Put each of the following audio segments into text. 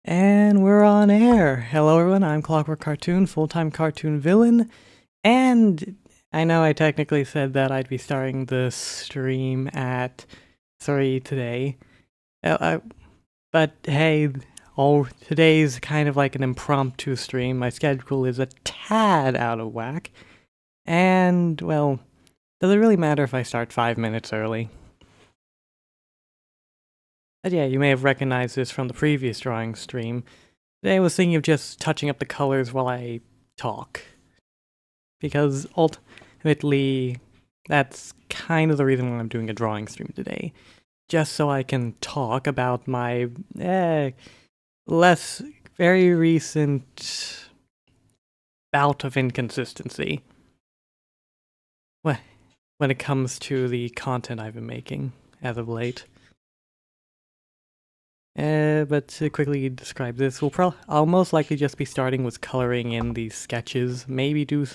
And we're on air. Hello everyone, I'm ClockworkCartoon, full-time cartoon villain, and I know I technically said that I'd be starting the stream at 3 today, but hey, today's kind of like an impromptu stream. My schedule is a tad out of whack, and, well, does it really matter if I start 5 minutes early? But yeah, you may have recognized this from the previous drawing stream. Today I was thinking of just touching up the colors while I talk. Because ultimately, that's kind of the reason why I'm doing a drawing stream today. Just so I can talk about my very recent bout of inconsistency when it comes to the content I've been making as of late. But to quickly describe this, I'll most likely just be starting with coloring in these sketches, maybe do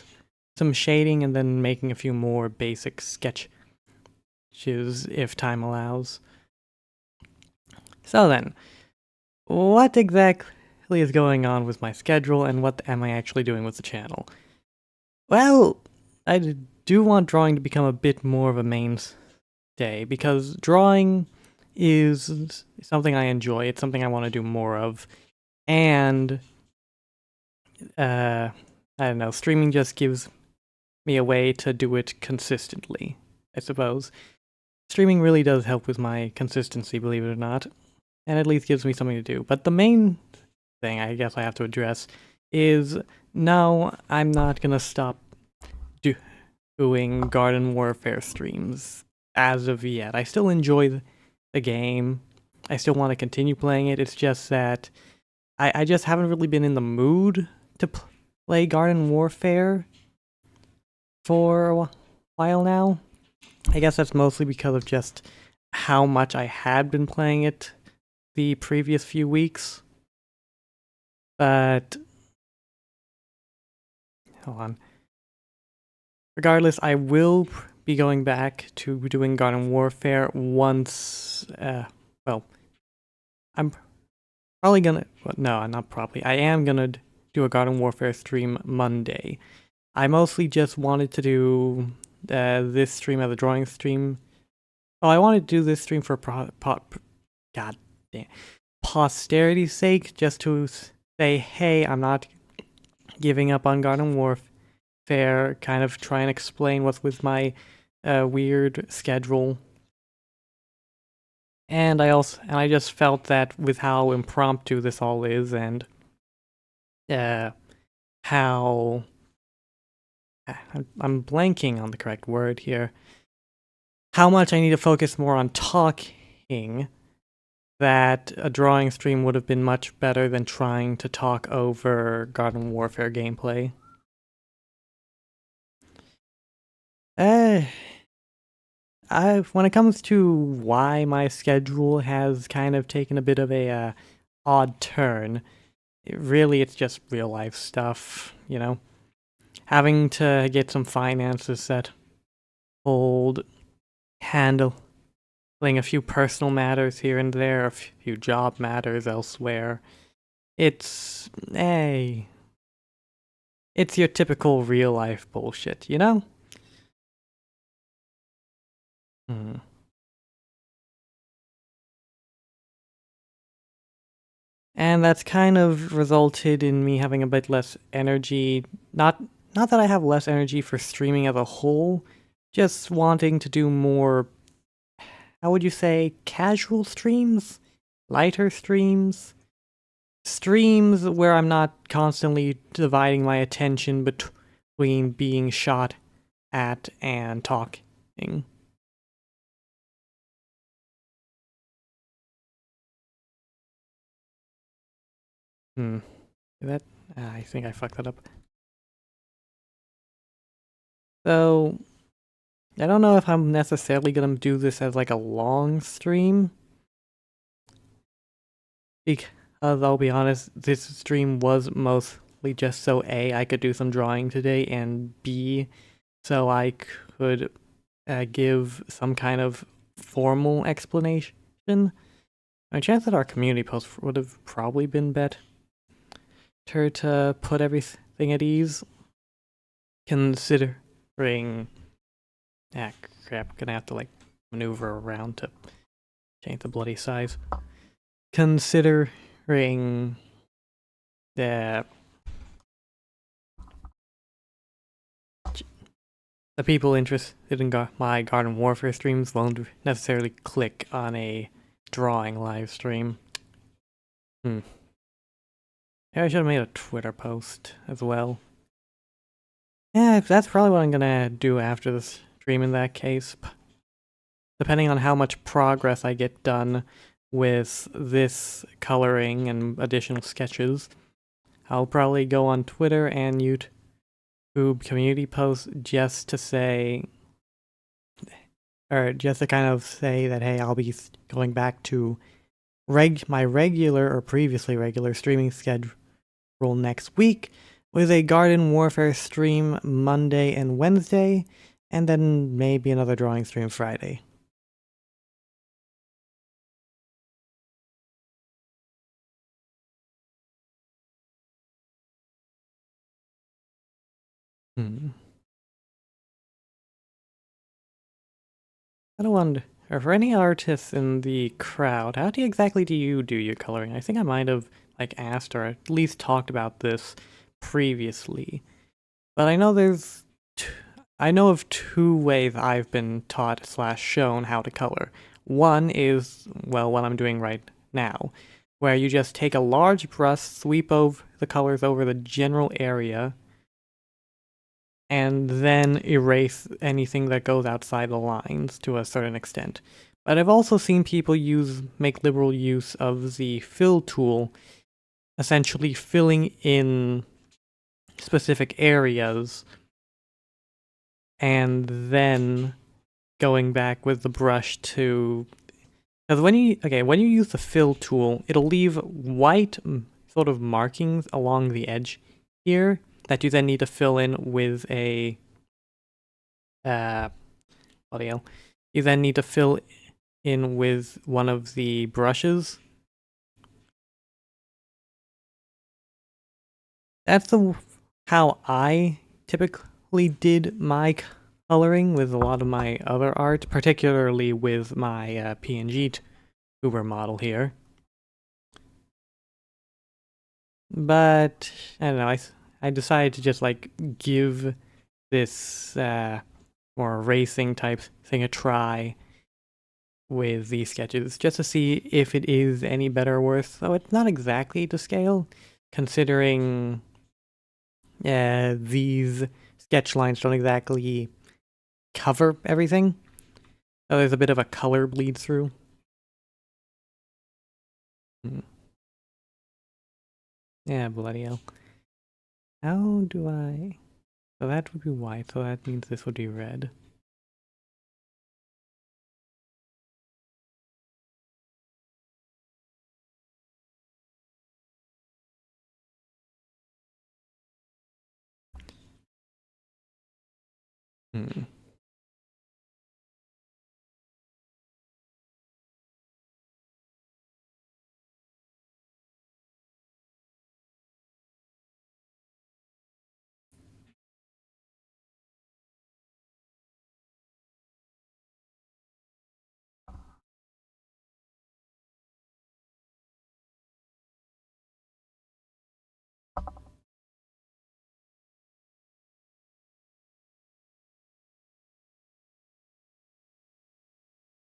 some shading, and then making a few more basic sketches if time allows. So then, what exactly is going on with my schedule, and what am I actually doing with the channel? Well, I do want drawing to become a bit more of a mainstay, because drawing is something I enjoy. It's something I want to do more of. And, I don't know, streaming just gives me a way to do it consistently, I suppose. Streaming really does help with my consistency, believe it or not, and at least gives me something to do. But the main thing I guess I have to address is, no, I'm not gonna stop doing Garden Warfare streams as of yet. I still enjoy the game. I still want to continue playing it. It's just that I just haven't really been in the mood to play Garden Warfare for a while now. I guess that's mostly because of just how much I had been playing it the previous few weeks. But hold on. Regardless, I will be going back to doing Garden Warfare once, well, I'm probably gonna, no, not probably, I am gonna do a Garden Warfare stream Monday. I mostly just wanted to do this stream as a drawing stream. Oh, I wanted to do this stream for god damn, posterity's sake, just to say, hey, I'm not giving up on Garden Warfare, kind of try and explain what's with my weird schedule. And I just felt that with how impromptu this all is, and how I'm blanking on the correct word here, how much I need to focus more on talking, that a drawing stream would have been much better than trying to talk over Garden Warfare gameplay. When it comes to why my schedule has kind of taken a bit of a odd turn, it's just real life stuff, you know? Having to get some finances that hold, handling a few personal matters here and there, a few job matters elsewhere. It's your typical real life bullshit, you know? And that's kind of resulted in me having a bit less energy. Not that I have less energy for streaming as a whole, just wanting to do more, how would you say, casual streams? Lighter streams? Streams where I'm not constantly dividing my attention between being shot at and talking. I think I fucked that up. So, I don't know if I'm necessarily gonna do this as like a long stream, because I'll be honest, this stream was mostly just so A, I could do some drawing today, and B, so I could give some kind of formal explanation. A chance that our community post would have probably been better to put everything at ease, considering... Ah, crap, gonna have to, like, maneuver around to change the bloody size. Considering that the people interested in my Garden Warfare streams won't necessarily click on a drawing live stream. Maybe I should have made a Twitter post as well. Yeah, that's probably what I'm gonna do after this stream in that case. Depending on how much progress I get done with this coloring and additional sketches, I'll probably go on Twitter and YouTube community posts just to say, or just to kind of say that, hey, I'll be going back to my regular or previously regular streaming schedule next week with a Garden Warfare stream Monday and Wednesday, and then maybe another drawing stream Friday. I don't wonder, or for any artists in the crowd, how exactly do you do your coloring? I think I might have like asked or at least talked about this previously, but I know I know of two ways I've been taught / shown how to color. One is, well, what I'm doing right now, where you just take a large brush, sweep over the colors over the general area, and then erase anything that goes outside the lines to a certain extent. But I've also seen people make liberal use of the fill tool, essentially filling in specific areas and then going back with the brush to... Because when you use the fill tool, it'll leave white sort of markings along the edge here that you then need to fill in with a you then need to fill in with one of the brushes. That's how I typically did my coloring with a lot of my other art, particularly with my PNG tuber model here. But I don't know, I decided to just like give this more racing type thing a try with these sketches, just to see if it is any better or worse. So it's not exactly to scale, considering these sketch lines don't exactly cover everything. So there's a bit of a color bleed through. Yeah, bloody hell. How do I... So that would be white, so that means this would be red.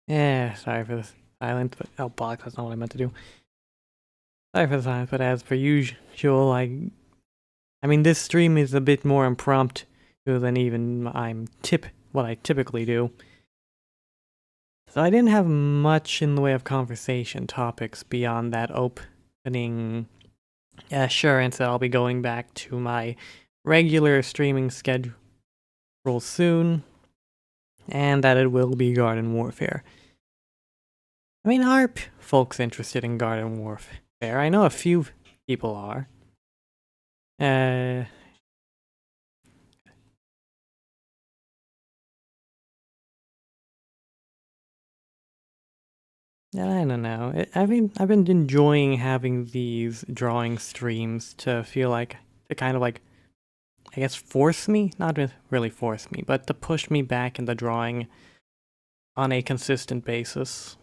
Yeah, sorry for the silence, but oh, box, that's not what I meant to do. Sorry for the silence, but as per usual, I mean, this stream is a bit more impromptu than even what I typically do. So I didn't have much in the way of conversation topics beyond that opening assurance that I'll be going back to my regular streaming schedule soon, and that it will be Garden Warfare. I mean, are folks interested in Garden Warfare? I know a few people are. I don't know. I've been enjoying having these drawing streams to feel like to kind of like I guess force me, not really force me, but to push me back into drawing on a consistent basis.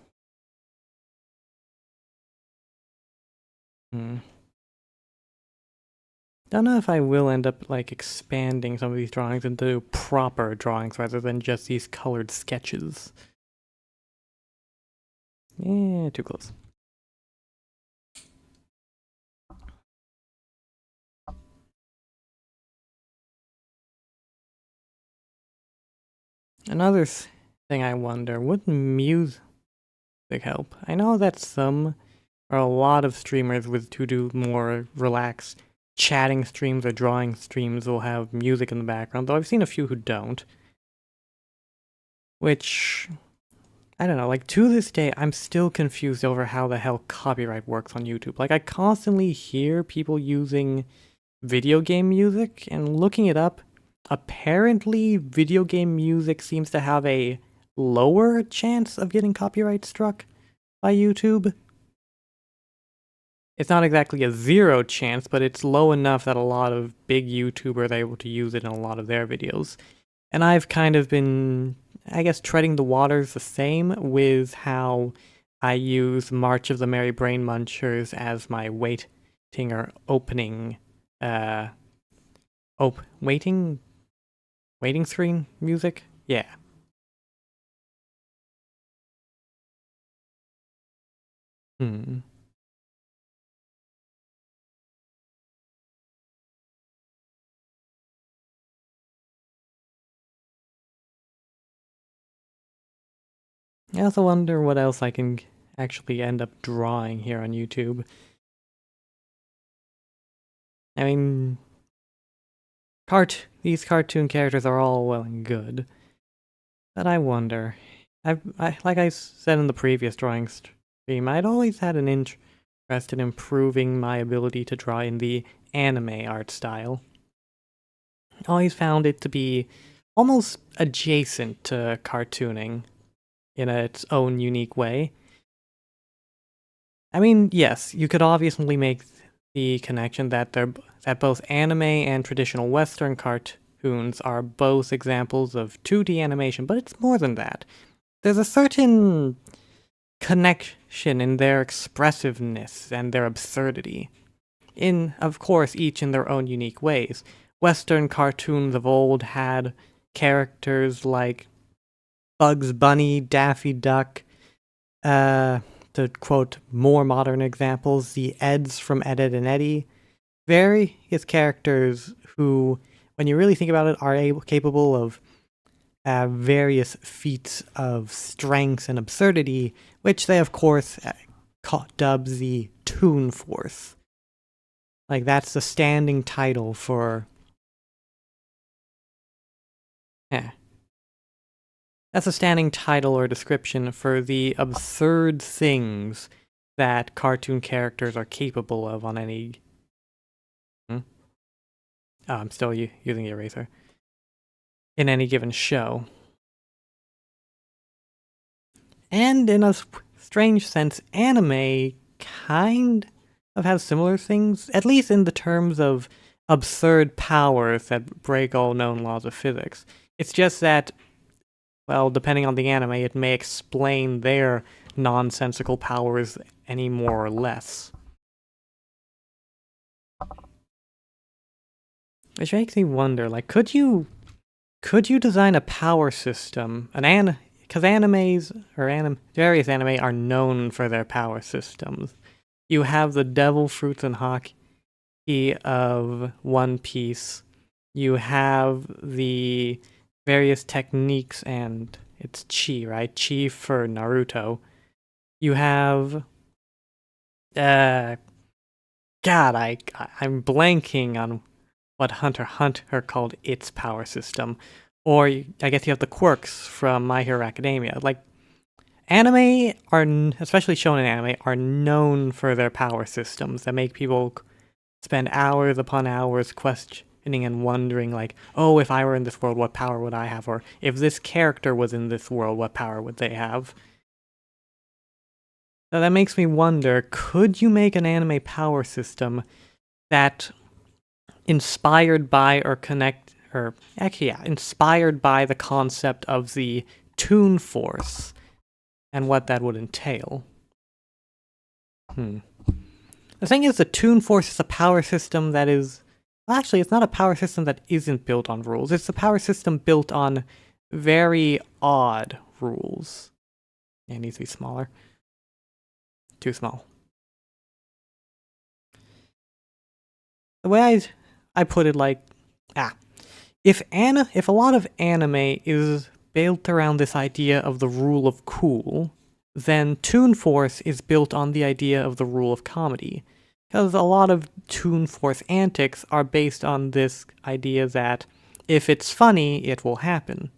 Hmm. Don't know if I will end up like expanding some of these drawings into proper drawings rather than just these colored sketches. Yeah, too close. Another thing I wonder, would music help? I know that some or a lot of streamers with to do more relaxed chatting streams or drawing streams will have music in the background, though I've seen a few who don't. Which, I don't know, like to this day, I'm still confused over how the hell copyright works on YouTube. Like I constantly hear people using video game music, and looking it up, apparently video game music seems to have a lower chance of getting copyright struck by YouTube. It's not exactly a 0 chance, but it's low enough that a lot of big YouTubers are able to use it in a lot of their videos. And I've kind of been, I guess, treading the waters the same with how I use March of the Merry Brain Munchers as my waiting or opening, waiting screen music? Yeah. Hmm. I also wonder what else I can actually end up drawing here on YouTube. I mean, these cartoon characters are all well and good, but I wonder. Like I said in the previous drawing stream, I'd always had an interest in improving my ability to draw in the anime art style. Always found it to be almost adjacent to cartooning in its own unique way. I mean, yes, you could obviously make the connection that both anime and traditional Western cartoons are both examples of 2D animation, but it's more than that. There's a certain connection in their expressiveness and their absurdity. Of course, each in their own unique ways. Western cartoons of old had characters like Bugs Bunny, Daffy Duck, to quote more modern examples, the Eds from Ed, Edd and Eddy. Various characters who, when you really think about it, are capable of various feats of strength and absurdity, which they, of course, dubs the Toon Force. Like, that's the standing title for... Eh. That's a standing title or description for the absurd things that cartoon characters are capable of on any... Hmm? Oh, I'm still using the eraser. In any given show. And in a strange sense, anime kind of has similar things, at least in the terms of absurd powers that break all known laws of physics. It's just that, well, depending on the anime, it may explain their nonsensical powers any more or less. Which makes me wonder, like, could you design a power system, because various anime are known for their power systems. You have the devil fruits and haki of One Piece. You have the various techniques and it's chi, right? Chi for Naruto. You have God, I'm blanking on what Hunter x Hunter called its power system. Or I guess you have the quirks from My Hero Academia. Like, anime are, especially shonen anime, are known for their power systems that make people spend hours upon hours questioning and wondering, like, oh, if I were in this world, what power would I have? Or if this character was in this world, what power would they have? So that makes me wonder, could you make an anime power system that inspired by inspired by the concept of the Toon Force and what that would entail? The thing is, the Toon Force is a power system that is... Well, actually, it's not a power system that isn't built on rules. It's a power system built on very odd rules. Yeah, it needs to be smaller. Too small. The way I put it, like... If a lot of anime is built around this idea of the rule of cool, then Toon Force is built on the idea of the rule of comedy. Because a lot of Toon Force antics are based on this idea that if it's funny, it will happen.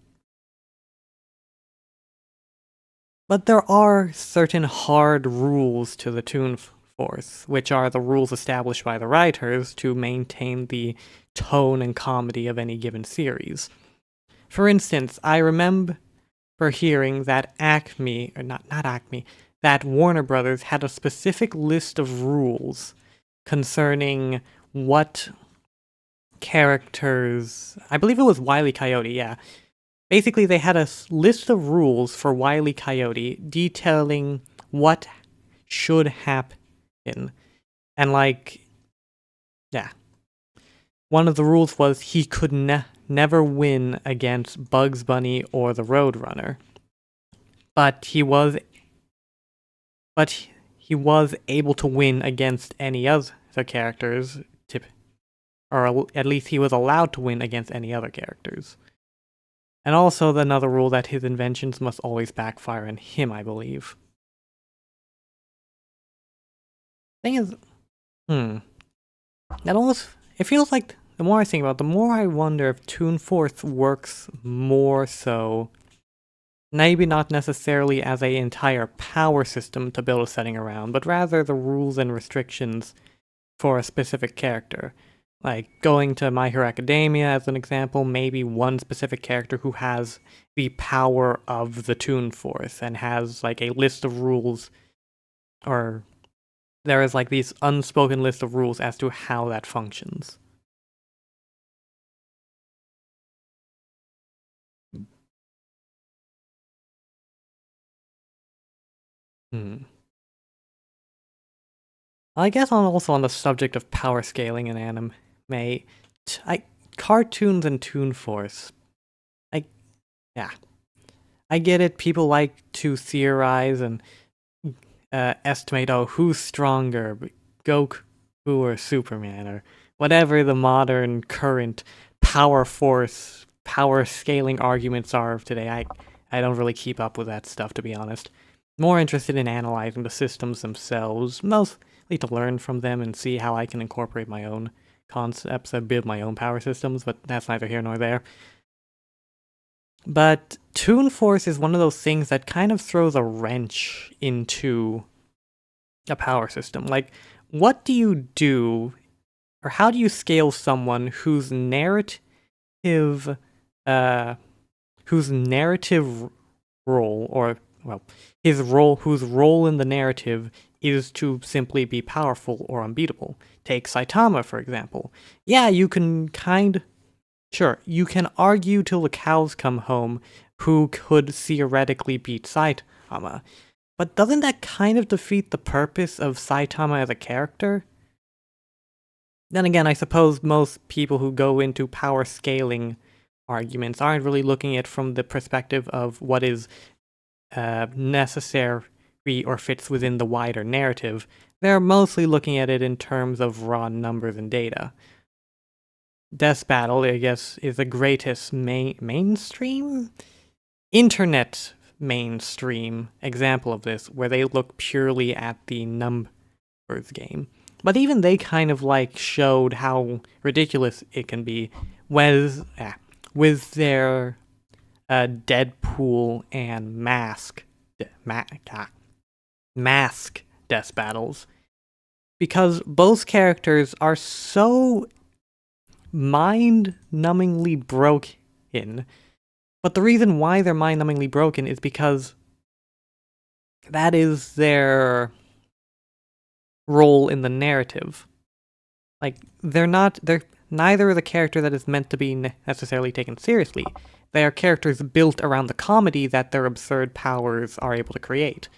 But there are certain hard rules to the Toon Force, which are the rules established by the writers to maintain the tone and comedy of any given series. For instance, I remember hearing that that Warner Brothers had a specific list of rules concerning what characters... I believe it was Wile E. Coyote, yeah. Basically, they had a list of rules for Wile E. Coyote detailing what should happen. And one of the rules was he could never win against Bugs Bunny or the Roadrunner. But he was able to win against any other characters, or at least he was allowed to win against any other characters. And also another rule that his inventions must always backfire on him, I believe. Thing is, it feels like the more I think about it, the more I wonder if Toon Force works more so, maybe not necessarily as an entire power system to build a setting around, but rather the rules and restrictions for a specific character. Like, going to My Hero Academia as an example, maybe one specific character who has the power of the Toon Force and has, like, a list of rules, or there is, like, these unspoken list of rules as to how that functions. I guess also on the subject of power scaling in anime, cartoons and Toon Force. I get it, people like to theorize and estimate, who's stronger, Goku or Superman, or whatever the modern current power scaling arguments are of today. I don't really keep up with that stuff, to be honest. More interested in analyzing the systems themselves, mostly to learn from them and see how I can incorporate my own concepts and build my own power systems, but that's neither here nor there. But Toon Force is one of those things that kind of throws a wrench into a power system. Like, what do you do, or how do you scale someone whose narrative role, or, well, whose role in the narrative is to simply be powerful or unbeatable? Take Saitama, for example. Yeah, you can you can argue till the cows come home who could theoretically beat Saitama, but doesn't that kind of defeat the purpose of Saitama as a character? Then again, I suppose most people who go into power scaling arguments aren't really looking at it from the perspective of what is necessary or fits within the wider narrative. They're mostly looking at it in terms of raw numbers and data. Death Battle, I guess, is the greatest mainstream? Internet mainstream example of this, where they look purely at the numbers game. But even they kind of showed how ridiculous it can be with their Deadpool and Mask death battles. Because both characters are so mind-numbingly broken. But the reason why they're mind-numbingly broken is because that is their role in the narrative. Like, they're neither the character that is meant to be necessarily taken seriously. They are characters built around the comedy that their absurd powers are able to create.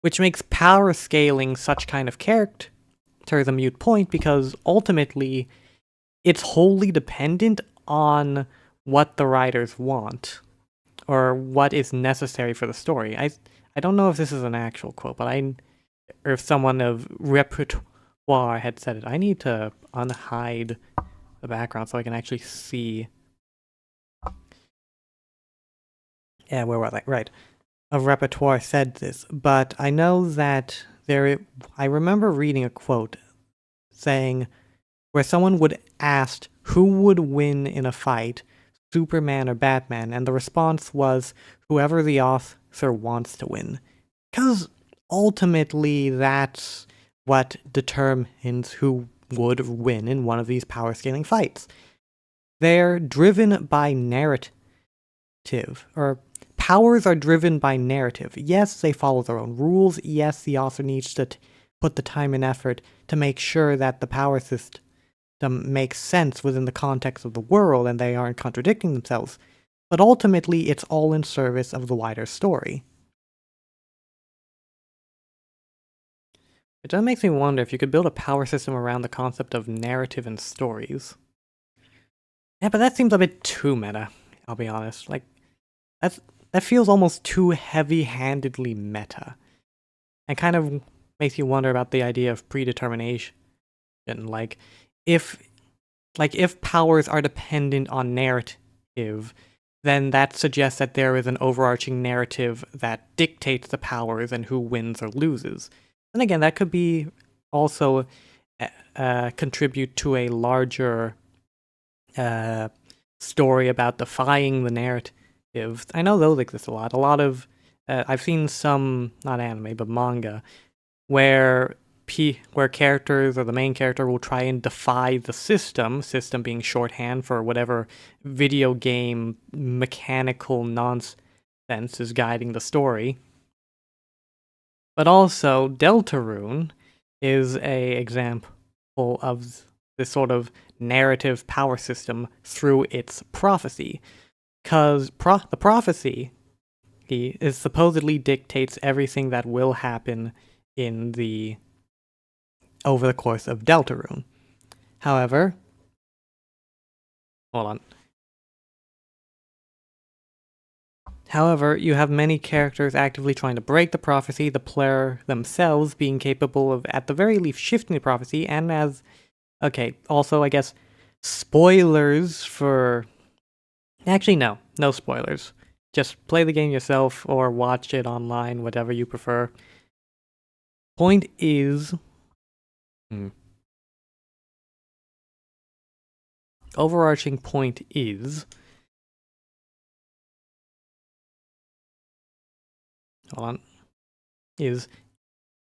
Which makes power scaling such kind of character a moot point, because ultimately it's wholly dependent on what the writers want or what is necessary for the story. I don't know if this is an actual quote, but or if someone of repertoire had said it. I need to unhide the background so I can actually see. Yeah, where was I? Right. A repertoire said this, but I know that I remember reading a quote saying where someone would ask who would win in a fight, Superman or Batman, and the response was whoever the author wants to win. Because ultimately that's what determines who would win in one of these power scaling fights. They're driven by narrative, or powers are driven by narrative. Yes, they follow their own rules. Yes, the author needs to put the time and effort to make sure that the power system makes sense within the context of the world and they aren't contradicting themselves. But ultimately, it's all in service of the wider story. It does make me wonder if you could build a power system around the concept of narrative and stories. Yeah, but that seems a bit too meta, I'll be honest. Like, that feels almost too heavy-handedly meta. And kind of makes you wonder about the idea of predetermination. Like, if powers are dependent on narrative, then that suggests that there is an overarching narrative that dictates the powers and who wins or loses. And again, that could be also contribute to a larger story about defying the narrative. I know those exist a lot. A lot of I've seen some, not anime, but manga, where characters or the main character will try and defy the system being shorthand for whatever video game mechanical nonsense is guiding the story. But also, Deltarune is an example of this sort of narrative power system through its prophecy. Because the prophecy is supposedly dictates everything that will happen over the course of Deltarune. However, hold on. However, you have many characters actively trying to break the prophecy, the player themselves being capable of, at the very least, shifting the prophecy, and also, I guess, spoilers for... Actually, no spoilers. Just play the game yourself, or watch it online, whatever you prefer. Point is... Overarching point is... Hold on. Is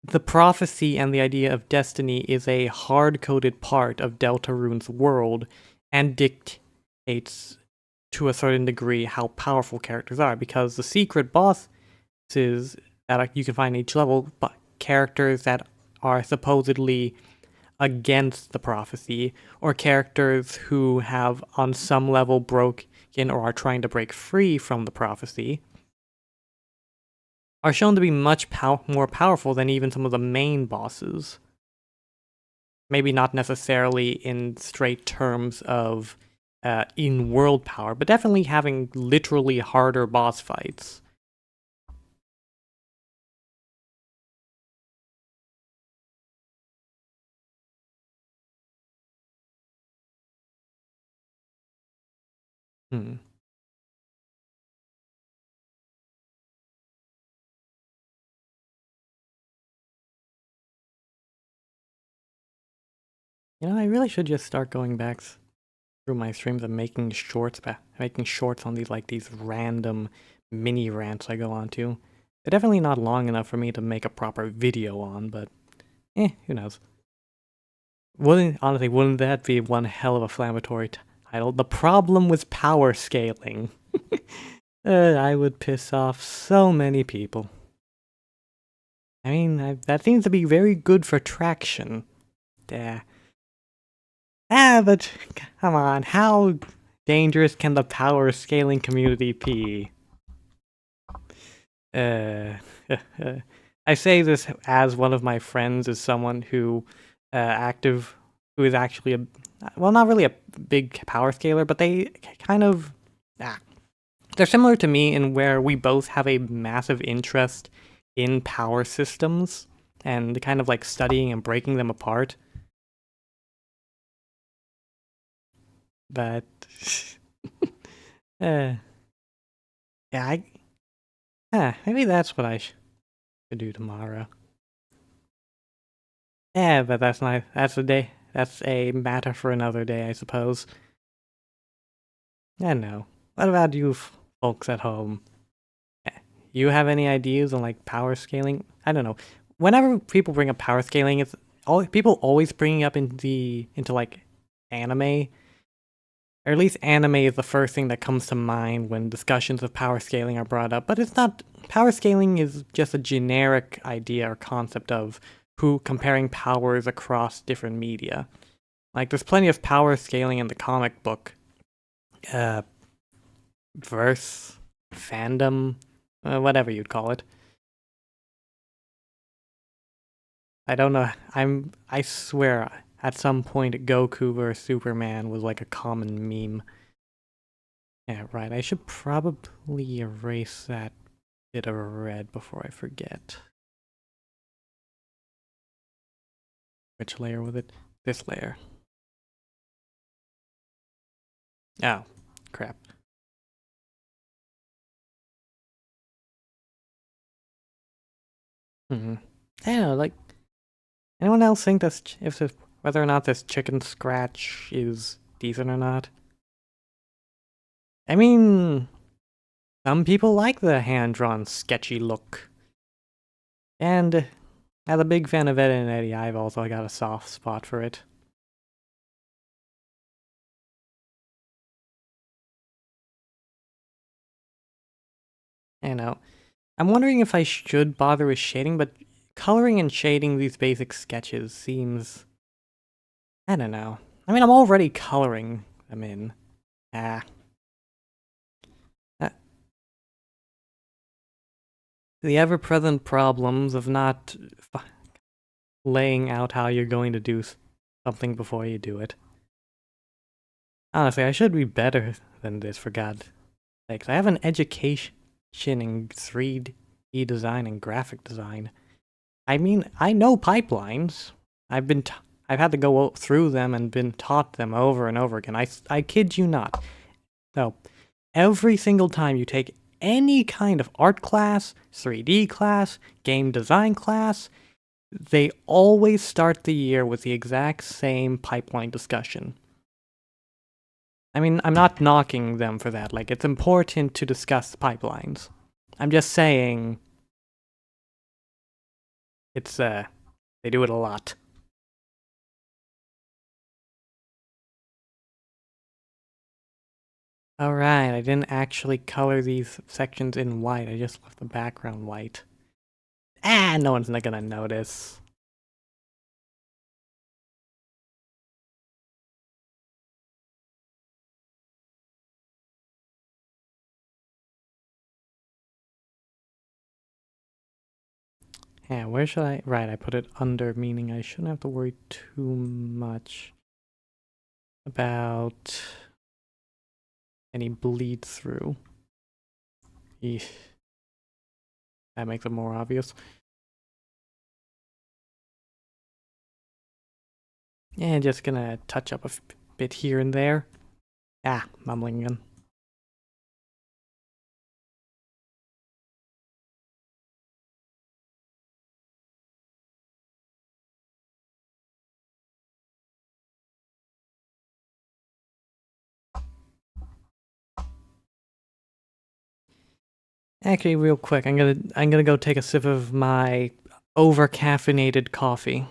the prophecy and the idea of destiny is a hard-coded part of Deltarune's world and dictates to a certain degree how powerful characters are, because the secret bosses that you can find at each level, but characters that are supposedly against the prophecy, or characters who have on some level broken or are trying to break free from the prophecy, are shown to be much more powerful than even some of the main bosses. Maybe not necessarily in straight terms of in-world power, but definitely having literally harder boss fights. You know, I really should just start going back through my streams and making shorts on these random mini rants I go on to. They're definitely not long enough for me to make a proper video on, but who knows. Wouldn't that be one hell of a inflammatory title? The problem with power scaling. I would piss off so many people. I mean, that seems to be very good for traction. Yeah. But come on, how dangerous can the power scaling community be? Uh, I say this as one of my friends is someone who who is actually well, not really a big power scaler, but they kind of, they're similar to me in where we both have a massive interest in power systems and kind of like studying and breaking them apart. But, uh, yeah, maybe that's what I should do tomorrow. Yeah, but that's not, that's a day, that's a matter for another day, I suppose. I know. What about you folks at home? You have any ideas on like power scaling? I don't know. Whenever people bring up power scaling, it's all people always bringing up into like anime, or at least anime is the first thing that comes to mind when discussions of power scaling are brought up. But it's not. Power scaling is just a generic idea or concept of who comparing powers across different media. Like there's plenty of power scaling in the comic book, uh, verse, fandom, whatever you'd call it. I don't know. I swear, at some point, Goku versus Superman was like a common meme. Yeah, right. I should probably erase that bit of red before I forget. Which layer was it? This layer. Oh, crap. I don't know, like, anyone else think this, whether or not this chicken scratch is decent or not? I mean, some people like the hand-drawn sketchy look. And as a big fan of Ed and Eddie, I've also got a soft spot for it. You know, I'm wondering if I should bother with shading, but coloring and shading these basic sketches seems... I don't know. I mean, I'm already coloring them in. Ah. Uh, the ever-present problems of not laying out how you're going to do something before you do it. Honestly, I should be better than this, for God's sakes. I have an education in 3D design and graphic design. I mean, I know pipelines. I've been I've had to go through them and been taught them over and over again. I kid you not. So, every single time you take any kind of art class, 3D class, game design class, they always start the year with the exact same pipeline discussion. I mean, I'm not knocking them for that. Like, it's important to discuss pipelines. I'm just saying it's, they do it a lot. Alright, I didn't actually color these sections in white, I just left the background white. Ah, no one's not gonna notice. Yeah, where should I... Right, I put it under, meaning I shouldn't have to worry too much about any bleed through. Eesh. That makes it more obvious. Yeah, just gonna touch up a bit here and there. Ah, mumbling again. Actually, real quick, I'm gonna go take a sip of my over-caffeinated coffee.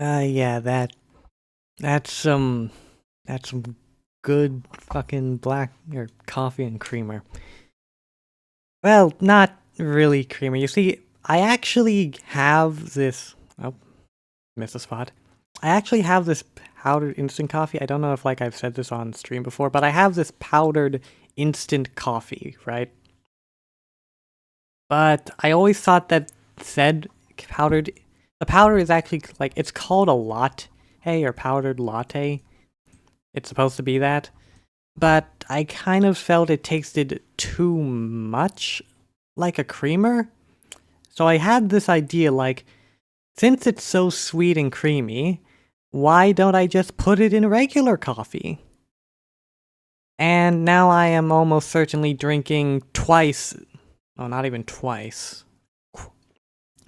Yeah, that's some good fucking black or coffee and creamer. Well, not really creamer. You see, I actually have this. Oh, missed a spot. I actually have this powdered instant coffee. I don't know if like I've said this on stream before, but I have this powdered instant coffee, right? But I always thought that said powdered, the powder is actually like it's called a latte or powdered latte. It's supposed to be that, but I kind of felt it tasted too much like a creamer. So I had this idea like, since it's so sweet and creamy, why don't I just put it in regular coffee? And now I am almost certainly drinking twice, oh, not even twice,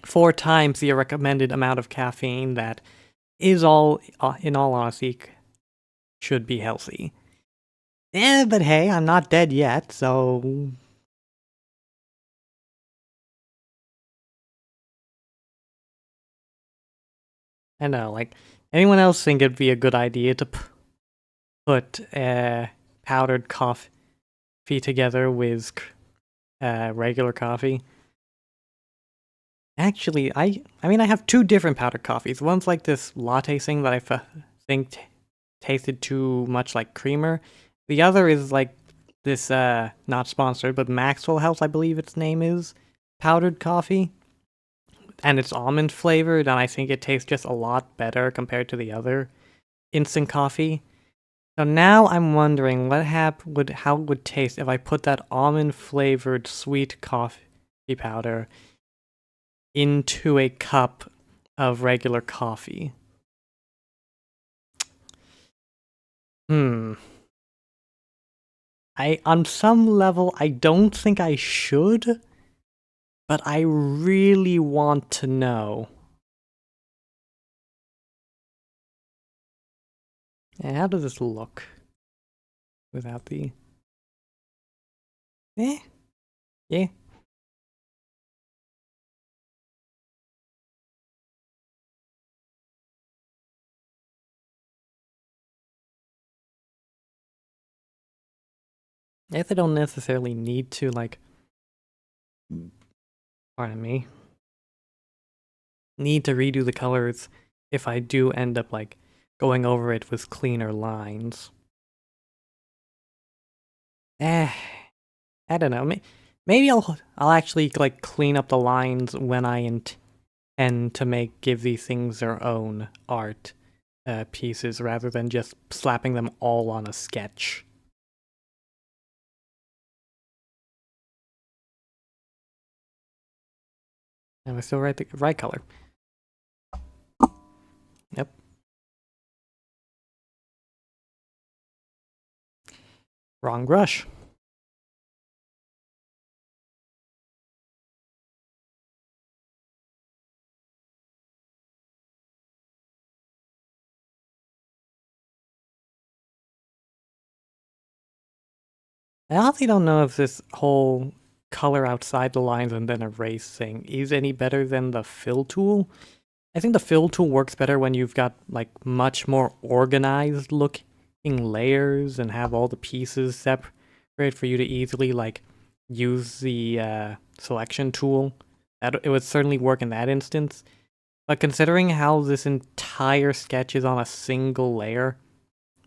4 times the recommended amount of caffeine that is all, in all honesty, should be healthy. But hey, I'm not dead yet, so... I know, like, anyone else think it'd be a good idea to put powdered coffee together with regular coffee? Actually, I mean, I have 2 different powdered coffees. One's like this latte thing that I think tasted too much like creamer. The other is like this, not sponsored, but Maxwell House, I believe its name is, powdered coffee. And it's almond flavored, and I think it tastes just a lot better compared to the other instant coffee. So now I'm wondering how it would taste if I put that almond flavored sweet coffee powder into a cup of regular coffee. Hmm. On some level, I don't think I should, but I really want to know. And how does this look without the... Yeah. I guess I don't necessarily need to, like... Pardon me. Need to redo the colors if I do end up, like, going over it with cleaner lines. I don't know. Maybe I'll actually like clean up the lines when I intend to give these things their own art pieces rather than just slapping them all on a sketch. Am I still right? The right color. Yep. Wrong brush. I honestly don't know if this whole color outside the lines and then erase thing is any better than the fill tool. I think the fill tool works better when you've got like much more organized looking layers and have all the pieces separate for you to easily like use the selection tool. It would certainly work in that instance. But considering how this entire sketch is on a single layer,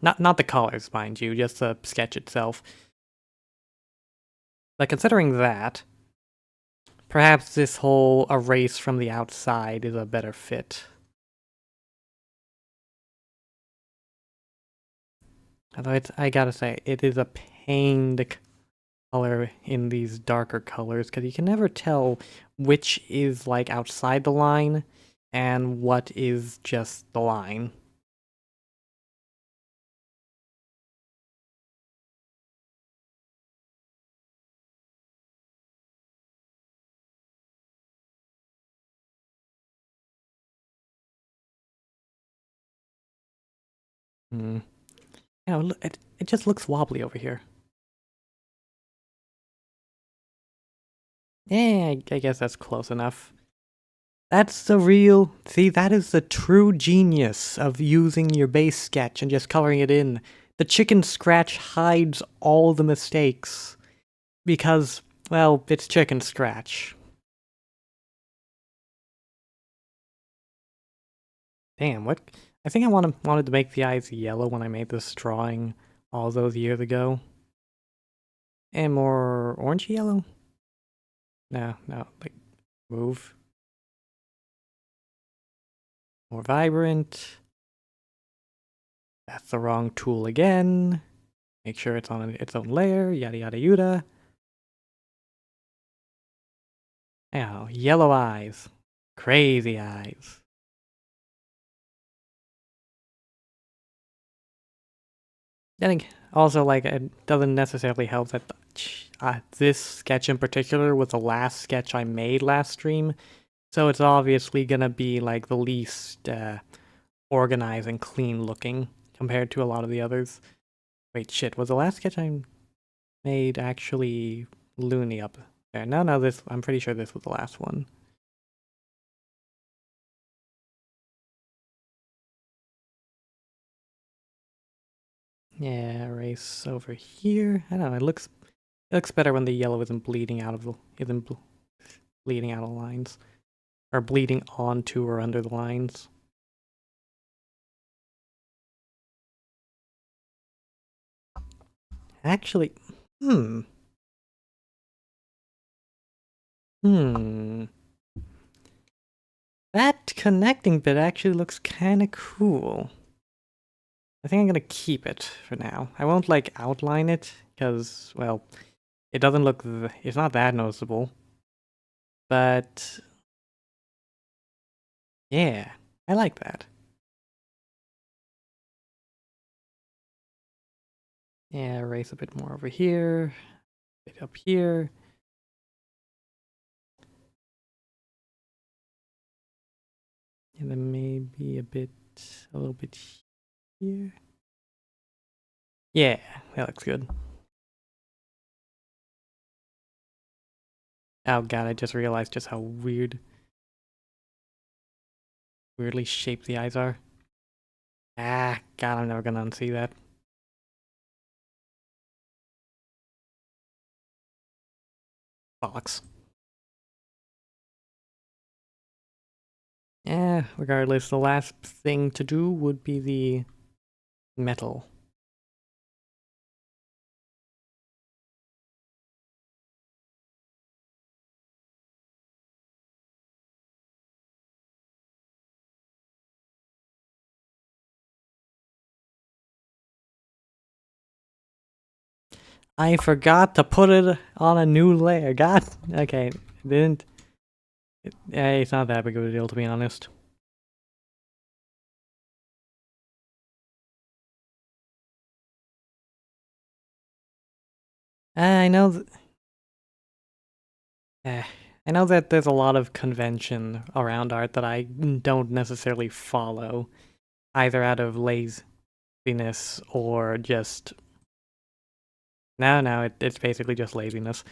not the colors, mind you, just the sketch itself. But considering that, perhaps this whole erase from the outside is a better fit. Although I gotta say, it is a pain to color in these darker colors, because you can never tell which is like outside the line and what is just the line. Hmm. You know, it just looks wobbly over here. Yeah, I guess that's close enough. That's the real... See, that is the true genius of using your base sketch and just coloring it in. The chicken scratch hides all the mistakes. Because, well, it's chicken scratch. Damn, what? I think I wanted to make the eyes yellow when I made this drawing all those years ago. And more orangey yellow? No, like, move. More vibrant. That's the wrong tool again. Make sure it's on its own layer, yada yada yada. Now, yellow eyes. Crazy eyes. I think also, like, it doesn't necessarily help that this sketch in particular was the last sketch I made last stream, so it's obviously gonna be like the least organized and clean looking compared to a lot of the others. Wait, shit, was the last sketch I made actually loony up there? No, this, I'm pretty sure this was the last one. Yeah, erase over here. I don't know, it looks better when the yellow isn't bleeding out of the bleeding out of lines. Or bleeding onto or under the lines. Actually, that connecting bit actually looks kind of cool. I think I'm gonna keep it for now. I won't, like, outline it, because, well, it doesn't look, it's not that noticeable. But, yeah, I like that. Yeah, erase a bit more over here, a bit up here. And then maybe a little bit here. Yeah, that looks good. Oh god, I just realized just how weirdly shaped the eyes are. Ah, god, I'm never gonna unsee that. Bollocks. Eh, regardless, the last thing to do would be the metal. I forgot to put it on a new layer. God, okay, didn't. It's not that big of a deal, to be honest. I know. I know that there's a lot of convention around art that I don't necessarily follow, either out of laziness or just. No, it's basically just laziness.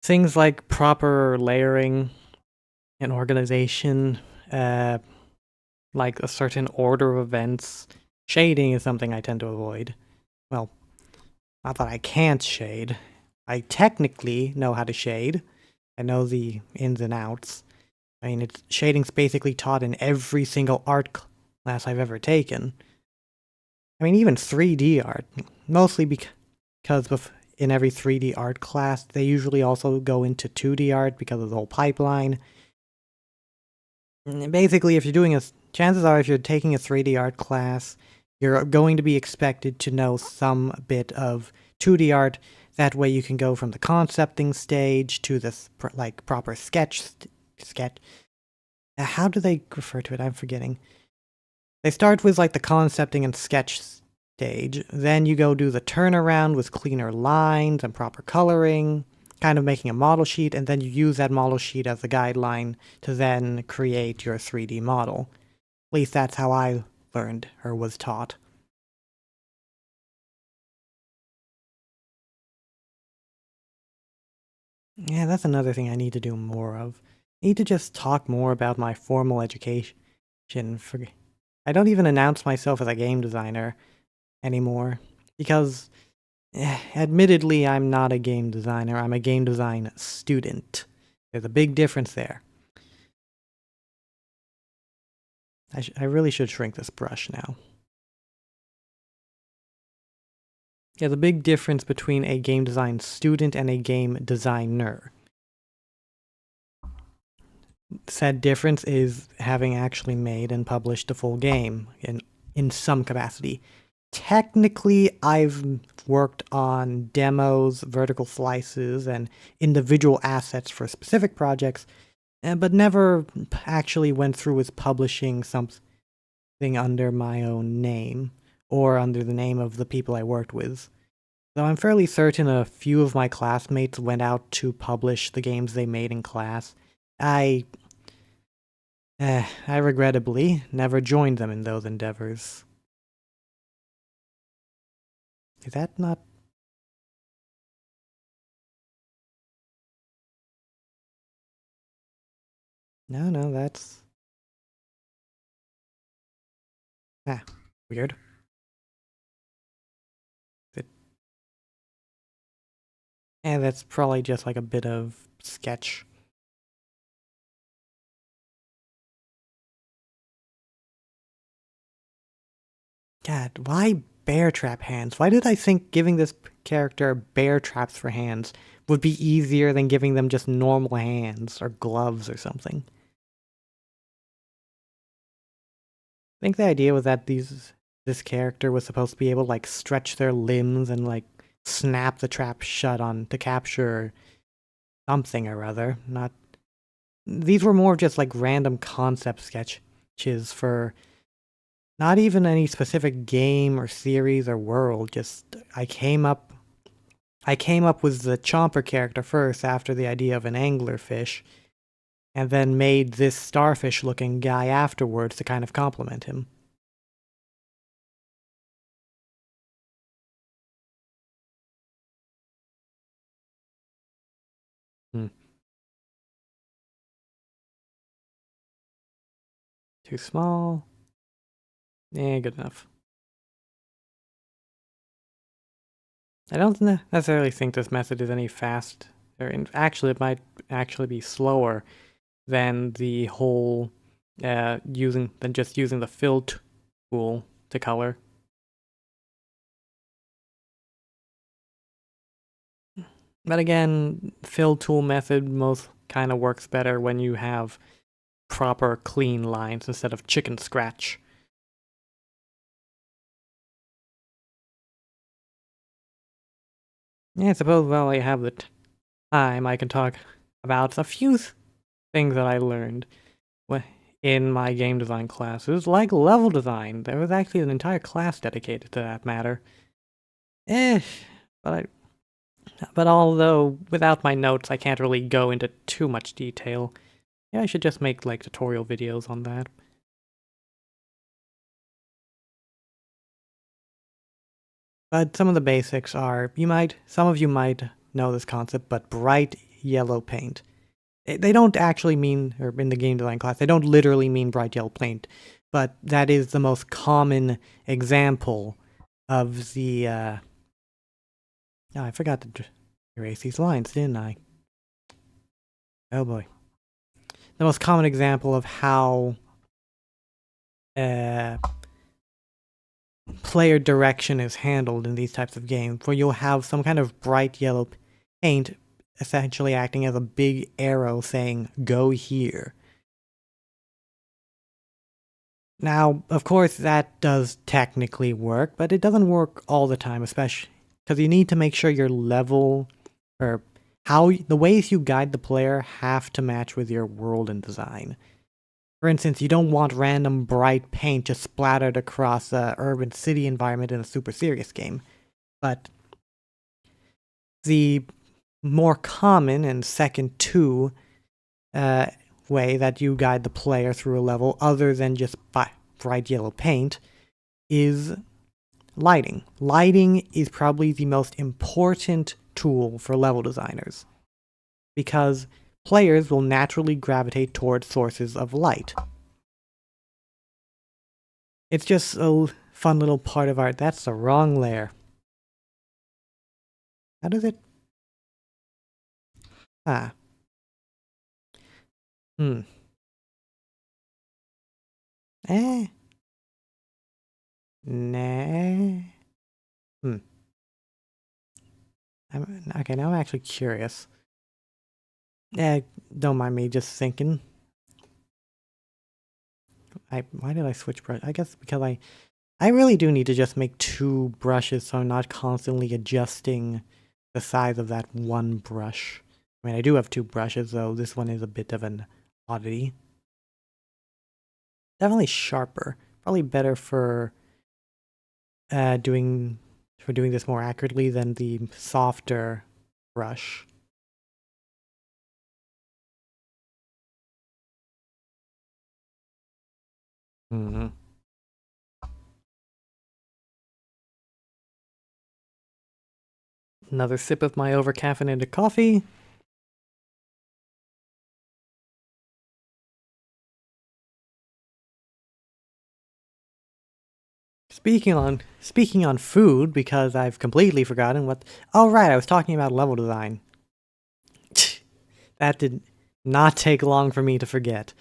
Things like proper layering and organization, like a certain order of events. Shading is something I tend to avoid. Well, not that I can't shade. I technically know how to shade. I know the ins and outs. I mean, shading's basically taught in every single art class I've ever taken. I mean, even 3D art. Mostly because in every 3D art class, they usually also go into 2D art because of the whole pipeline. Basically, if you're doing chances are if you're taking a 3D art class, you're going to be expected to know some bit of 2D art. That way you can go from the concepting stage to the like proper sketch. How do they refer to it? I'm forgetting. They start with like the concepting and sketch stage. Then you go do the turnaround with cleaner lines and proper coloring, kind of making a model sheet, and then you use that model sheet as a guideline to then create your 3D model. At least that's how I learned or was taught. Yeah, that's another thing I need to do more of. Need to just talk more about my formal education. I don't even announce myself as a game designer anymore because, admittedly, I'm not a game designer. I'm a game design student. There's a big difference there. I really should shrink this brush now. There's a big difference between a game design student and a game designer. Said difference is having actually made and published a full game in some capacity. Technically, I've worked on demos, vertical slices, and individual assets for specific projects, but never actually went through with publishing something under my own name, or under the name of the people I worked with. So I'm fairly certain a few of my classmates went out to publish the games they made in class. I regrettably never joined them in those endeavors. Is that not... No, that's... weird. That's probably just like a bit of sketch. God, why bear trap hands? Why did I think giving this character bear traps for hands would be easier than giving them just normal hands or gloves or something? I think the idea was that this character was supposed to be able to like stretch their limbs and like snap the trap shut on to capture something or other. Not these were more just like random concept sketches for not even any specific game or series or world. Just I came up with the Chomper character first after the idea of an anglerfish, and then made this starfish looking guy afterwards to kind of complement him. Too small. Good enough. I don't necessarily think this method is any fast, or actually it might actually be slower than the whole just using the fill tool to color. But again, fill tool method most kind of works better when you have proper clean lines instead of chicken scratch. Yeah, I suppose while I have the time, I can talk about a few things that I learned in my game design classes, like level design. There was actually an entire class dedicated to that matter. But although without my notes I can't really go into too much detail, yeah, I should just make like tutorial videos on that. But some of the basics are, some of you might know this concept, but bright yellow paint. They don't actually mean, or in the game design class, they don't literally mean bright yellow paint, but that is the most common example of the, oh, I forgot to erase these lines, didn't I? Oh boy. The most common example of how player direction is handled in these types of games, where you'll have some kind of bright yellow paint essentially acting as a big arrow saying, go here. Now, of course, that does technically work, but it doesn't work all the time, especially because you need to make sure your level, or the ways you guide the player have to match with your world and design. For instance, you don't want random bright paint just splattered across a urban city environment in a super serious game. But the more common and second to way that you guide the player through a level, other than just bright yellow paint, is lighting. Lighting is probably the most important tool for level designers, because players will naturally gravitate towards sources of light. It's just a fun little part of art. That's the wrong layer. How does it? Ah. Eh. Nah. Okay, now I'm actually curious. Don't mind me just thinking. Why did I switch brush? I guess because I really do need to just make 2 brushes so I'm not constantly adjusting the size of that one brush. I mean, I do have 2 brushes, though this one is a bit of an oddity. Definitely sharper. Probably better for doing this more accurately than the softer brush. Another sip of my overcaffeinated coffee. Speaking on food, because I've completely forgotten what. Oh right, I was talking about level design. That did not take long for me to forget.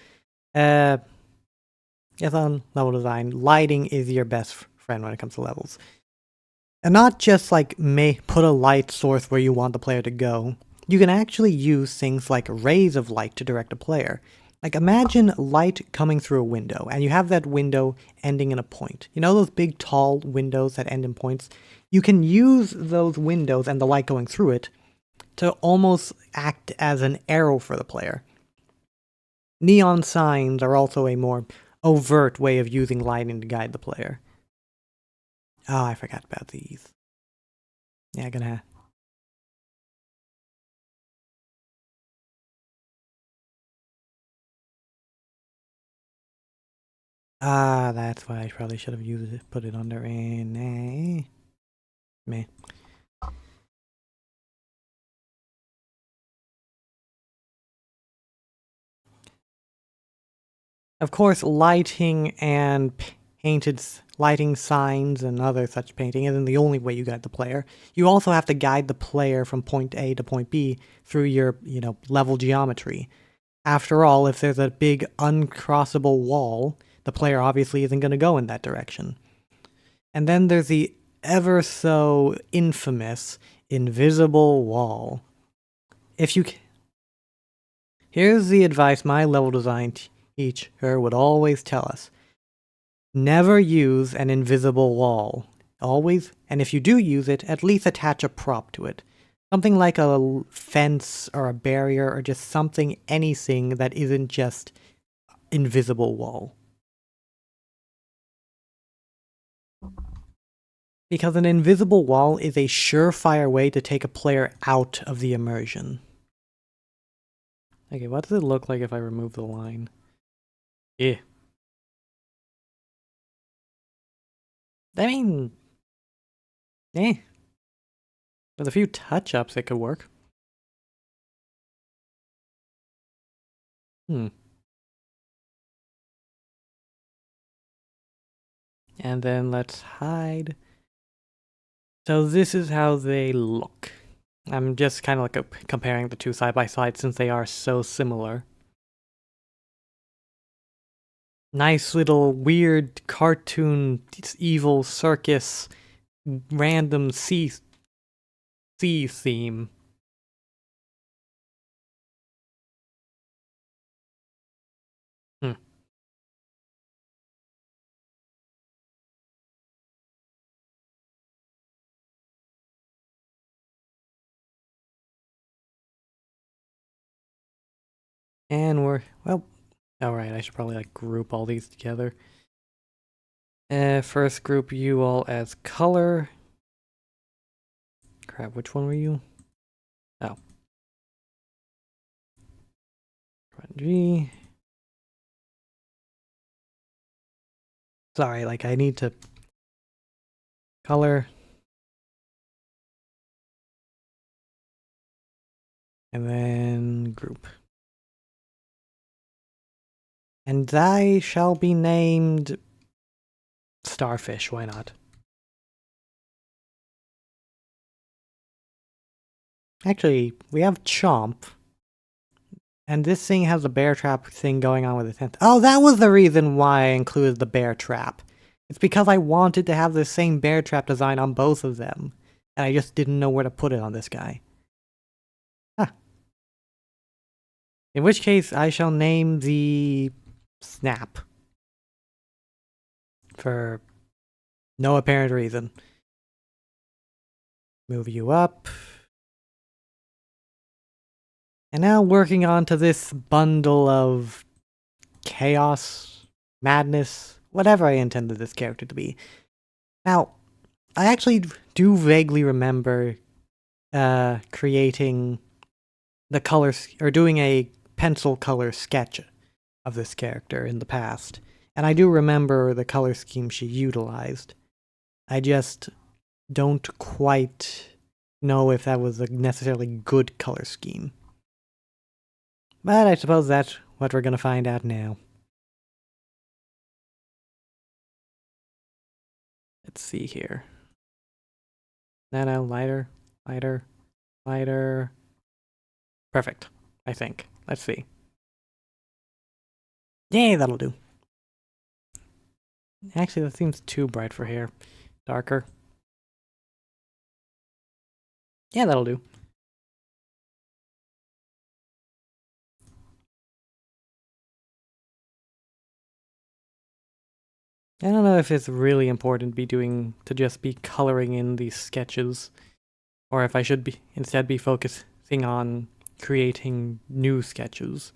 Yes, on level design, lighting is your best friend when it comes to levels. And not just like put a light source where you want the player to go. You can actually use things like rays of light to direct a player. Like imagine light coming through a window, and you have that window ending in a point. You know those big tall windows that end in points? You can use those windows and the light going through it to almost act as an arrow for the player. Neon signs are also a more overt way of using lighting to guide the player. Oh, I forgot about these. Yeah, gonna... Ah, that's why I probably should have used it, put it under in a... Meh. Of course, lighting and painted lighting signs and other such painting isn't the only way you guide the player. You also have to guide the player from point A to point B through your, level geometry. After all, if there's a big uncrossable wall, the player obviously isn't going to go in that direction. And then there's the ever so infamous invisible wall. Here's the advice my level design teacher would always tell us. Never use an invisible wall. Always, and if you do use it, at least attach a prop to it. Something like a fence or a barrier or just anything that isn't just invisible wall. Because an invisible wall is a surefire way to take a player out of the immersion. Okay, what does it look like if I remove the line? Yeah. I mean... With a few touch-ups, it could work. And then let's hide. So this is how they look. I'm just kind of like comparing the two side by side since they are so similar. Nice little weird cartoon, evil circus, random sea theme. And alright, I should probably like group all these together. First group you all as color. Crap, which one were you? Oh. G. Sorry, I need to color. And then group. And I shall be named Starfish, why not? Actually, we have Chomp. And this thing has a bear trap thing going on with it. Oh, that was the reason why I included the bear trap. It's because I wanted to have the same bear trap design on both of them. And I just didn't know where to put it on this guy. Huh. In which case, I shall name the Snap. For no apparent reason. Move you up. And now working on to this bundle of chaos, madness, whatever I intended this character to be. Now, I actually do vaguely remember creating the colors, or doing a pencil color sketch of this character in the past. And I do remember the color scheme she utilized. I just don't quite know if that was a necessarily good color scheme. But I suppose that's what we're gonna find out now. Let's see here. Nano, lighter, lighter, lighter. Perfect, I think. Let's see. Yay, that'll do. Actually, that seems too bright for here. Darker. Yeah, that'll do. I don't know if it's really important to just be coloring in these sketches, or if I should instead be focusing on creating new sketches.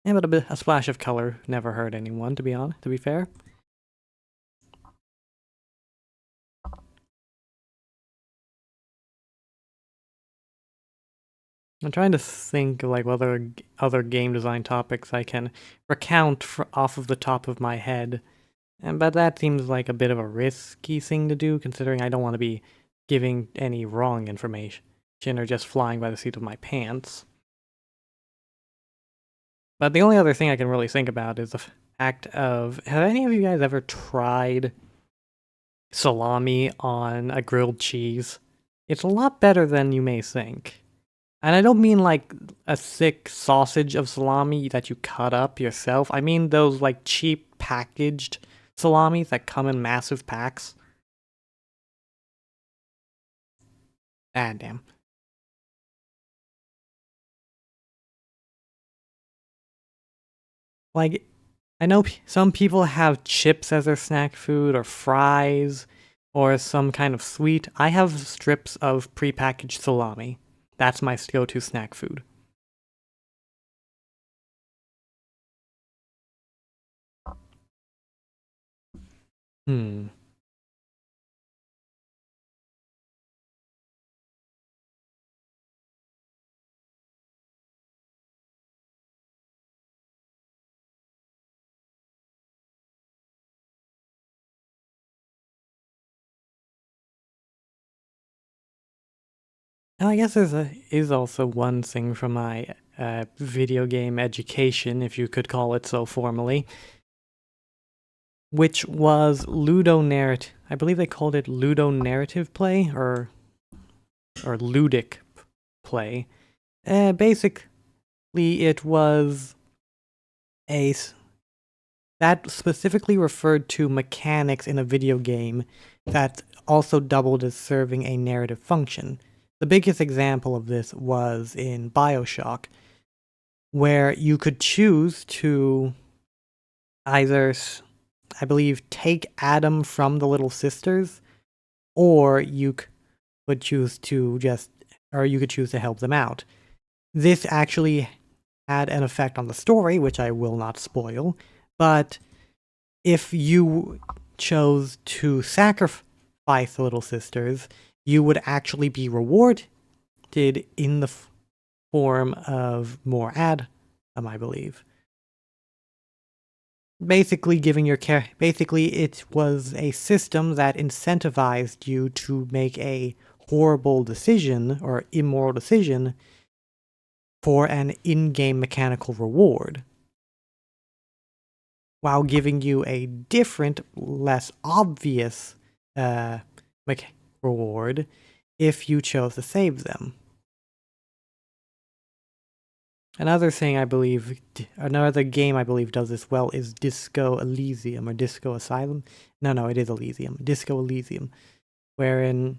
Yeah, but a splash of color never hurt anyone, to be fair. I'm trying to think of like whether other game design topics I can recount off of the top of my head. But that seems like a bit of a risky thing to do, considering I don't want to be giving any wrong information or just flying by the seat of my pants. But the only other thing I can really think about is the fact of, have any of you guys ever tried salami on a grilled cheese? It's a lot better than you may think. And I don't mean like a thick sausage of salami that you cut up yourself. I mean those like cheap packaged salamis that come in massive packs. Ah, damn. Like, I know some people have chips as their snack food, or fries, or some kind of sweet. I have strips of prepackaged salami. That's my go-to snack food. Hmm. I guess is also one thing from my video game education, if you could call it so formally, which was Ludo narrative. I believe they called it Ludo narrative play, or ludic play. Basically, it was that specifically referred to mechanics in a video game that also doubled as serving a narrative function. The biggest example of this was in BioShock, where you could choose to either, I believe, take Adam from the Little Sisters, or you could choose to help them out. This actually had an effect on the story, which I will not spoil, but if you chose to sacrifice the Little Sisters, you would actually be rewarded in the form of more Adam, I believe. Basically, it was a system that incentivized you to make a horrible decision or immoral decision for an in-game mechanical reward. while giving you a different, less obvious reward if you chose to save them. Another game I believe does this well is Disco Elysium or Disco Asylum. No, it is Elysium. Disco Elysium, wherein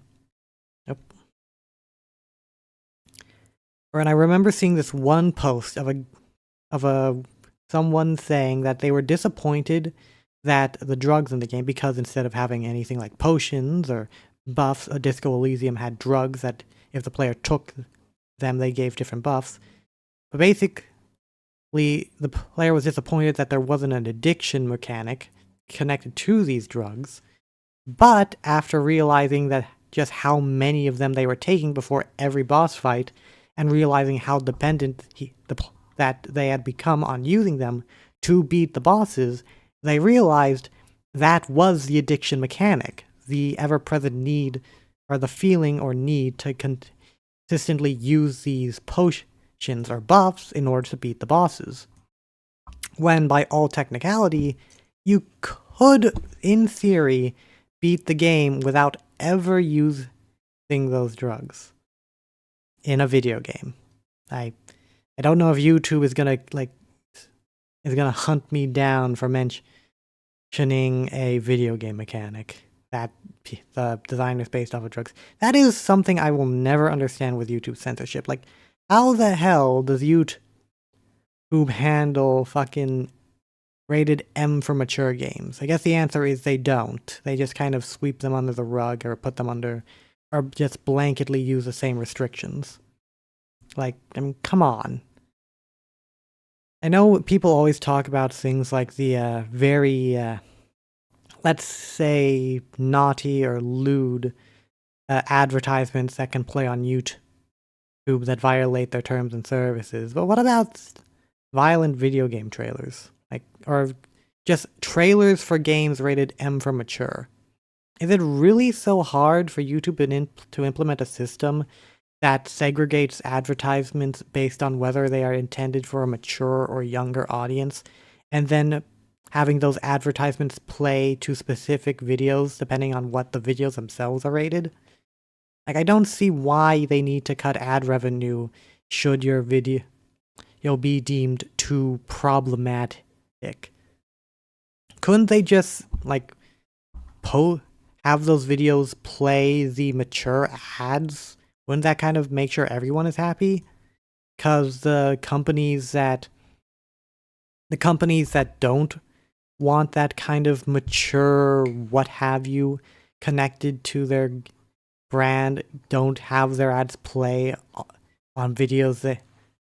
I remember seeing this one post of someone saying that they were disappointed that the drugs in the game, because instead of having anything like potions or buffs, a Disco Elysium had drugs that if the player took them, they gave different buffs. But basically, the player was disappointed that there wasn't an addiction mechanic connected to these drugs. But after realizing that just how many of them they were taking before every boss fight, and realizing how dependent that they had become on using them to beat the bosses, they realized that was the addiction mechanic, the ever-present need, or the feeling or need to consistently use these potions or buffs in order to beat the bosses. When, by all technicality, you could, in theory, beat the game without ever using those drugs in a video game. I don't know if YouTube is gonna hunt me down for mentioning a video game mechanic that the design is based off of drugs. That is something I will never understand with YouTube censorship. Like, how the hell does YouTube handle fucking rated M for mature games? I guess the answer is they don't. They just kind of sweep them under the rug or put them under, or just blanketly use the same restrictions. Like, I mean, come on. I know people always talk about things like the very, let's say, naughty or lewd advertisements that can play on YouTube that violate their terms and services. But what about violent video game trailers? Like, or just trailers for games rated M for mature? Is it really so hard for YouTube to implement a system that segregates advertisements based on whether they are intended for a mature or younger audience, and then having those advertisements play to specific videos depending on what the videos themselves are rated? Like, I don't see why they need to cut ad revenue should your video be deemed too problematic. Couldn't they just, like, have those videos play the mature ads? Wouldn't that kind of make sure everyone is happy? Because the companies that don't want that kind of mature what have you connected to their brand don't have their ads play on videos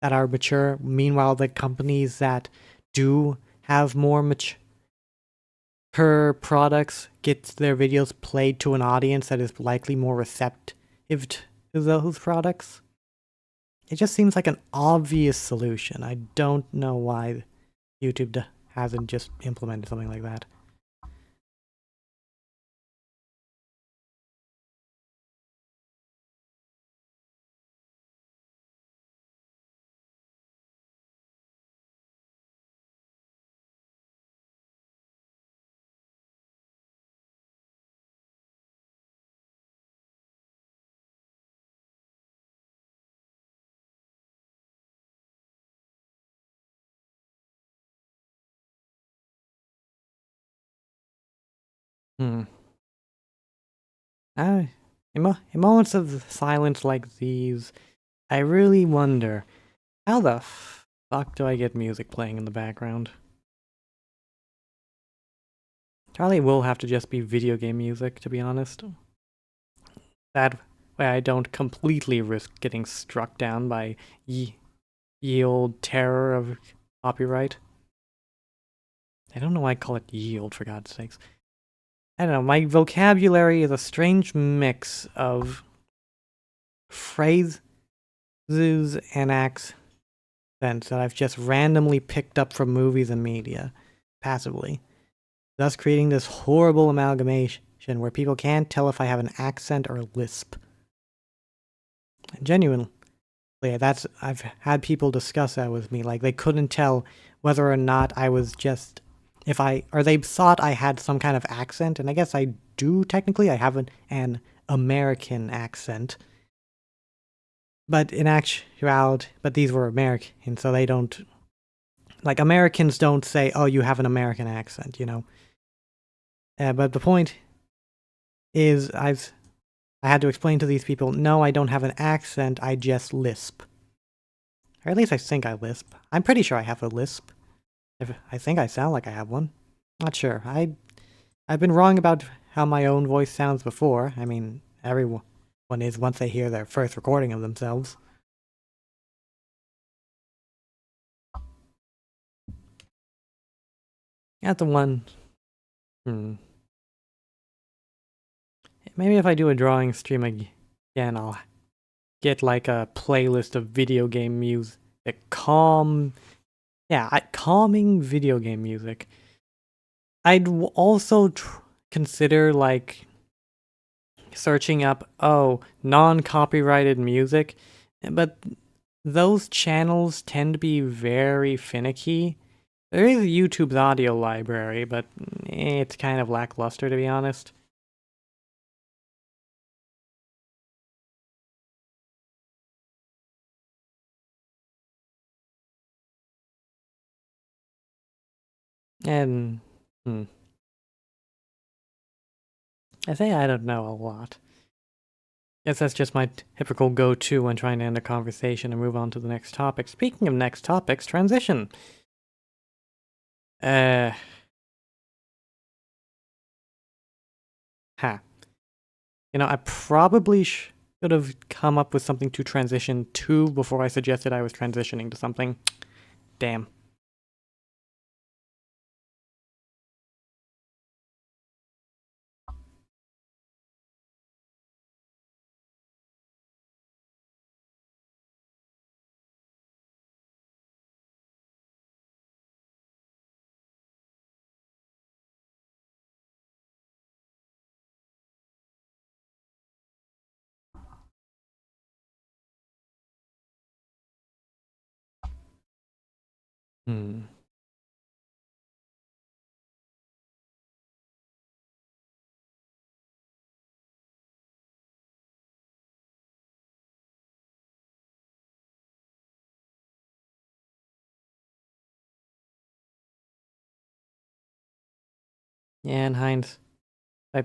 that are mature. Meanwhile, the companies that do have more mature products get their videos played to an audience that is likely more receptive to those products. It just seems like an obvious solution. I don't know why YouTube hasn't just implemented something like that. In moments of silence like these, I really wonder, how the fuck do I get music playing in the background? Probably will have to just be video game music, to be honest. That way I don't completely risk getting struck down by ye old terror of copyright. I don't know why I call it yield, for God's sakes. I don't know, my vocabulary is a strange mix of phrases and accents that I've just randomly picked up from movies and media, passively, thus creating this horrible amalgamation where people can't tell if I have an accent or a lisp. And genuinely, I've had people discuss that with me, like they couldn't tell whether or not I was just or they thought I had some kind of accent, and I guess I do technically. I have an American accent. But in actuality, but these were American, so they don't, like, Americans don't say, oh, you have an American accent, you know? But the point is, I had to explain to these people, no, I don't have an accent, I just lisp. Or at least I think I lisp. I'm pretty sure I have a lisp. I think I sound like I have one. Not sure. I've been wrong about how my own voice sounds before. I mean, everyone is once they hear their first recording of themselves. At the one... Maybe if I do a drawing stream again, I'll get like a playlist of video game music. Calming video game music. I'd also consider like searching up, non-copyrighted music, but those channels tend to be very finicky. There is YouTube's audio library, but it's kind of lackluster, to be honest. And I say I don't know a lot. Guess that's just my typical go-to when trying to end a conversation and move on to the next topic. Speaking of next topics, transition. You know, I probably should have come up with something to transition to before I suggested I was transitioning to something. Damn. Yeah, in hindsight,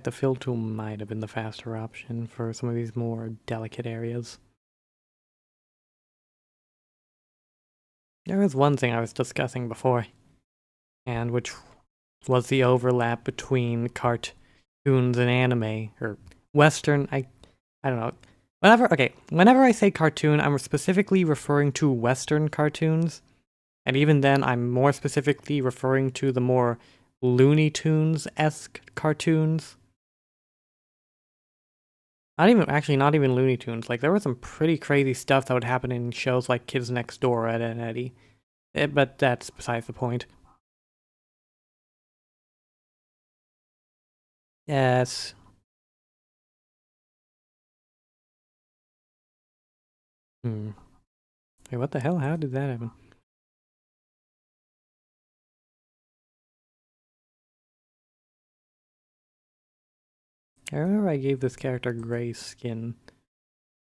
the fill tool might have been the faster option for some of these more delicate areas. There was one thing I was discussing before, and which was the overlap between cartoons and anime, or Western, I don't know. Whenever I say cartoon, I'm specifically referring to Western cartoons, and even then, I'm more specifically referring to the more Looney Tunes-esque cartoons. Not even Looney Tunes. Like, there was some pretty crazy stuff that would happen in shows like Kids Next Door, Ed, and Eddie. But that's besides the point. Yes. Wait, what the hell? How did that happen? I remember I gave this character gray skin.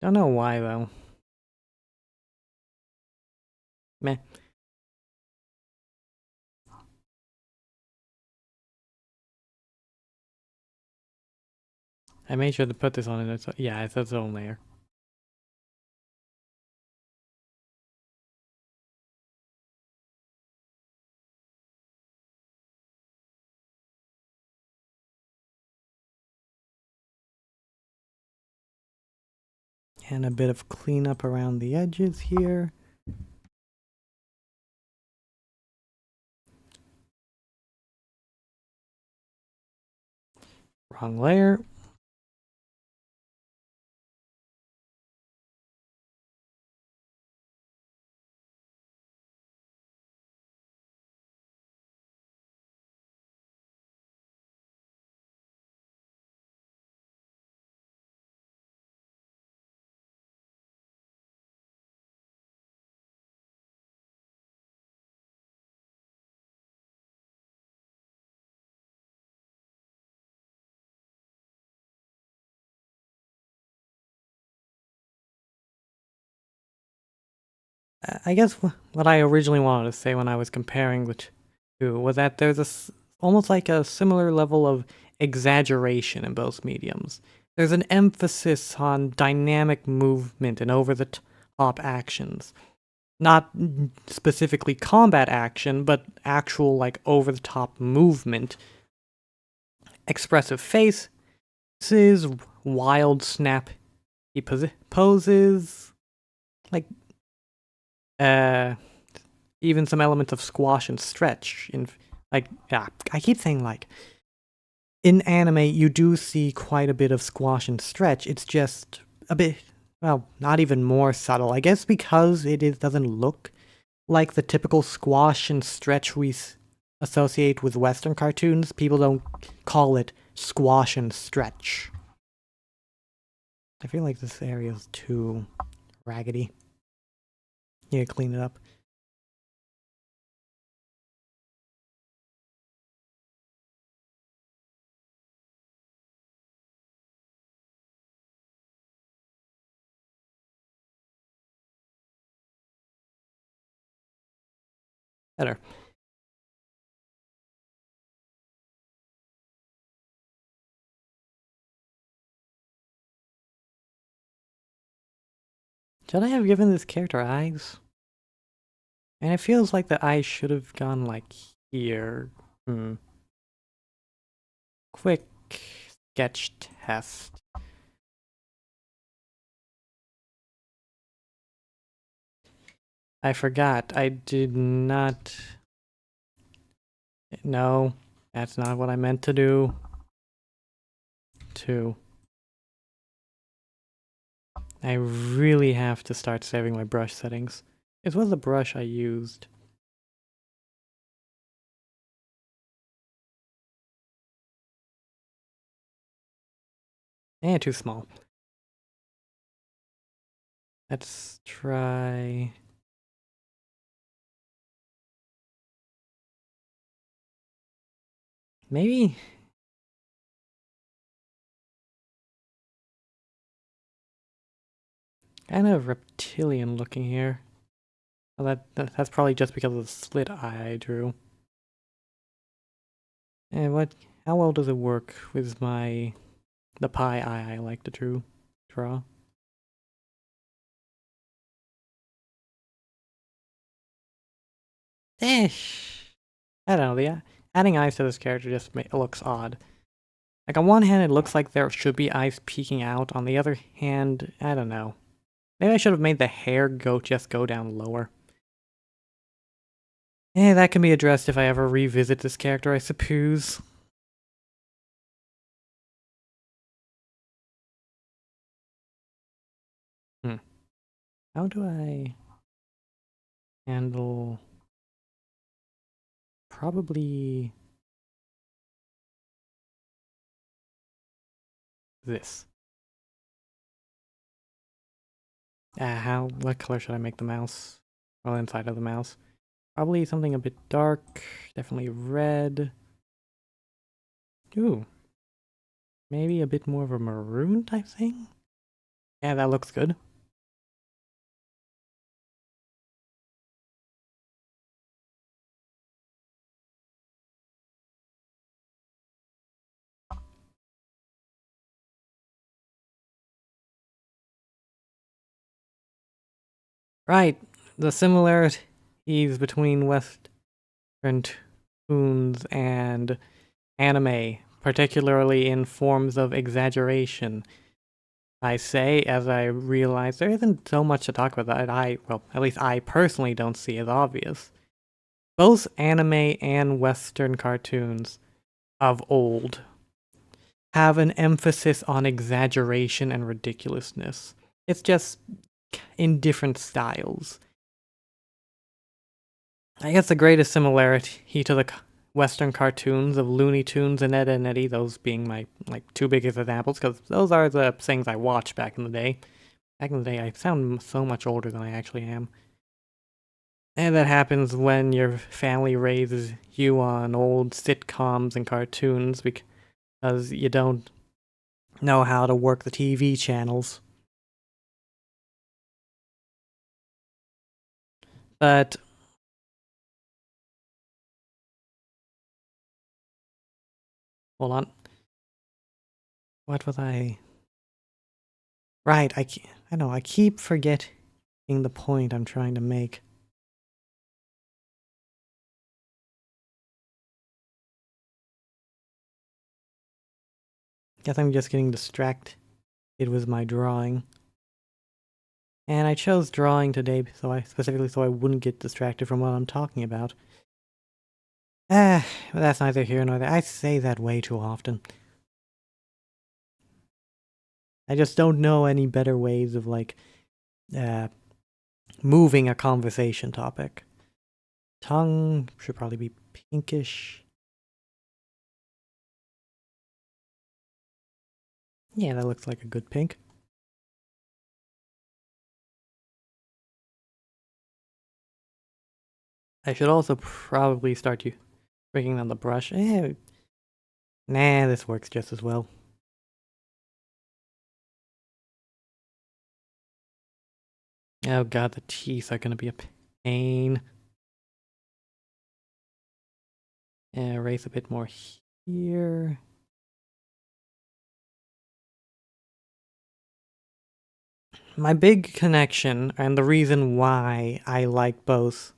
Don't know why, though. Meh. I made sure to put this on it. Yeah, it's its own layer. And a bit of cleanup around the edges here. Wrong layer. I guess what I originally wanted to say when I was comparing the two was that there's almost like a similar level of exaggeration in both mediums. There's an emphasis on dynamic movement and over the top actions. Not specifically combat action, but actual like over the top movement. Expressive faces, wild snap poses, like even some elements of squash and stretch in like yeah, I keep saying like in anime you do see quite a bit of squash and stretch. It's just a bit well, not even more subtle. I guess because doesn't look like the typical squash and stretch we associate with Western cartoons, people don't call it squash and stretch. I feel like this area is too raggedy. Yeah, clean it up. Better. Should I have given this character eyes? And it feels like the eyes should have gone like here. Quick sketch test. I forgot. I did not. No, that's not what I meant to do. I really have to start saving my brush settings. It was the brush I used. And too small. Let's try... Maybe... Kind of reptilian looking here. Well, that's probably just because of the slit eye I drew. And how well does it work with the pie eye I like to draw? Ish. I don't know, adding eyes to this character just looks odd. Like on one hand it looks like there should be eyes peeking out, on the other hand, I don't know. Maybe I should have made the hair just go down lower. That can be addressed if I ever revisit this character, I suppose. How do I handle... Probably... this. What color should I make the mouse? Well, inside of the mouse. Probably something a bit dark, definitely red. Ooh. Maybe a bit more of a maroon type thing? Yeah, that looks good. Right, the similarities between Western toons and anime, particularly in forms of exaggeration. I say, as I realize there isn't so much to talk about that well, at least I personally don't see as obvious. Both anime and Western cartoons of old have an emphasis on exaggeration and ridiculousness. It's just in different styles. I guess the greatest similarity to the Western cartoons of Looney Tunes and Ed and Eddie, those being my two biggest examples, because those are the things I watched back in the day. Back in the day, I sound so much older than I actually am. And that happens when your family raises you on old sitcoms and cartoons because you don't know how to work the TV channels. But hold on. What was I? Right, I know, I keep forgetting the point I'm trying to make. Guess I'm just getting distracted with my drawing. And I chose drawing today specifically so I wouldn't get distracted from what I'm talking about. But that's neither here nor there. I say that way too often. I just don't know any better ways of, like, moving a conversation topic. Tongue should probably be pinkish. Yeah, that looks like a good pink. I should also probably start breaking on the brush. Nah, this works just as well. Oh god, the teeth are gonna be a pain. Erase a bit more here. My big connection, and the reason why I like both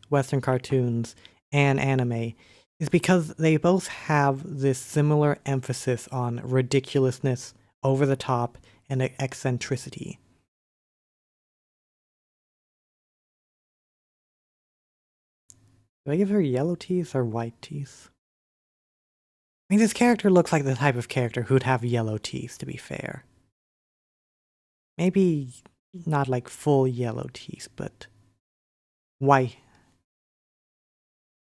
Western cartoons and anime, is because they both have this similar emphasis on ridiculousness, over the top, and eccentricity. Do I give her yellow teeth or white teeth? I mean, this character looks like the type of character who'd have yellow teeth, to be fair. Maybe not like full yellow teeth, but white.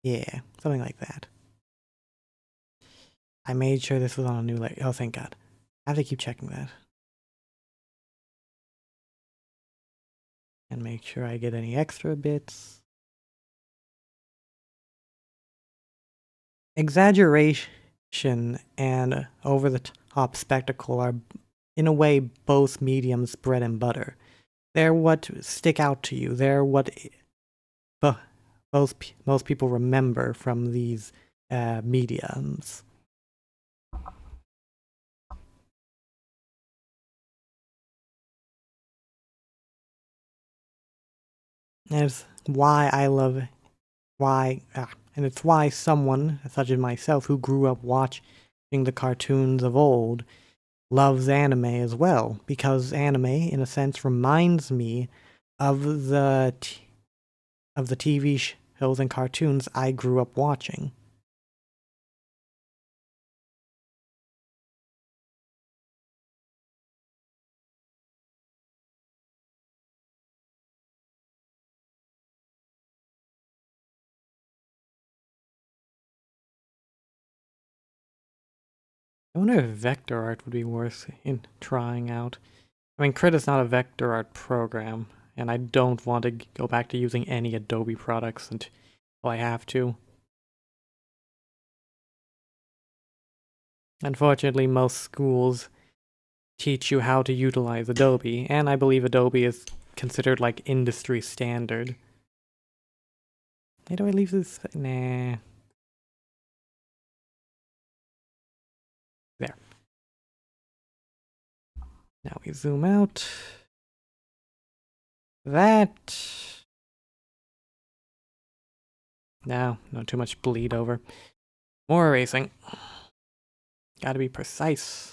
Yeah, something like that. I made sure this was on a new layer. Oh, thank God. I have to keep checking that. And make sure I get any extra bits. Exaggeration and over-the-top spectacle are, in a way, both mediums' bread and butter. They're what stick out to you. They're what most people remember from these mediums. And it's why I love and it's why someone such as myself who grew up watching the cartoons of old loves anime as well, because anime in a sense reminds me of the TV shows and cartoons I grew up watching. I wonder if vector art would be worth in trying out. I mean, Crit is not a vector art program, and I don't want to go back to using any Adobe products until I have to. Unfortunately, most schools teach you how to utilize Adobe, and I believe Adobe is considered like industry standard. Why do I leave this? Nah. There. Now we zoom out. That. No, not too much bleed over. More erasing. Gotta be precise.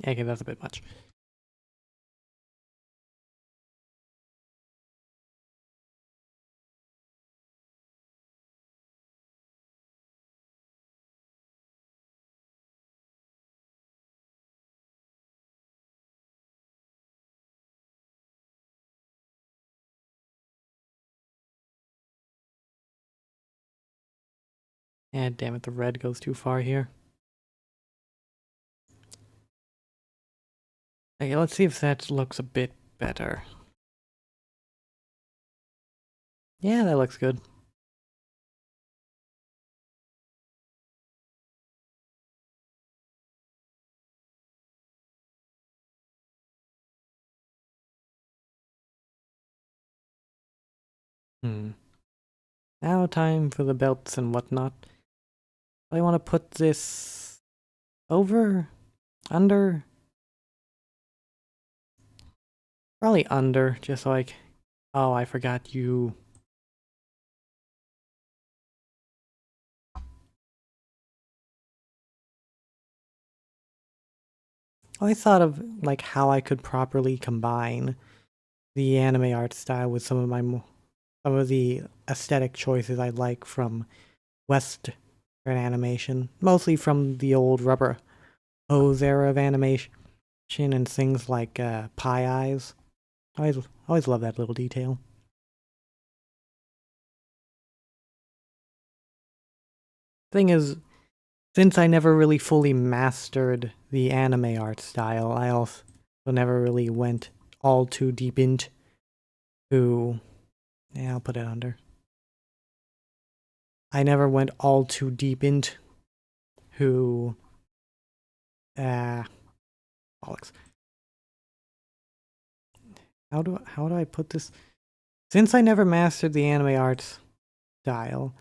Okay, that's a bit much. And damn it, the red goes too far here. Okay, let's see if that looks a bit better. Yeah, that looks good. Now time for the belts and whatnot. I want to put this over, under, probably under, just like, oh, I forgot you. I thought of like how I could properly combine the anime art style with some of the aesthetic choices I like from Western animation, mostly from the old rubber hose era of animation and things like pie eyes. Always love that little detail. Thing is, since I never really fully mastered the anime art style, I also never really went all too deep into. Yeah, I'll put it under. I never went all too deep into bollocks. How do I put this? Since I never mastered the anime art style,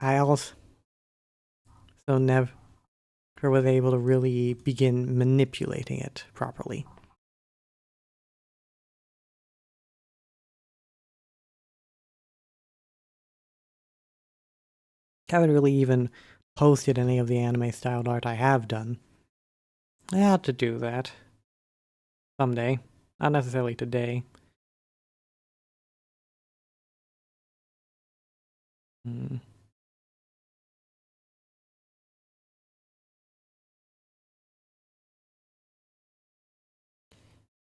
I also never was able to really begin manipulating it properly. Haven't really even posted any of the anime styled art I have done. I had to do that someday, not necessarily today.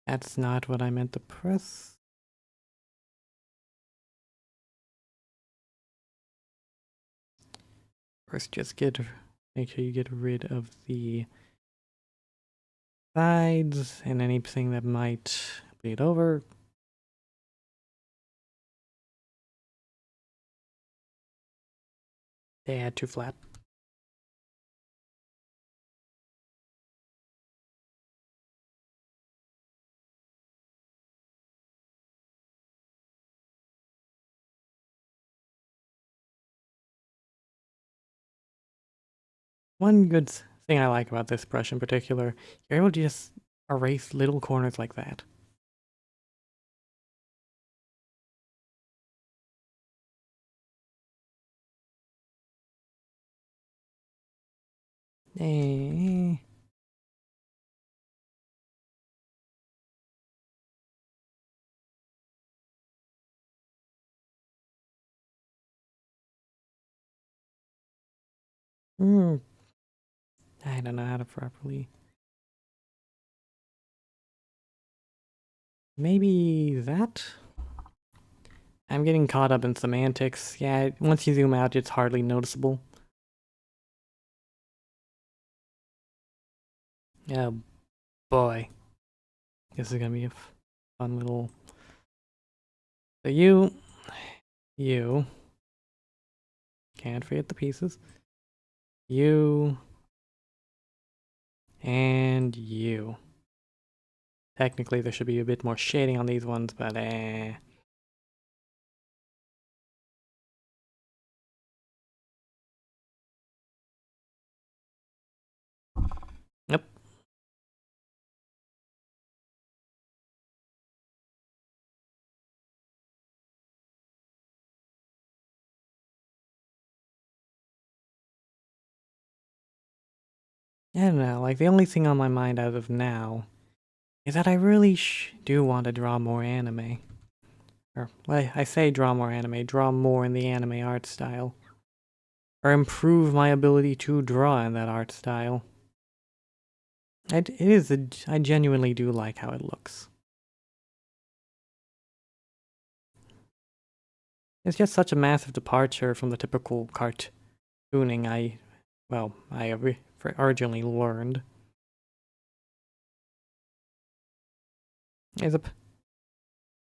That's not what I meant to press. First, just make sure you get rid of the sides and anything that might bleed over. They had too flat. One good thing I like about this brush in particular, you're able to just erase little corners like that. Eh. I don't know how to properly. Maybe that? I'm getting caught up in semantics. Yeah, once you zoom out, it's hardly noticeable. Oh boy. This is gonna be a fun little. So you, can't forget the pieces. You, and you. Technically, there should be a bit more shading on these ones, but Yep. I don't know, like the only thing on my mind as of now is that I really do want to draw more anime. Or, well, I say draw more anime, draw more in the anime art style. Or improve my ability to draw in that art style. I genuinely do like how it looks. It's just such a massive departure from the typical tuning I originally learned.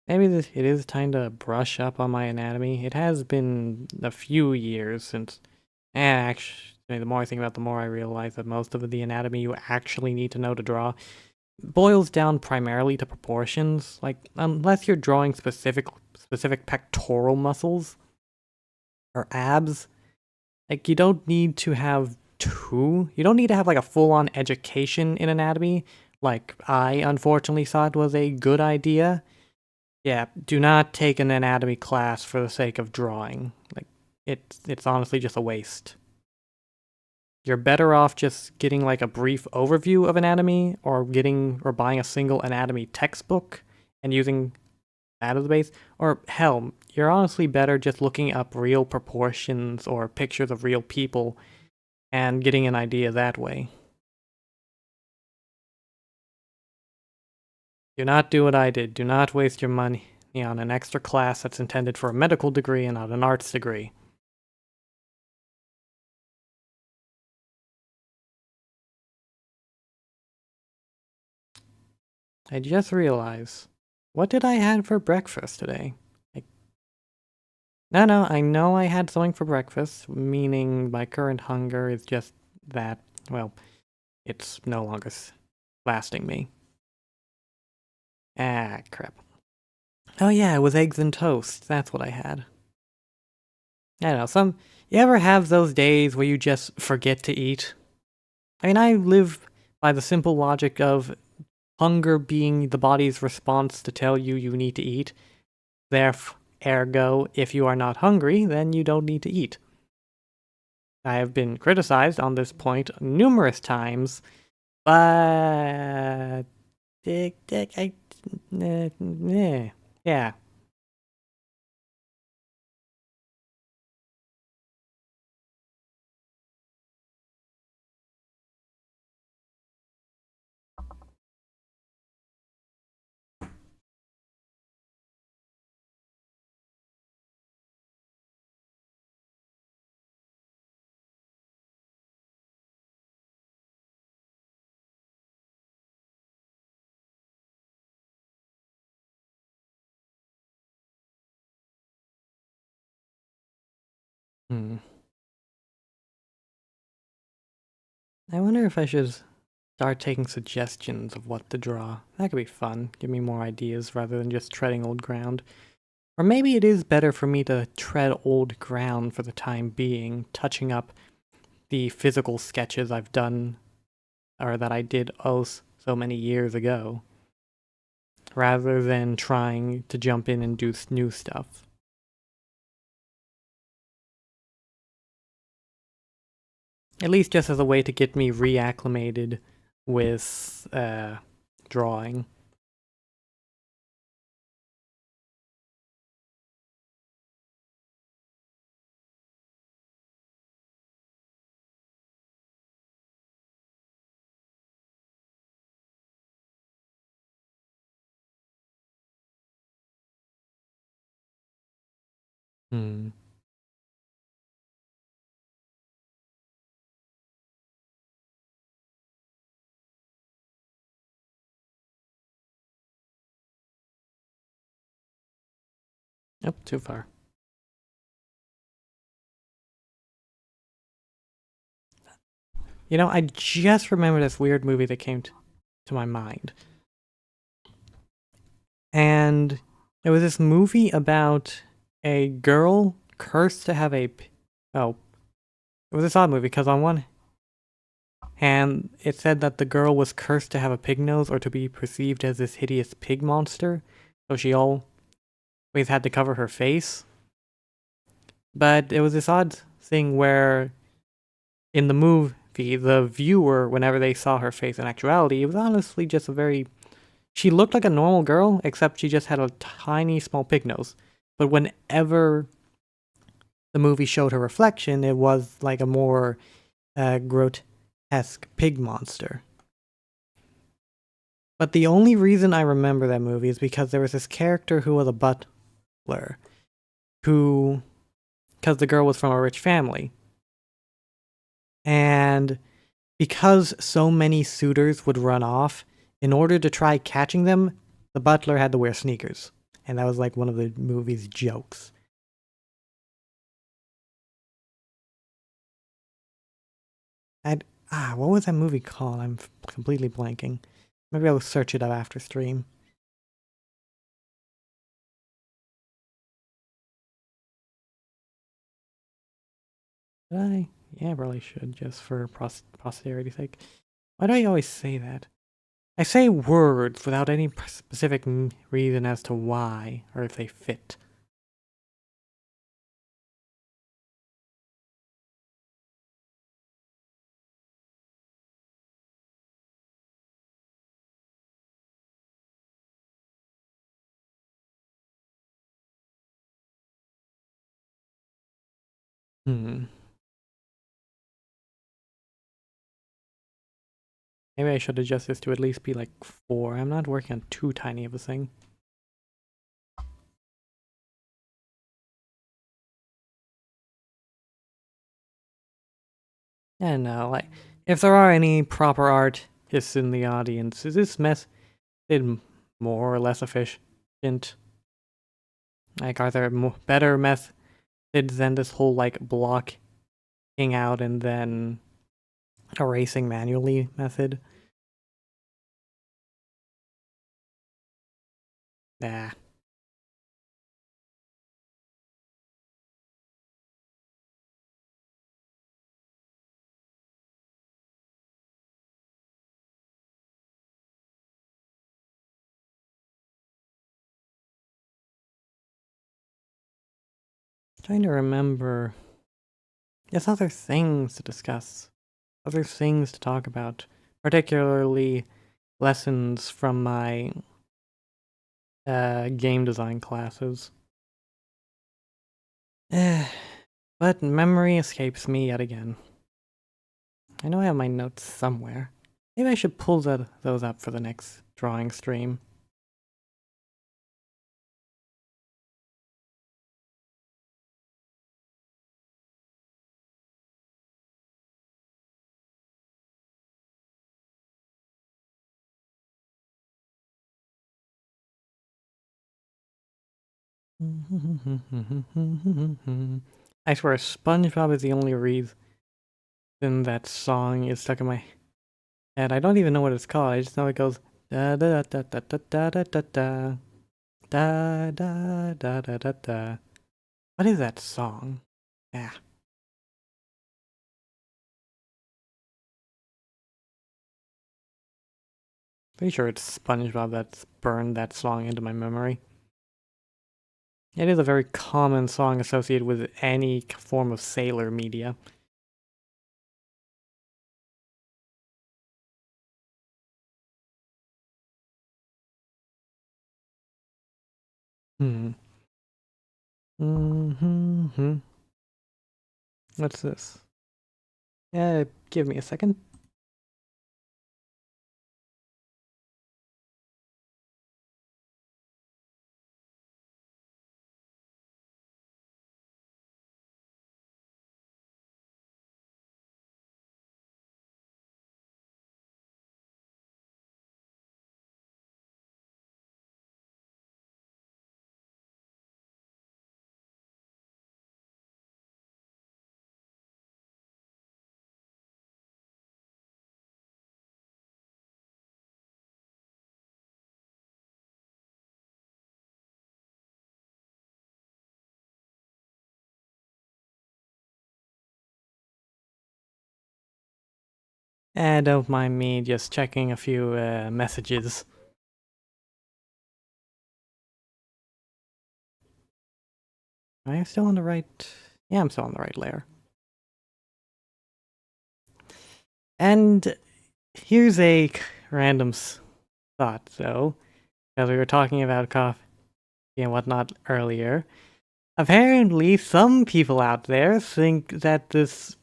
Maybe it is time to brush up on my anatomy. It has been a few years since. Actually, the more I think about it, the more I realize that most of the anatomy you actually need to know to draw boils down primarily to proportions. Like, unless you're drawing specific pectoral muscles or abs, like, you don't need to have you don't need to have like a full-on education in anatomy. Like, I unfortunately thought was a good idea. Yeah, do not take an anatomy class for the sake of drawing. Like, it's honestly just a waste. You're better off just getting like a brief overview of anatomy, or buying a single anatomy textbook and using that as the base. Or hell, you're honestly better just looking up real proportions or pictures of real people and getting an idea that way. Do not do what I did. Do not waste your money on an extra class that's intended for a medical degree and not an arts degree. I just realized, what did I have for breakfast today? No, I know I had something for breakfast, meaning my current hunger is just that, well, it's no longer lasting me. Ah, crap. Oh yeah, it was eggs and toast. That's what I had. I don't know, you ever have those days where you just forget to eat? I mean, I live by the simple logic of hunger being the body's response to tell you you need to eat. Ergo, if you are not hungry, then you don't need to eat. I have been criticized on this point numerous times, but yeah. I wonder if I should start taking suggestions of what to draw. That could be fun. Give me more ideas rather than just treading old ground. Or maybe it is better for me to tread old ground for the time being, touching up the physical sketches I've done, or that I did so many years ago, rather than trying to jump in and do new stuff. At least just as a way to get me reacclimated with drawing. Hmm. Oh, too far. You know, I just remember this weird movie that came to my mind. And it was this movie about a girl cursed to have a... Oh. It was this odd movie, because on one hand, it said that the girl was cursed to have a pig nose or to be perceived as this hideous pig monster. So she always had to cover her face. But it was this odd thing where in the movie, the viewer, whenever they saw her face in actuality, it was honestly just she looked like a normal girl, except she just had a tiny, small pig nose. But whenever the movie showed her reflection, it was like a more grotesque pig monster. But the only reason I remember that movie is because there was this character who was a butler, because the girl was from a rich family. And because so many suitors would run off, in order to try catching them, the butler had to wear sneakers. And that was like one of the movie's jokes. What was that movie called? I'm completely blanking. Maybe I'll search it up after stream. Did I? Yeah, I probably should, just for posterity's sake. Why do I always say that? I say words without any specific reason as to why, or if they fit. Maybe I should adjust this to at least be like 4. I'm not working on too tiny of a thing. And like, if there are any proper artists in the audience, is this method more or less efficient? Like, are there better methods than this whole, like, blocking out and then erasing manually method? Nah. Trying to remember. There's other things to discuss, other things to talk about, particularly lessons from my game design classes. But memory escapes me yet again. I know I have my notes somewhere. Maybe I should pull those up for the next drawing stream. I swear, SpongeBob is the only reason that song is stuck in my head. I don't even know what it's called. I just know it goes da da da da da da da da da da da da da da da. What is that song? Yeah. Pretty sure it's SpongeBob that's burned that song into my memory. It is a very common song associated with any form of sailor media. What's this? Give me a second. Don't mind me just checking a few messages. Am I still on the right? Yeah, I'm still on the right layer. And here's a random thought, though, because we were talking about coffee and whatnot earlier. Apparently, some people out there think that this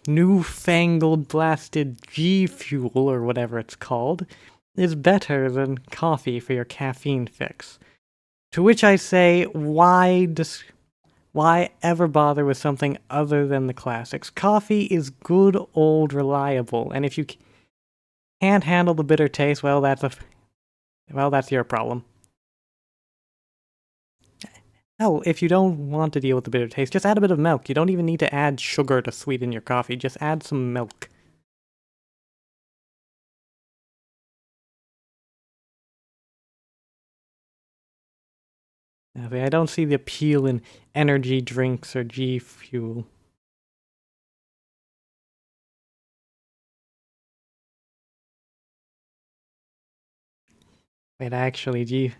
newfangled blasted G Fuel, or whatever it's called, is better than coffee for your caffeine fix. To which I say, why Why ever bother with something other than the classics? Coffee is good old reliable, and if you can't handle the bitter taste, well, that's your problem. Hell, if you don't want to deal with the bitter taste, just add a bit of milk. You don't even need to add sugar to sweeten your coffee. Just add some milk. I don't see the appeal in energy drinks or G Fuel. Wait, actually, G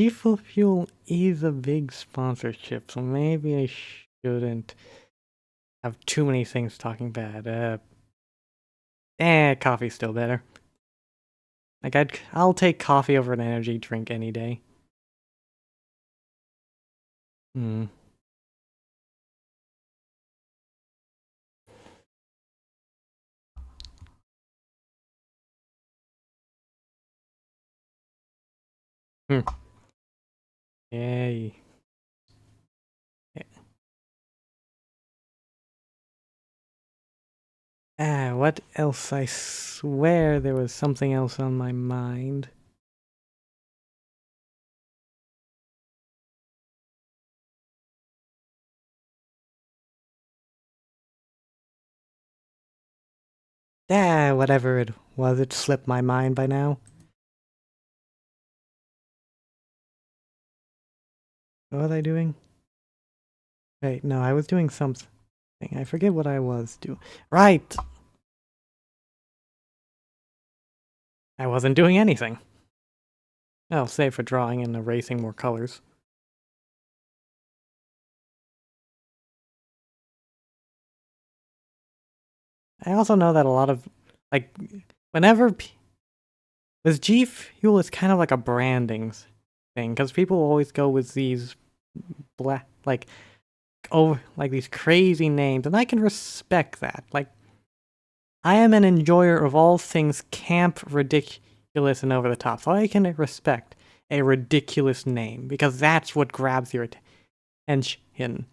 Fuel is a big sponsorship, so maybe I shouldn't have too many things talking bad. Coffee's still better. Like, I'll take coffee over an energy drink any day. Hmm. Hmm. Yay. What else? I swear there was something else on my mind. Whatever it was, it slipped my mind by now. What was I doing? Wait, no, I was doing something. I forget what I was doing. Right! I wasn't doing anything. Oh, save for drawing and erasing more colors. I also know that a lot of, like, whenever this G Fuel is kind of like a branding thing, because people always go with these black, like these crazy names, and I can respect that. Like, I am an enjoyer of all things camp, ridiculous, and over the top, so I can respect a ridiculous name because that's what grabs your attention.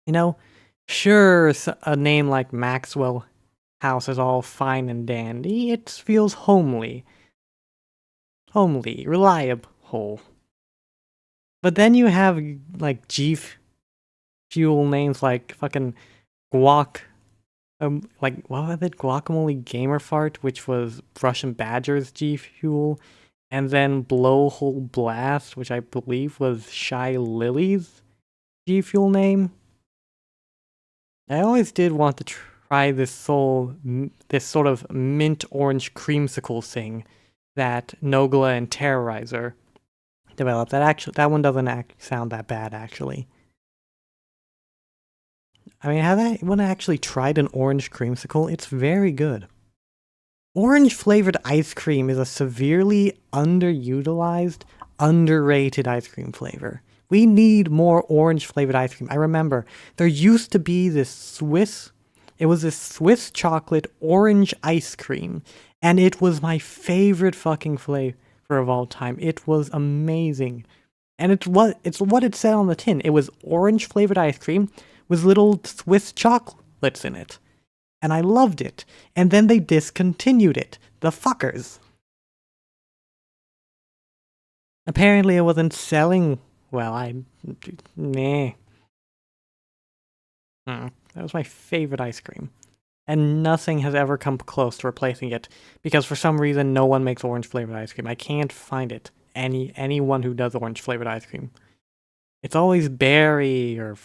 You know, sure, a name like Maxwell House is all fine and dandy. It feels homely, reliable. But then you have like G Fuel names like fucking Guac. Like, what was it? Guacamole Gamer Fart, which was Russian Badger's G Fuel, and then Blowhole Blast, which I believe was Shy Lily's G Fuel name. I always did want to try this sort of mint orange creamsicle thing that Nogla and Terrorizer developed. That one doesn't sound that bad actually. I mean, have anyone actually tried an orange creamsicle? It's very good. Orange flavored ice cream is a severely underutilized, underrated ice cream flavor. We need more orange flavored ice cream. I remember there used to be this it was this Swiss chocolate orange ice cream, and it was my favorite fucking flavor of all time. It was amazing. And it's what it said on the tin. It was orange flavored ice cream with little Swiss chocolates in it. And I loved it. And then they discontinued it. The fuckers. Apparently it wasn't selling well. Nah. That was my favorite ice cream. And nothing has ever come close to replacing it. Because for some reason no one makes orange flavored ice cream. I can't find it. Anyone who does orange flavored ice cream. It's always berry or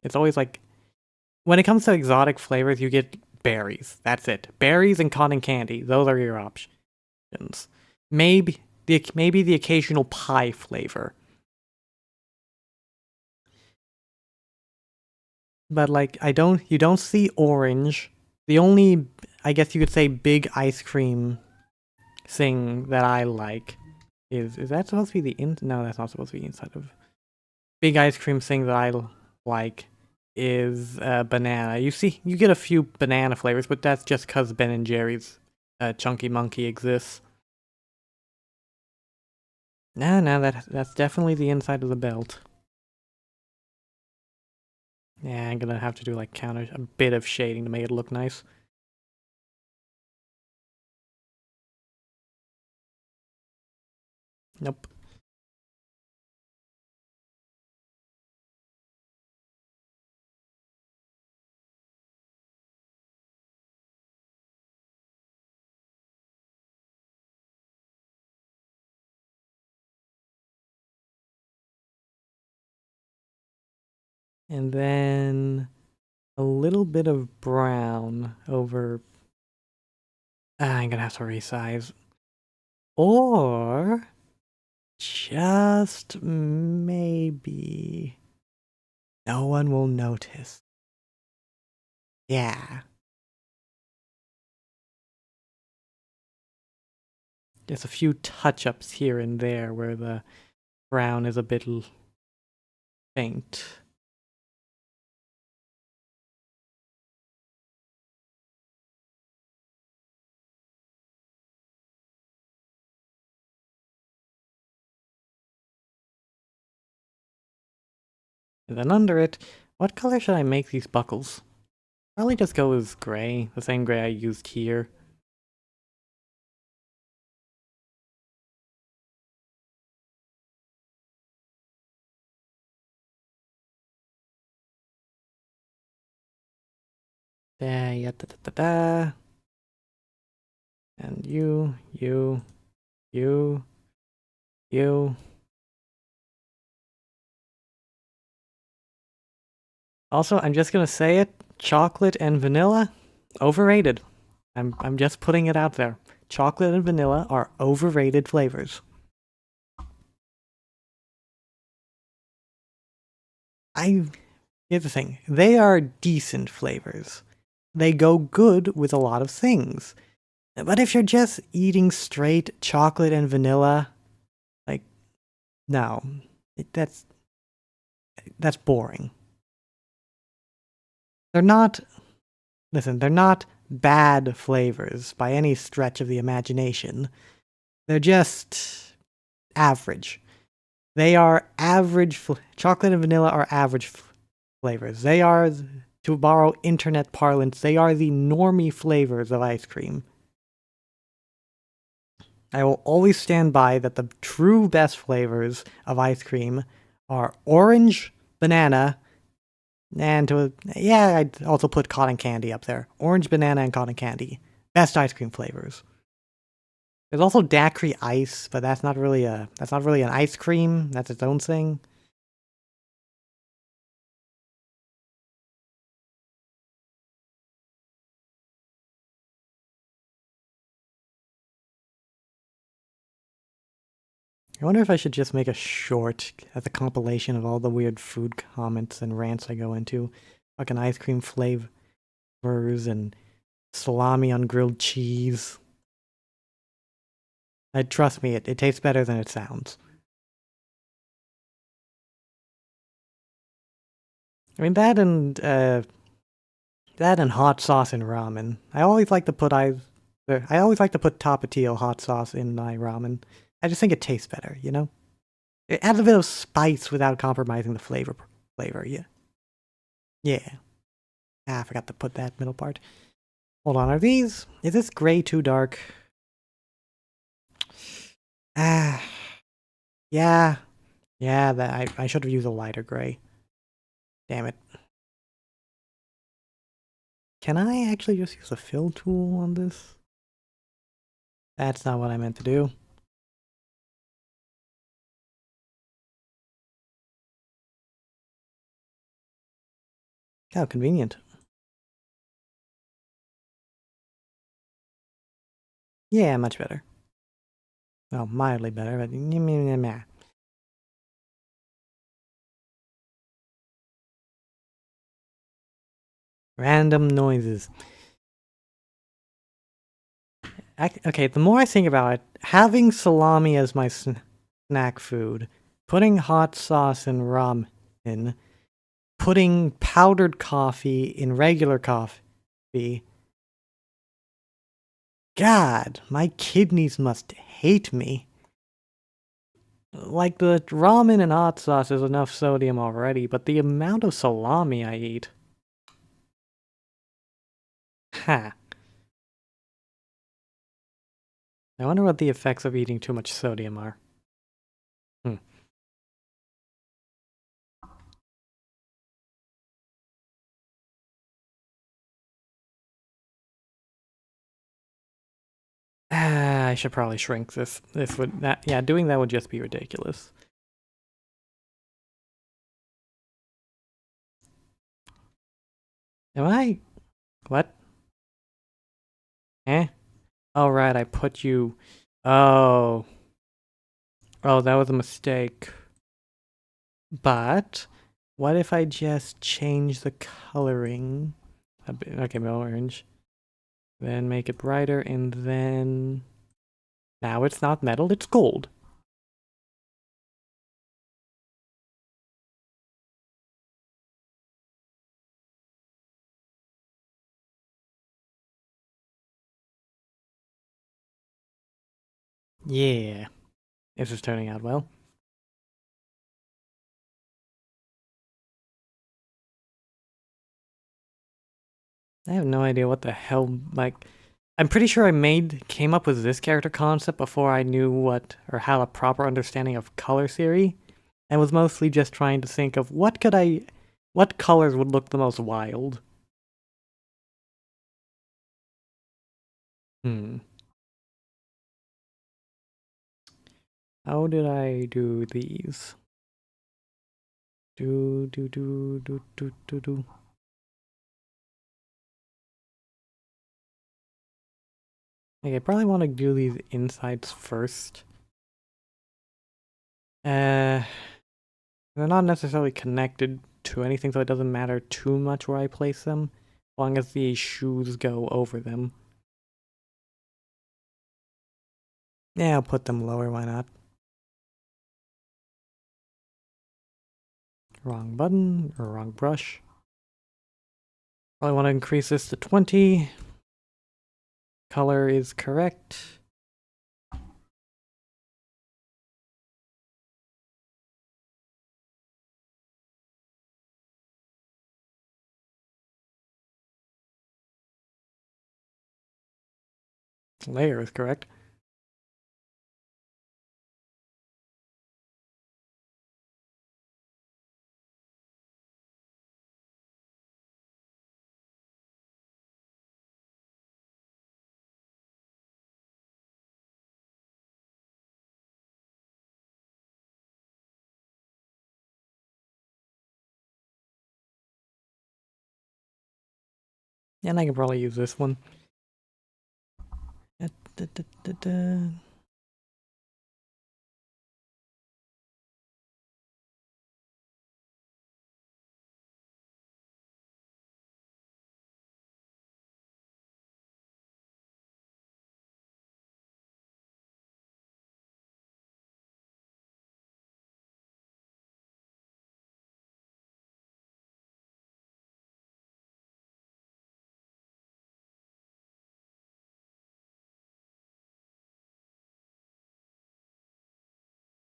it's always like when it comes to exotic flavors, you get berries. That's it. Berries and cotton candy. Those are your options. Maybe the occasional pie flavor. But like you don't see orange. The only, I guess you could say, big ice cream thing that I like is that supposed to be no, that's not supposed to be inside of. Big ice cream thing that I like is banana. You get a few banana flavors, but that's just because Ben and Jerry's Chunky Monkey exists. No, that's definitely the inside of the belt. Yeah, I'm gonna have to do like a bit of shading to make it look nice. Nope. And then a little bit of brown over... I'm gonna have to resize. Or... just maybe... no one will notice. Yeah. Just a few touch-ups here and there where the brown is a bit faint. And then under it, what color should I make these buckles? Probably just go with gray, the same gray I used here. Yeah, da. And you. Also, I'm just gonna say it, chocolate and vanilla, overrated. I'm just putting it out there. Chocolate and vanilla are overrated flavors. Here's the thing, they are decent flavors. They go good with a lot of things. But if you're just eating straight chocolate and vanilla, like, no, that's boring. They're not, listen, they're not bad flavors by any stretch of the imagination. They're just average. They are average, chocolate and vanilla are average flavors. They are, to borrow internet parlance, they are the normie flavors of ice cream. I will always stand by that the true best flavors of ice cream are orange, banana, and I'd also put cotton candy up there. Orange, banana, and cotton candy. Best ice cream flavors. There's also daiquiri ice, but that's not really an ice cream. That's its own thing. I wonder if I should just make a short as a compilation of all the weird food comments and rants I go into. Fucking ice cream flavors and salami on grilled cheese. Trust me, it tastes better than it sounds. I mean that and hot sauce and ramen. I always like to put Tapatio hot sauce in my ramen. I just think it tastes better, you know? It adds a bit of spice without compromising the flavor, yeah. Yeah. I forgot to put that middle part. Hold on, is this gray too dark? Ah, yeah. Yeah, I should have used a lighter gray. Damn it. Can I actually just use a fill tool on this? That's not what I meant to do. How convenient. Yeah, much better. Well, mildly better, but meh. Random noises. Okay, the more I think about it, having salami as my snack food, putting hot sauce in ramen, putting powdered coffee in regular coffee. God, my kidneys must hate me. Like, the ramen and hot sauce is enough sodium already, but the amount of salami I eat. Ha. I wonder what the effects of eating too much sodium are. Hmm. I should probably shrink this. Yeah, doing that would just be ridiculous. Am I? What? Eh? Oh, right, I put you. Oh. Oh, that was a mistake. But what if I just change the coloring a bit? Okay, orange. Then make it brighter, and then now it's not metal, it's gold. Yeah, this is turning out well. I have no idea what the hell, like, I'm pretty sure came up with this character concept before I knew what, or had a proper understanding of color theory, and was mostly just trying to think of what colors would look the most wild. Hmm. How did I do these? Do. Okay, I probably want to do these insides first. They're not necessarily connected to anything, so it doesn't matter too much where I place them, as long as the shoes go over them. Yeah, I'll put them lower, why not? Wrong button, or wrong brush. Probably want to increase this to 20. Color is correct. Layer is correct. And I can probably use this one.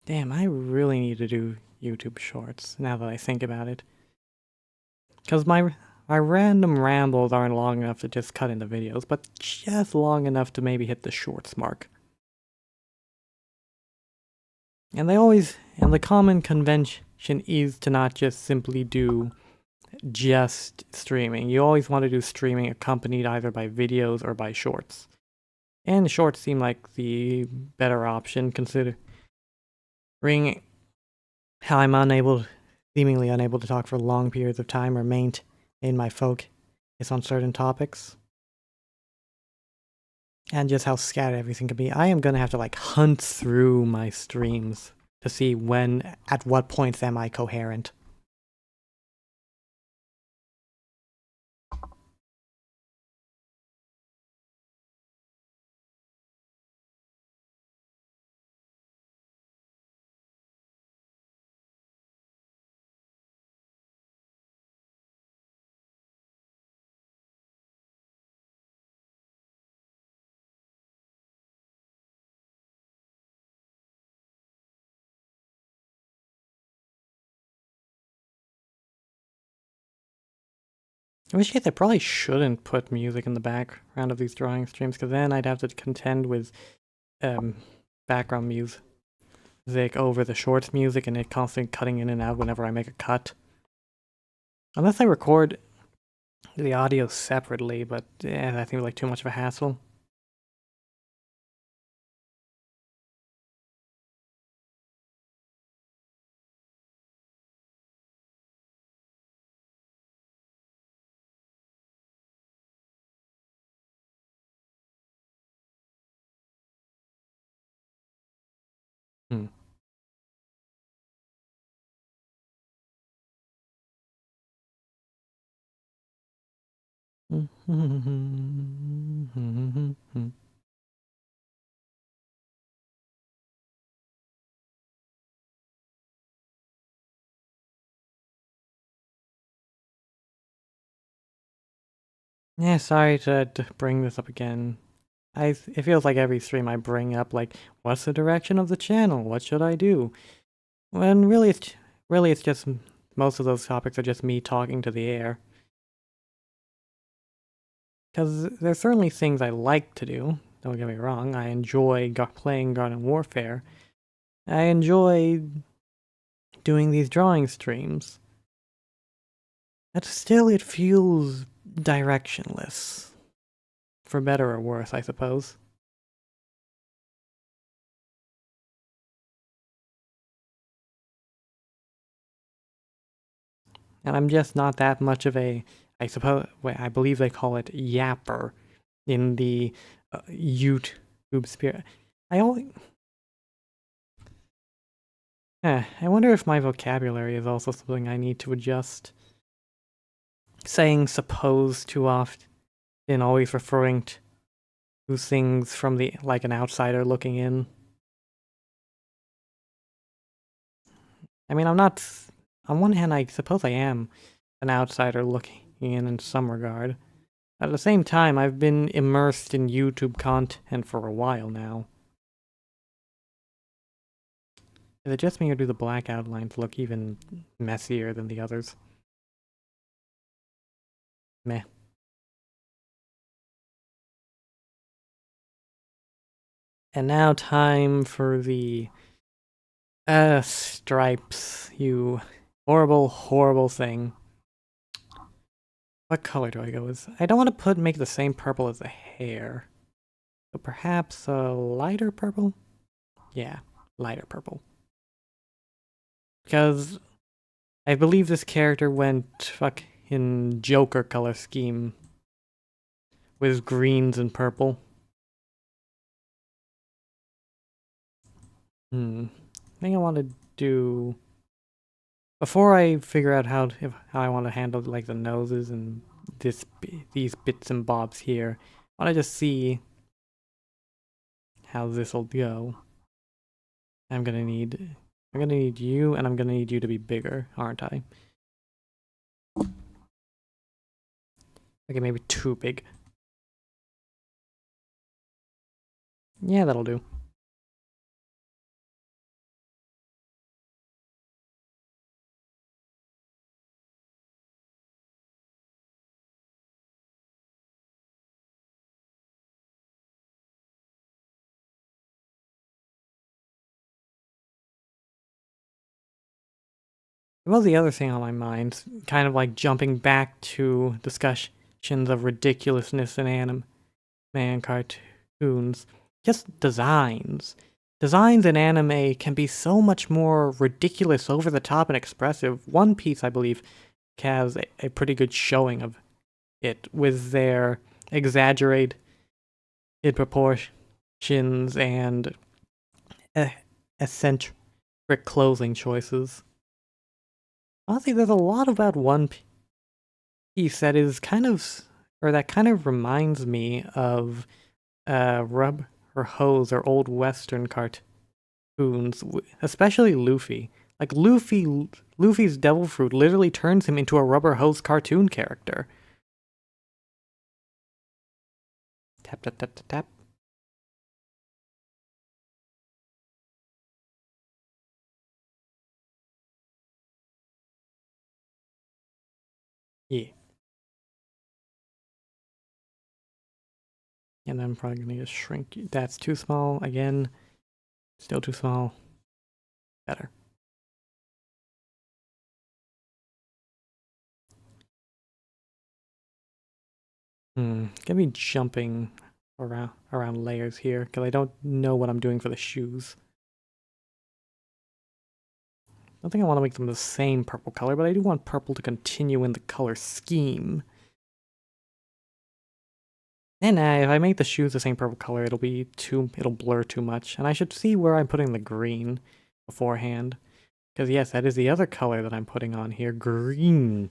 Damn, I really need to do YouTube Shorts, now that I think about it. Because my random rambles aren't long enough to just cut into videos, but just long enough to maybe hit the shorts mark. And the common convention is to not just simply do just streaming. You always want to do streaming accompanied either by videos or by shorts. And shorts seem like the better option considering how I'm seemingly unable to talk for long periods of time or maintain my focus on certain topics. And just how scattered everything can be. I am gonna have to like hunt through my streams to see at what points am I coherent. In which case, I probably shouldn't put music in the background of these drawing streams, because then I'd have to contend with um, background music over the shorts music and it constantly cutting in and out whenever I make a cut. Unless I record the audio separately, but I think it's like too much of a hassle. Hmm. Yeah, sorry to bring this up again. It feels like every stream I bring up, like, what's the direction of the channel? What should I do? When really it's just most of those topics are just me talking to the air. Because there's certainly things I like to do. Don't get me wrong. I enjoy playing Garden Warfare. I enjoy doing these drawing streams. But still, it feels directionless. For better or worse, I suppose. And I'm just not that much of a, I suppose, I believe they call it yapper in the YouTube spirit. I only, I wonder if my vocabulary is also something I need to adjust. Saying suppose too often and always referring to things from the, like an outsider looking in. I mean, I'm not, on one hand, I suppose I am an outsider looking in some regard. At the same time, I've been immersed in YouTube content for a while now. Is it just me or do the black outlines look even messier than the others? Meh. And now time for the stripes, you horrible, horrible thing. What color do I go with? I don't want to make the same purple as the hair. So perhaps a lighter purple? Yeah, lighter purple. Because I believe this character went in Joker color scheme with greens and purple. I think I want to do, before I figure out how I want to handle like the noses and these bits and bobs here, I want to just see how this will go. I'm gonna need you, and I'm gonna need you to be bigger, aren't I? Okay, maybe too big. Yeah, that'll do. Well, the other thing on my mind, kind of like jumping back to discussions of ridiculousness in anime and cartoons, just designs. Designs in anime can be so much more ridiculous, over the top, and expressive. One Piece, I believe, has a pretty good showing of it with their exaggerated proportions and eccentric clothing choices. Honestly, there's a lot about One Piece that is that kind of reminds me of Rub or Hose or old Western cartoons, especially Luffy. Like Luffy's devil fruit literally turns him into a rubber hose cartoon character. Tap tap tap tap tap. Yeah. And I'm probably gonna need to shrink. That's too small. Again, still too small. Better. Gonna be jumping around layers here because I don't know what I'm doing for the shoes. I don't think I want to make them the same purple color, but I do want purple to continue in the color scheme. And if I make the shoes the same purple color, it'll blur too much. And I should see where I'm putting the green beforehand. Because yes, that is the other color that I'm putting on here, green.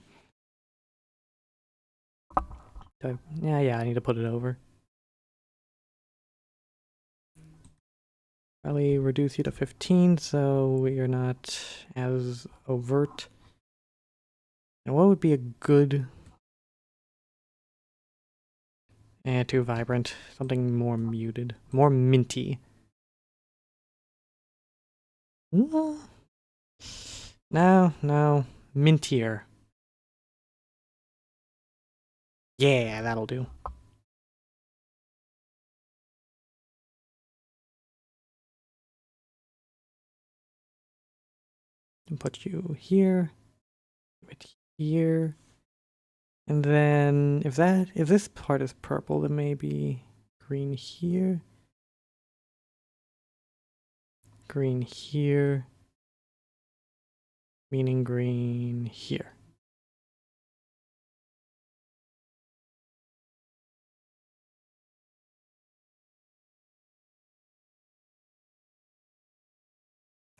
Yeah, I need to put it over. Probably reduce you to 15 so you're not as overt. And what would be a good... too vibrant. Something more muted. More minty. No, no. Mintier. Yeah, that'll do. And put you here. Right here. And then if this part is purple, then maybe green here. Green here. Meaning green here.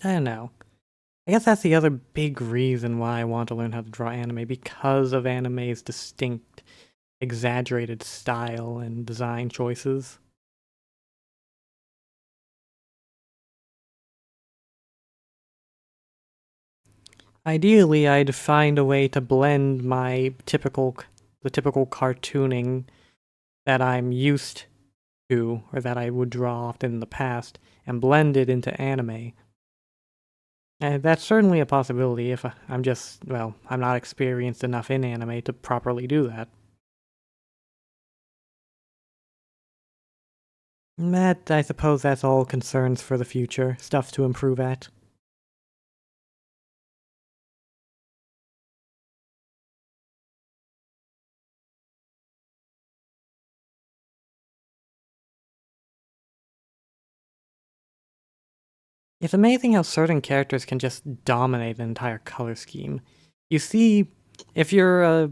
I don't know. I guess that's the other big reason why I want to learn how to draw anime, because of anime's distinct, exaggerated style and design choices. Ideally, I'd find a way to blend the typical cartooning that I'm used to, or that I would draw often in the past, and blend it into anime. And that's certainly a possibility if I'm I'm not experienced enough in anime to properly do that. I suppose that's all concerns for the future, stuff to improve at. It's amazing how certain characters can just dominate an entire color scheme. You see, if you're,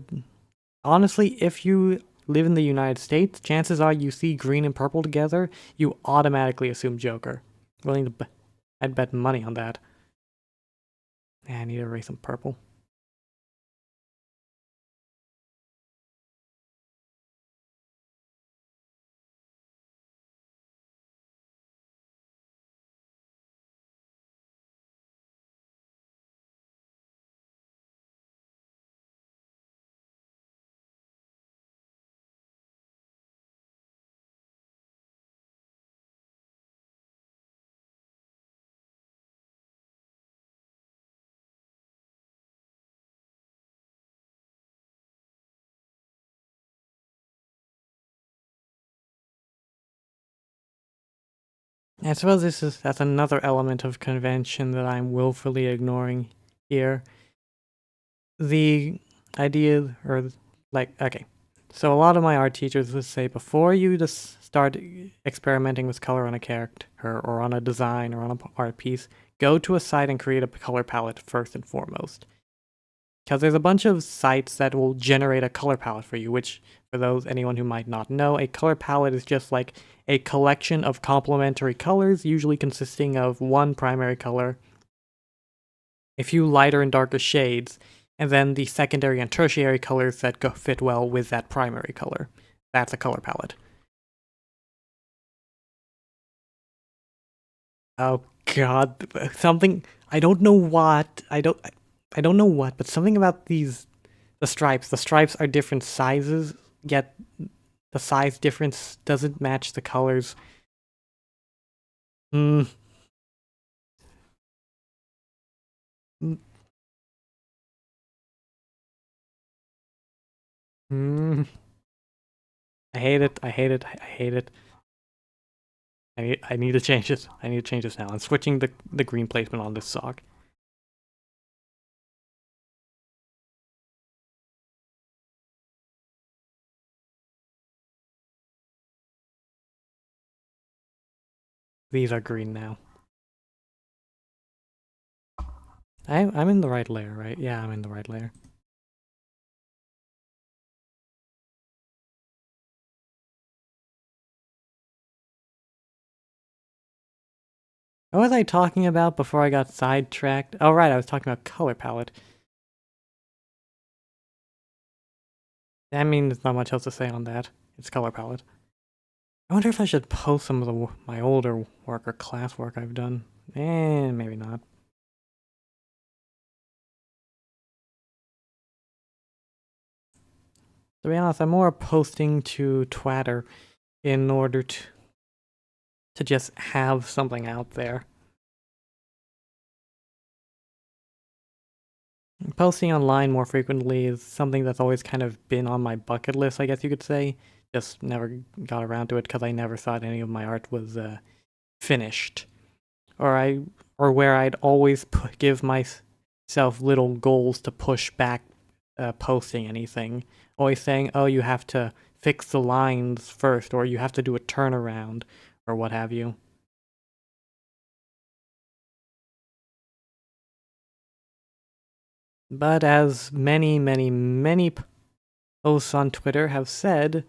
honestly, if you live in the United States, chances are you see green and purple together, you automatically assume Joker. I'd bet money on that. I need to erase some purple. I suppose that's another element of convention that I'm willfully ignoring here. The idea, okay. So a lot of my art teachers would say before you just start experimenting with color on a character or on a design or on an art piece, go to a site and create a color palette first and foremost. Because there's a bunch of sites that will generate a color palette for you, which, for anyone who might not know, a color palette is just like a collection of complementary colors, usually consisting of one primary color, a few lighter and darker shades, and then the secondary and tertiary colors that fit well with that primary color. That's a color palette. Oh god, something I don't know what. I don't know what, but something about the stripes. The stripes are different sizes, yet the size difference doesn't match the colors. Hmm. Hmm. I hate it. I hate it. I hate it. I need to change this. I need to change this now. I'm switching the green placement on this sock. These are green now. I'm in the right layer, right? Yeah, I'm in the right layer. What was I talking about before I got sidetracked? Oh, right, I was talking about color palette. I mean, there's not much else to say on that. It's color palette. I wonder if I should post some of my older work or class work I've done. Maybe not. To be honest, I'm more posting to Twitter in order to just have something out there. Posting online more frequently is something that's always kind of been on my bucket list, I guess you could say. Just never got around to it because I never thought any of my art was finished. Or where I'd always give myself little goals to push back posting anything. Always saying, oh, you have to fix the lines first, or you have to do a turnaround, or what have you. But as many posts on Twitter have said,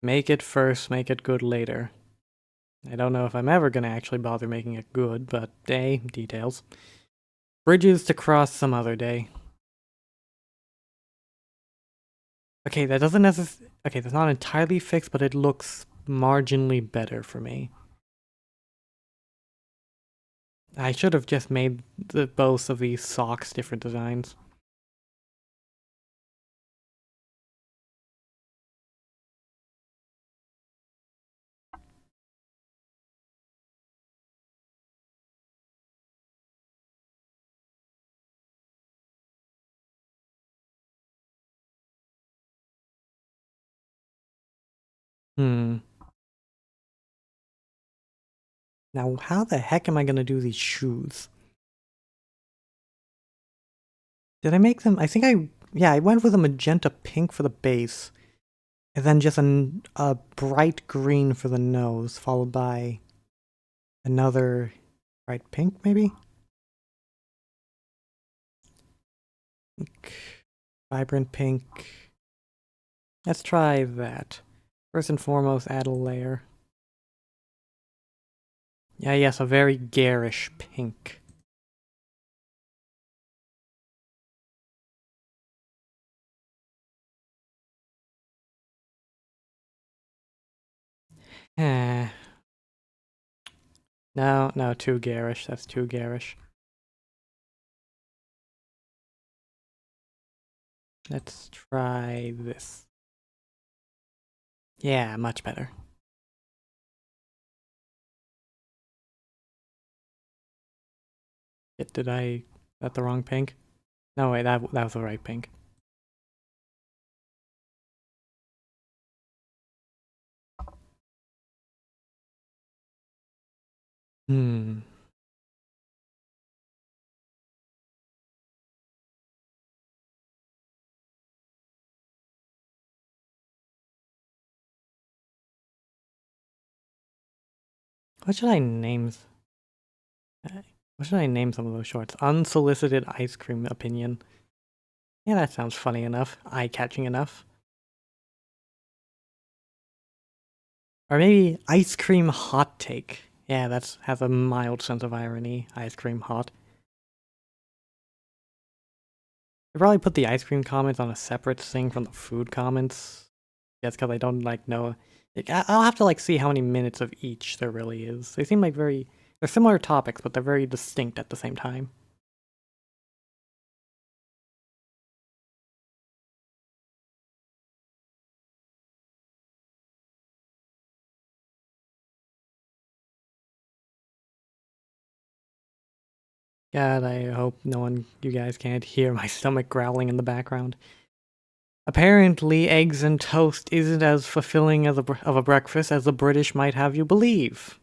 make it first, make it good later. I don't know if I'm ever going to actually bother making it good, but hey, details. Bridges to cross some other day. Okay, that doesn't necessarily... Okay, that's not entirely fixed, but it looks marginally better for me. I should have just made both of these socks different designs. Now, how the heck am I going to do these shoes? Did I make them? I think I went with a magenta pink for the base. And then just a bright green for the nose, followed by another bright pink, maybe? Pink, vibrant pink. Let's try that. First and foremost, add a layer. Yeah, yes, a very garish pink. Eh. No, too garish. That's too garish. Let's try this. Yeah, much better. Did I... that the wrong pink? No, wait, that was the right pink. What should I name? What should I name some of those shorts? Unsolicited ice cream opinion. Yeah, that sounds funny enough. Eye-catching enough. Or maybe ice cream hot take. Yeah, that has a mild sense of irony. Ice cream hot. I probably put the ice cream comments on a separate thing from the food comments. That's because I don't know. I'll have to see how many minutes of each there really is. They seem like they're similar topics, but they're very distinct at the same time. God, I hope you guys can't hear my stomach growling in the background. Apparently, eggs and toast isn't as fulfilling of a breakfast as the British might have you believe.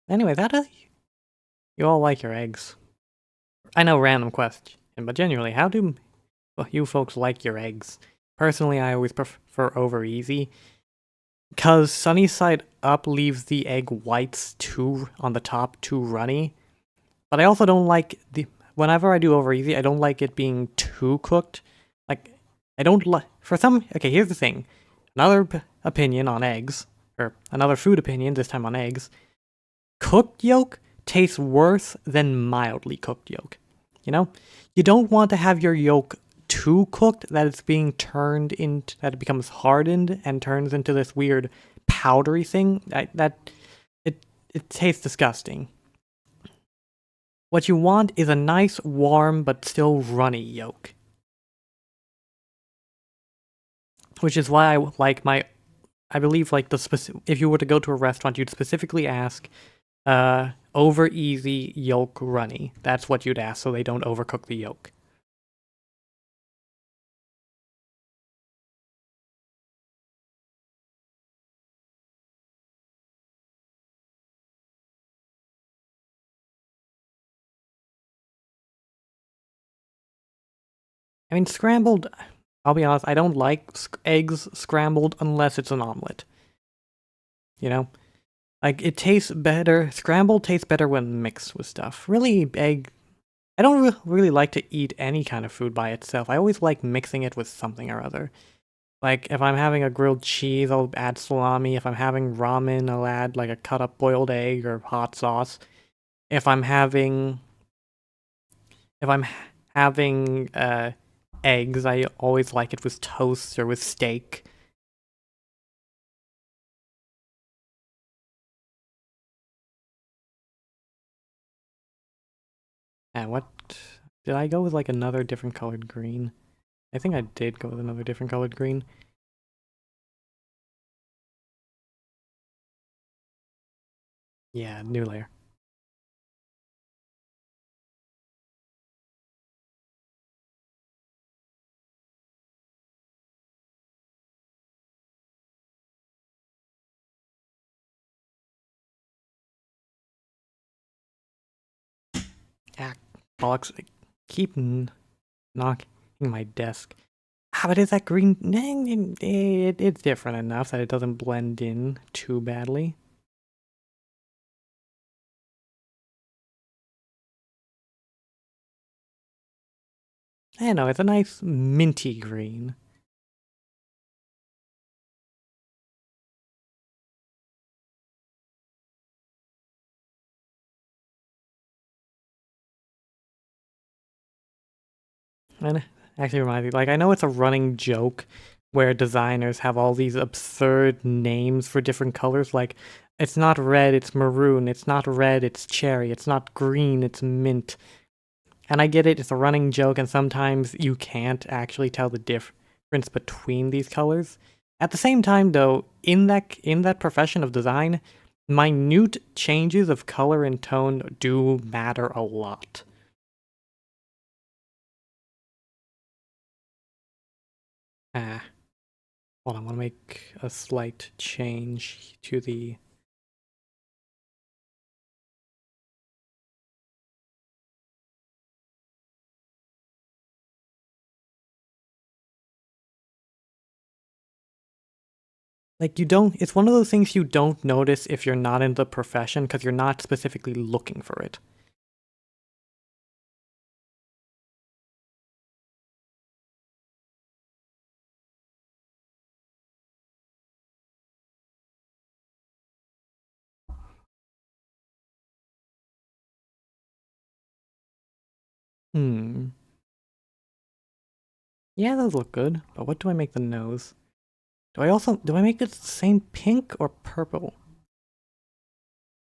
Anyway, you all like your eggs. I know, random question, but genuinely, how do you folks like your eggs? Personally, I always prefer over easy, because sunny side up leaves the egg whites on the top too runny. But I also don't like whenever I do over easy, I don't like it being too cooked. Like, I don't like, okay, here's the thing. Another opinion on eggs, or another food opinion, this time on eggs. Cooked yolk tastes worse than mildly cooked yolk. You know? You don't want to have your yolk too cooked that it's being turned into, that it becomes hardened and turns into this weird powdery thing. It tastes disgusting. What you want is a nice, warm, but still runny yolk. Which is why I like I believe like if you were to go to a restaurant, you'd specifically ask, over easy yolk runny. That's what you'd ask so they don't overcook the yolk. I mean, scrambled, I'll be honest, I don't like eggs scrambled unless it's an omelet. You know? Like, it tastes better, scrambled tastes better when mixed with stuff. Really, I don't really like to eat any kind of food by itself. I always like mixing it with something or other. Like, if I'm having a grilled cheese, I'll add salami. If I'm having ramen, I'll add, like, a cut-up boiled egg or hot sauce. If I'm having... If I'm having, eggs, I always like it with toast or with steak. And what... Did I go with, like, another different colored green? I think I did go with another different colored green. Yeah, new layer. Ah, bollocks. Keep knocking my desk. Ah, but is that green? It's different enough that it doesn't blend in too badly. I don't know, it's a nice minty green. And actually reminds me, like, I know it's a running joke where designers have all these absurd names for different colors, like, it's not red, it's maroon, it's not red, it's cherry, it's not green, it's mint. And I get it, it's a running joke, and sometimes you can't actually tell the difference between these colors. At the same time, though, in that profession of design, minute changes of color and tone do matter a lot. Ah, hold on, I want to make a slight change to the... Like, you don't... It's one of those things you don't notice if you're not in the profession, because you're not specifically looking for it. Hmm. Yeah, those look good, but what do I make the nose? Do I make it the same pink or purple?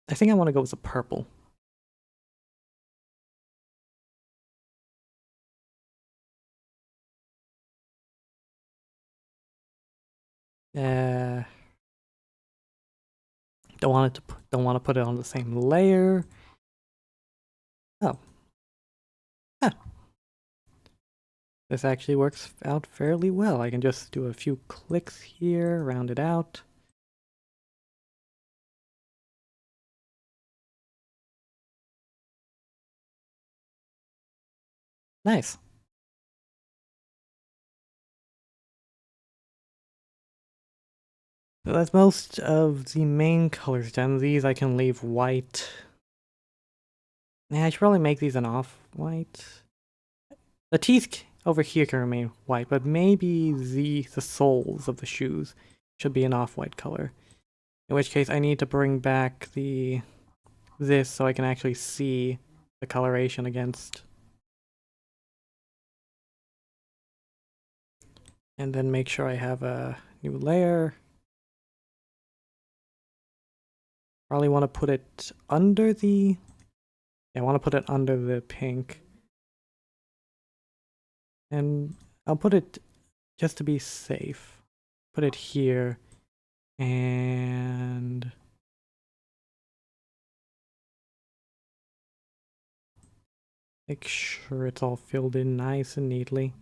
I think I want to go with the purple. Uh, don't want to put it on the same layer. Oh. Huh. This actually works out fairly well. I can just do a few clicks here, round it out. Nice. So that's most of the main colors done. These I can leave white. Yeah, I should probably make these an off-white. The teeth over here can remain white, but maybe the soles of the shoes should be an off-white color. In which case I need to bring back this so I can actually see the coloration against. And then make sure I have a new layer. Probably want to put it under the... Yeah, I want to put it under the pink. And I'll put it, just to be safe, put it here. And make sure it's all filled in nice and neatly.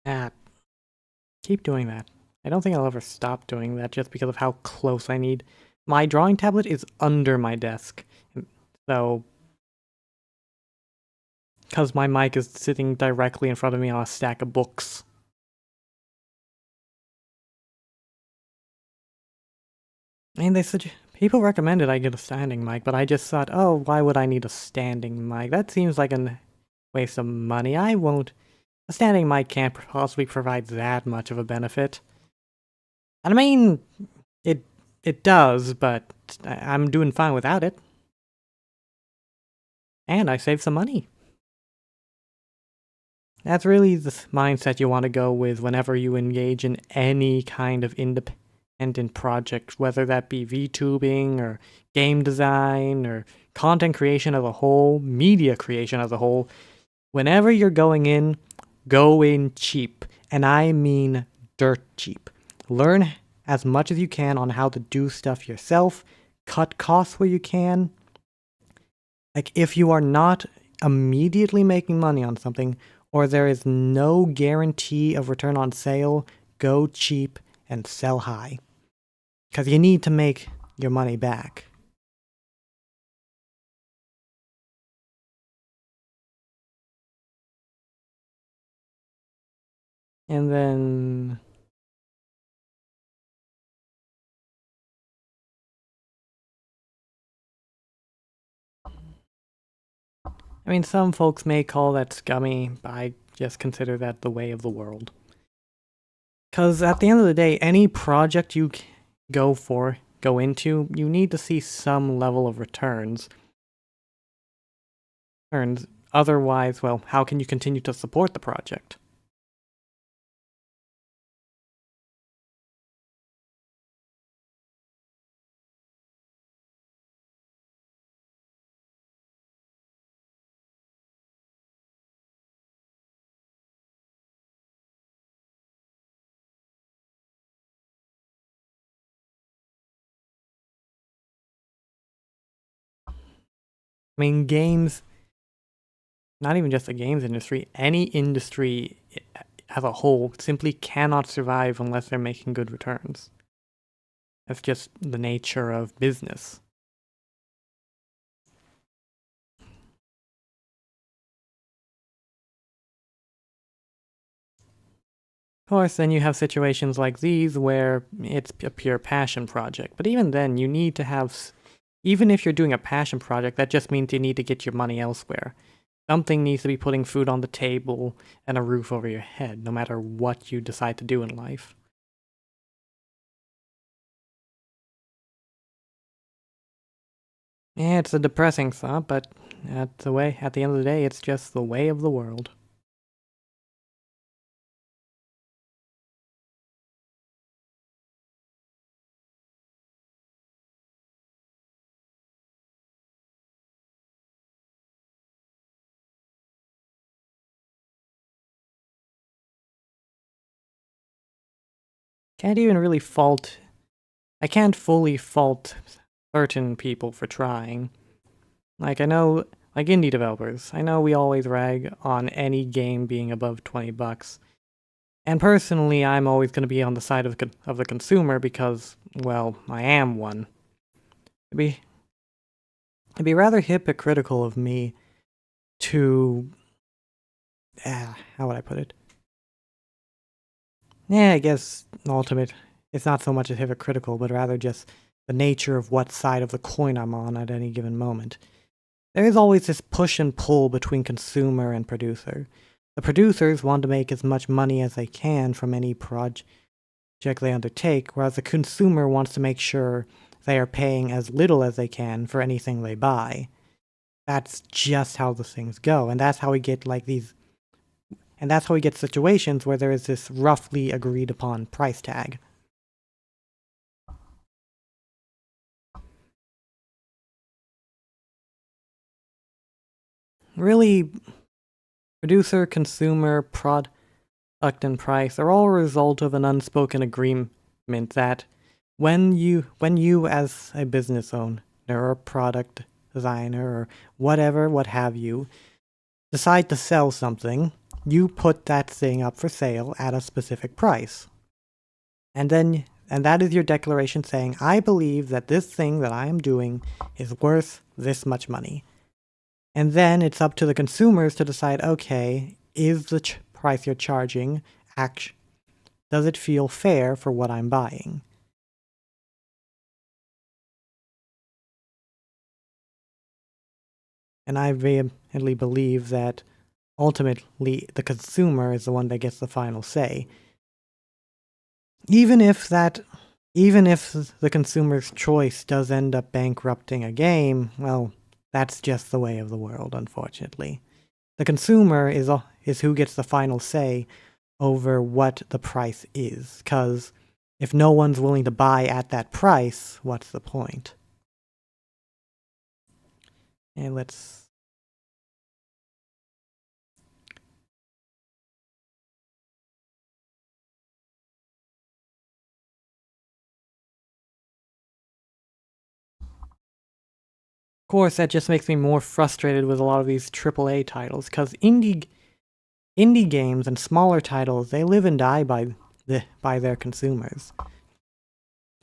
Ah, keep doing that. I don't think I'll ever stop doing that just because of how close I need. My drawing tablet is under my desk. So, because my mic is sitting directly in front of me on a stack of books. I mean, people recommended I get a standing mic, but I just thought, oh, why would I need a standing mic? That seems like a waste of money. I won't. A standing mic can't possibly provide that much of a benefit. And I mean, it does, but I'm doing fine without it. And I saved some money. That's really the mindset you want to go with whenever you engage in any kind of independent project, whether that be VTubing or game design or content creation as a whole, media creation as a whole. Whenever you're going in, go in cheap. And I mean dirt cheap. Learn as much as you can on how to do stuff yourself. Cut costs where you can. Like, if you are not immediately making money on something, or there is no guarantee of return on sale, go cheap and sell high. Because you need to make your money back. And then... I mean, some folks may call that scummy, but I just consider that the way of the world. Because at the end of the day, any project you go into, you need to see some level of returns. Otherwise, well, how can you continue to support the project? I mean, games, not even just the games industry, any industry as a whole simply cannot survive unless they're making good returns. That's just the nature of business. Of course, then you have situations like these where it's a pure passion project. But even then, you need to have, even if you're doing a passion project, that just means you need to get your money elsewhere. Something needs to be putting food on the table and a roof over your head, no matter what you decide to do in life. Yeah, it's a depressing thought, but at the end of the day, it's just the way of the world. can't even really fault. I can't fully fault certain people for trying. Like, I know, like indie developers, I know we always rag on any game being above $20. And personally, I'm always going to be on the side of the consumer because, well, I am one. It'd be rather hypocritical of me to... how would I put it? Yeah, I guess ultimate, it's not so much as hypocritical, but rather just the nature of what side of the coin I'm on at any given moment. There is always this push and pull between consumer and producer. The producers want to make as much money as they can from any project they undertake, whereas the consumer wants to make sure they are paying as little as they can for anything they buy. That's just how the things go, and that's how we get situations where there is this roughly agreed upon price tag. Really, producer, consumer, product, and price are all a result of an unspoken agreement that when you as a business owner or product designer or whatever, what have you, decide to sell something, you put that thing up for sale at a specific price. And that is your declaration saying, I believe that this thing that I am doing is worth this much money. And then it's up to the consumers to decide, okay, is the price you're charging, does it feel fair for what I'm buying? And I vehemently believe that ultimately the consumer is the one that gets the final say. Even if the consumer's choice does end up bankrupting a game, well, that's just the way of the world, unfortunately. The consumer is who gets the final say over what the price is, because if no one's willing to buy at that price, what's the point? And let's... Of course, that just makes me more frustrated with a lot of these AAA titles, because indie games and smaller titles, they live and die by their consumers.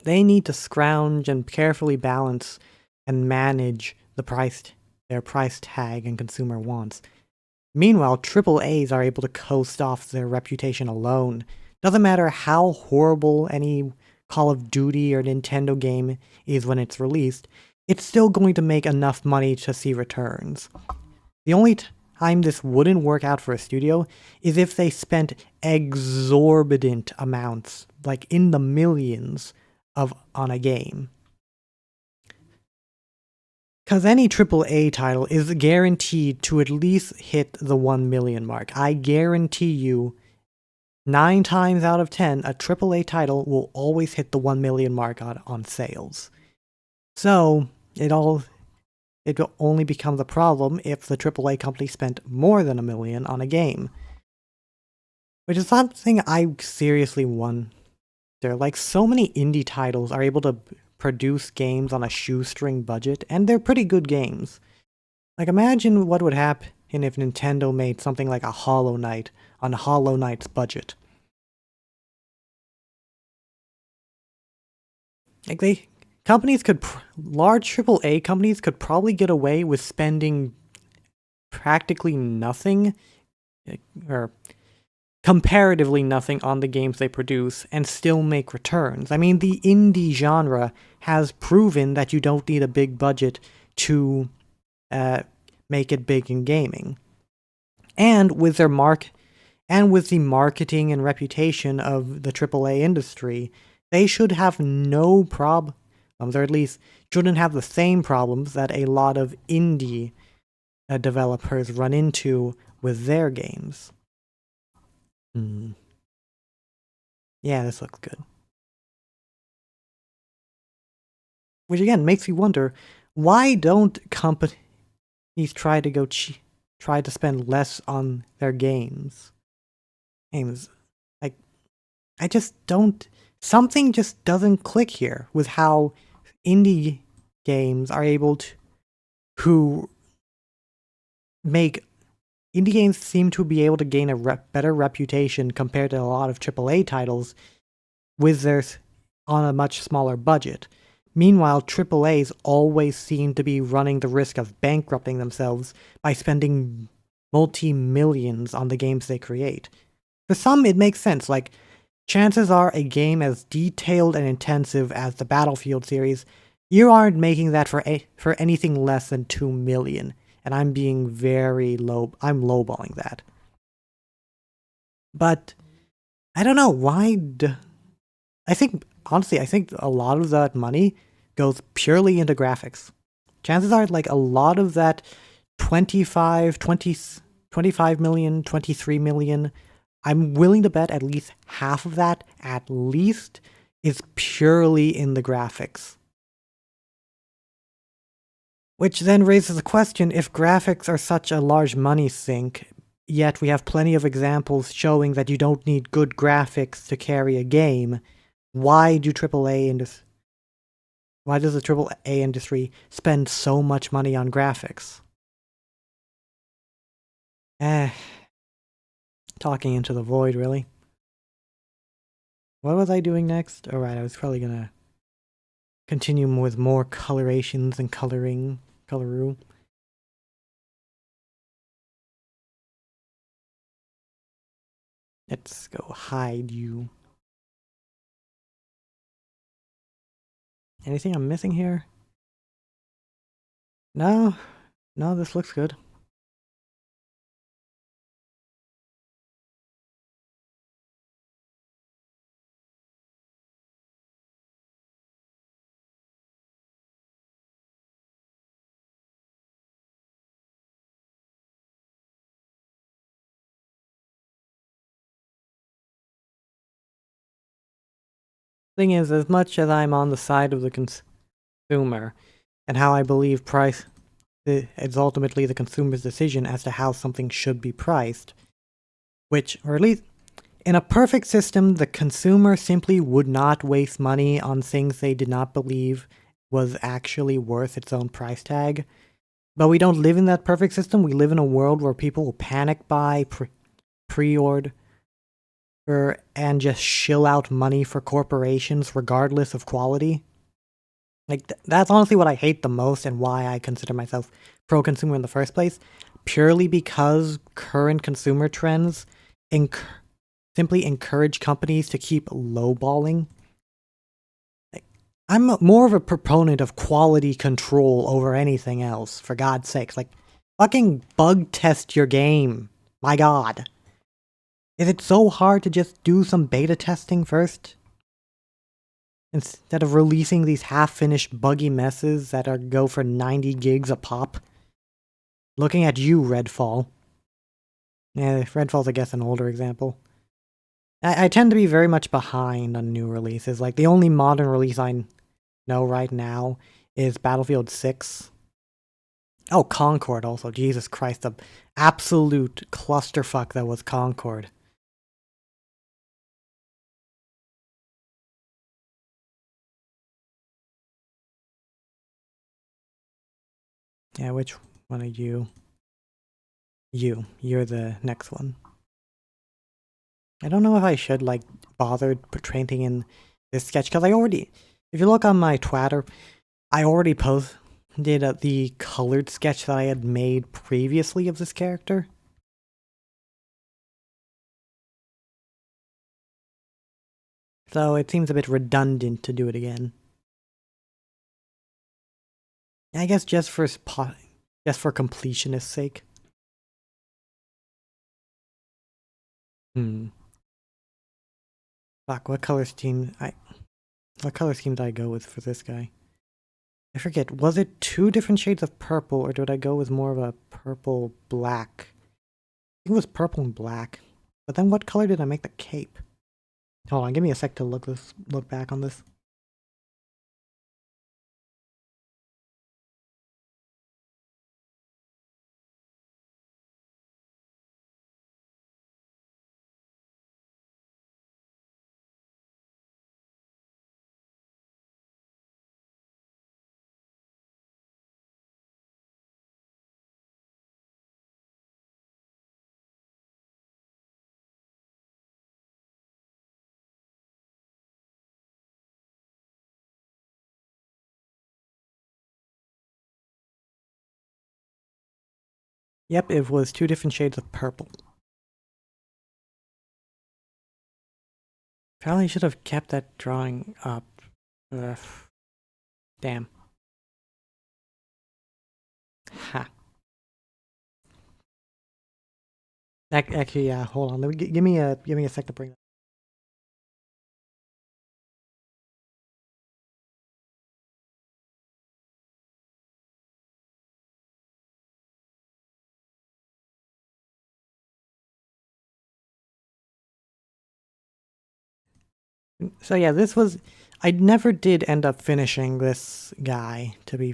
They need to scrounge and carefully balance and manage their price tag and consumer wants. Meanwhile, AAAs are able to coast off their reputation alone. Doesn't matter how horrible any Call of Duty or Nintendo game is when it's released, it's still going to make enough money to see returns. The only time this wouldn't work out for a studio is if they spent exorbitant amounts, like in the millions, on a game. Because any AAA title is guaranteed to at least hit the 1 million mark. I guarantee you, 9 times out of 10, a AAA title will always hit the 1 million mark on sales. So, it only becomes a problem if the AAA company spent more than $1 million on a game. Which is something I seriously wonder. Like, so many indie titles are able to produce games on a shoestring budget, and they're pretty good games. Like, imagine what would happen if Nintendo made something like a Hollow Knight on Hollow Knight's budget. Like, large AAA companies could probably get away with spending practically nothing, or comparatively nothing on the games they produce and still make returns. I mean, the indie genre has proven that you don't need a big budget to make it big in gaming. And with the marketing and reputation of the AAA industry, they should have no problems, or at least shouldn't have the same problems that a lot of indie developers run into with their games. Yeah, this looks good. Which again makes me wonder, why don't companies try to spend less on their games? Like, I just don't something just doesn't click here with how indie games are able to make indie games seem to be able to gain a better reputation compared to a lot of AAA titles with theirs on a much smaller budget. Meanwhile, AAAs always seem to be running the risk of bankrupting themselves by spending multi-millions on the games they create. For some, it makes sense, like, chances are a game as detailed and intensive as the Battlefield series, you aren't making that for anything less than $2 million. And I'm being very I'm lowballing that. But I don't know why. I think honestly, I think a lot of that money goes purely into graphics. Chances are, like, a lot of that 25 million, 23 million, I'm willing to bet at least half of that, at least, is purely in the graphics. Which then raises the question, if graphics are such a large money sink, yet we have plenty of examples showing that you don't need good graphics to carry a game, why does the AAA industry spend so much money on graphics? Talking into the void, really. What was I doing next? Alright, I was probably gonna continue with more colorations and coloroo. Let's go hide you. Anything I'm missing here? No, this looks good. Thing is, as much as I'm on the side of the consumer, and how I believe price is ultimately the consumer's decision as to how something should be priced, which, or at least, in a perfect system, the consumer simply would not waste money on things they did not believe was actually worth its own price tag. But we don't live in that perfect system. We live in a world where people will panic buy, pre-order, and just shill out money for corporations regardless of quality. Like, that's honestly what I hate the most and why I consider myself pro-consumer in the first place. Purely because current consumer trends simply encourage companies to keep lowballing. Like, I'm more of a proponent of quality control over anything else, for God's sakes. Like, fucking bug test your game. My god. Is it so hard to just do some beta testing first? Instead of releasing these half-finished buggy messes that go for 90 gigs a pop? Looking at you, Redfall. Yeah, Redfall's, I guess, an older example. I tend to be very much behind on new releases. Like, the only modern release I know right now is Battlefield 6. Oh, Concord also. Jesus Christ, the absolute clusterfuck that was Concord. Yeah, which one are you? You're the next one. I don't know if I should, like, bother portraying in this sketch, because if you look on my Twitter, I already posted the colored sketch that I had made previously of this character. So it seems a bit redundant to do it again. I guess just for completionist's sake. Fuck, what color scheme did I go with for this guy? I forget, was it 2 different shades of purple, or did I go with more of a purple-black? I think it was purple and black. But then what color did I make the cape? Hold on, give me a sec to look back on this. Yep, it was 2 different shades of purple. Probably should have kept that drawing up. Ugh. Damn. Ha. Actually, yeah. Hold on. Give me a sec to bring. So yeah, this was. I never did end up finishing this guy. To be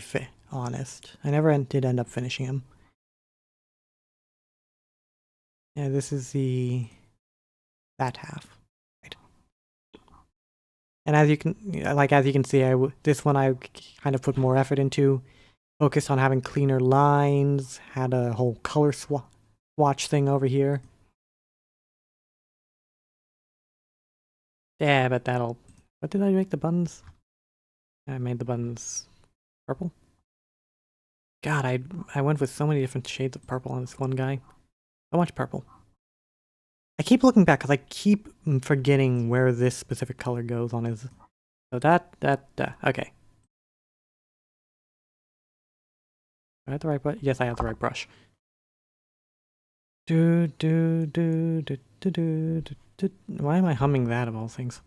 honest, I never did end up finishing him. Yeah, this is that half. Right. And as you can see, this one I kind of put more effort into, focused on having cleaner lines, had a whole color swatch thing over here. Yeah, but that'll. What did I make the buttons? I made the buttons purple. God, I went with so many different shades of purple on this one guy. So much purple. I keep looking back because I keep forgetting where this specific color goes on his. So okay. Do I have the right brush? Yes, I have the right brush. Why am I humming that of all things?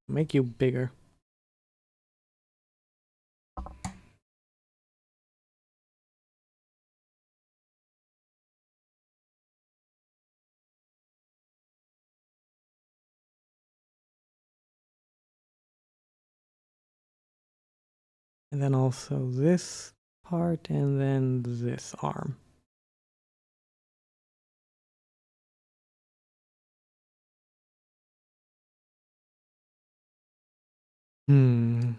Make you bigger. And then also this part, and then this arm. Hmm.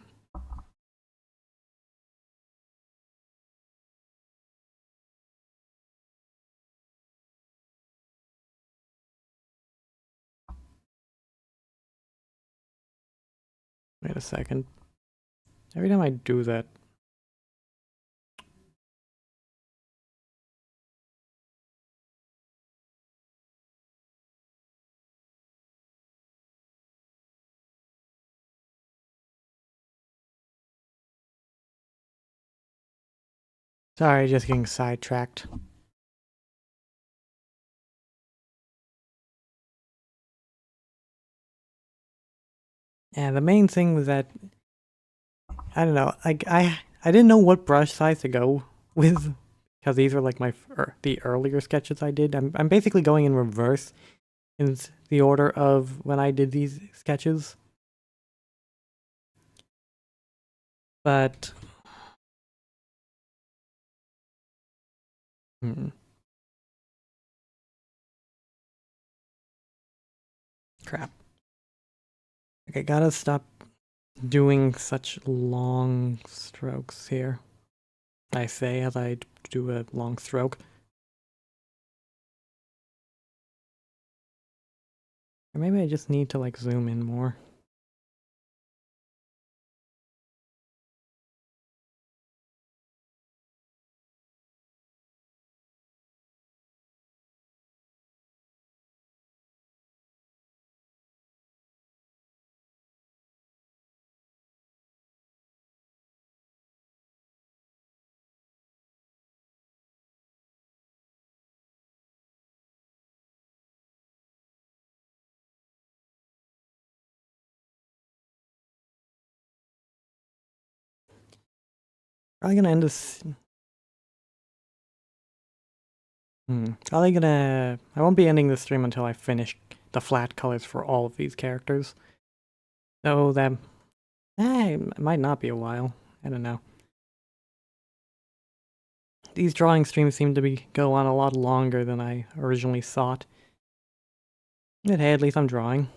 Wait a second. Every time I do that. Sorry, just getting sidetracked. And the main thing was that I don't know, like I didn't know what brush size to go with because these are like the earlier sketches I did. I'm basically going in reverse in the order of when I did these sketches. But crap. Okay, gotta stop doing such long strokes here. I say as I do a long stroke. Or maybe I just need to like zoom in more. Probably gonna end this. Probably gonna. I won't be ending the stream until I finish the flat colors for all of these characters. So that it might not be a while. I don't know. These drawing streams seem to go on a lot longer than I originally thought. But hey, at least I'm drawing.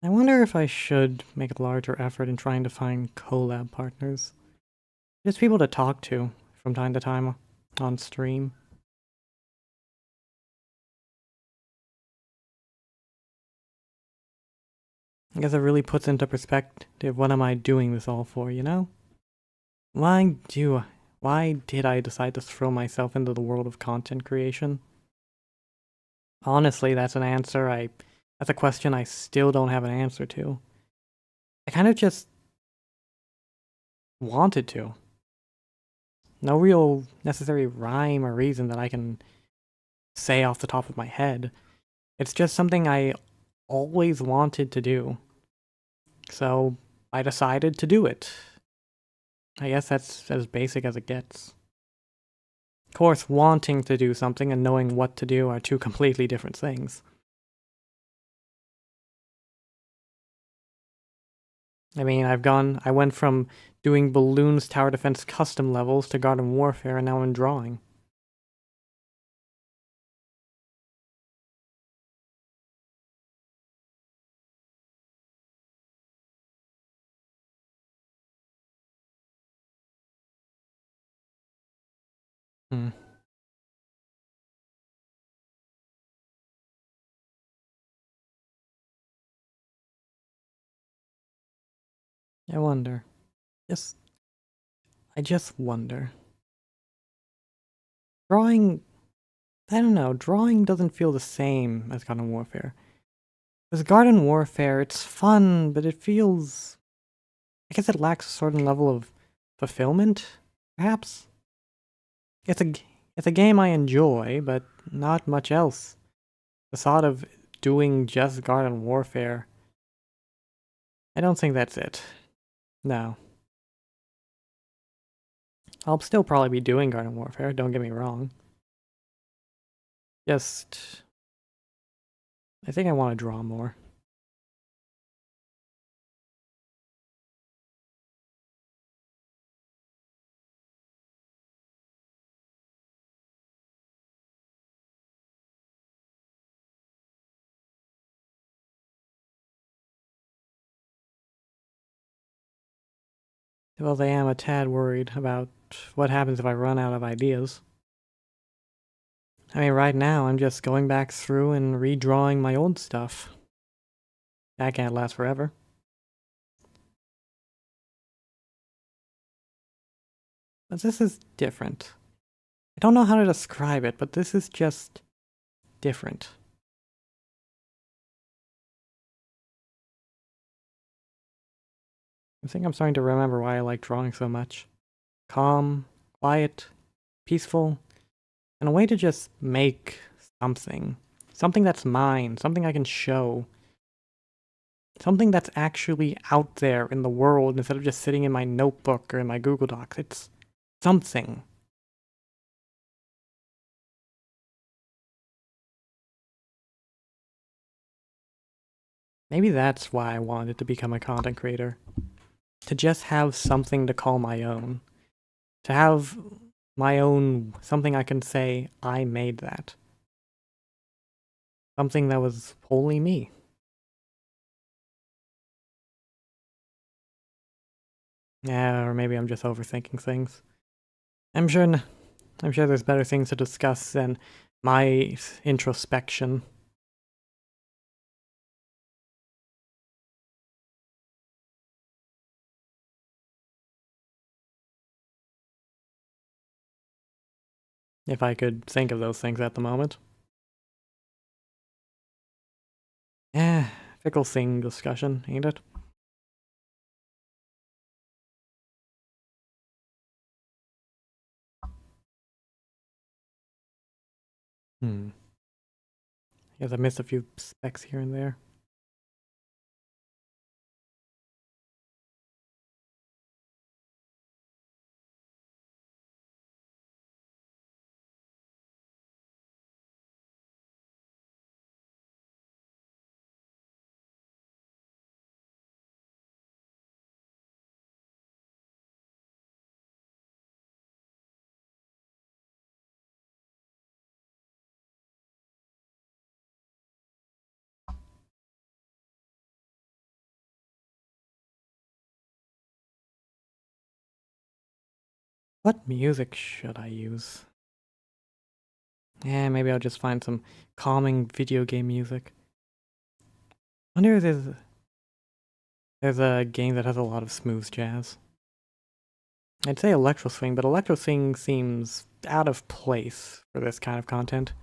I wonder if I should make a larger effort in trying to find collab partners. Just people to talk to from time to time on stream. I guess it really puts into perspective what am I doing this all for, you know? Why did I decide to throw myself into the world of content creation? Honestly, that's a question I still don't have an answer to. I kind of just wanted to. No real necessary rhyme or reason that I can say off the top of my head. It's just something I always wanted to do. So I decided to do it. I guess that's as basic as it gets. Of course, wanting to do something and knowing what to do are two completely different things. I mean, I went from doing Balloons Tower Defense custom levels to Garden Warfare, and now I'm drawing. Hmm. I wonder. I just wonder. Drawing, I don't know, drawing doesn't feel the same as Garden Warfare. With Garden Warfare, it's fun, but it feels, I guess it lacks a certain level of fulfillment, perhaps? It's a game I enjoy, but not much else. The thought of doing just Garden Warfare, I don't think that's it. No. I'll still probably be doing Garden Warfare, don't get me wrong. Just, I think I want to draw more. Well, I am a tad worried about what happens if I run out of ideas. I mean, right now, I'm just going back through and redrawing my old stuff. That can't last forever. But this is different. I don't know how to describe it, but this is just different. I think I'm starting to remember why I like drawing so much. Calm, quiet, peaceful, and a way to just make something. Something that's mine, something I can show. Something that's actually out there in the world instead of just sitting in my notebook or in my Google Docs. It's something. Maybe that's why I wanted to become a content creator. To just have something to call my own. To have my own, something I can say, I made that. Something that was wholly me. Yeah, or maybe I'm just overthinking things. I'm sure there's better things to discuss than my introspection. If I could think of those things at the moment. Fickle thing discussion, ain't it? I guess I missed a few specs here and there. What music should I use? Yeah, maybe I'll just find some calming video game music. I wonder if there's a game that has a lot of smooth jazz. I'd say electro swing, but electro swing seems out of place for this kind of content.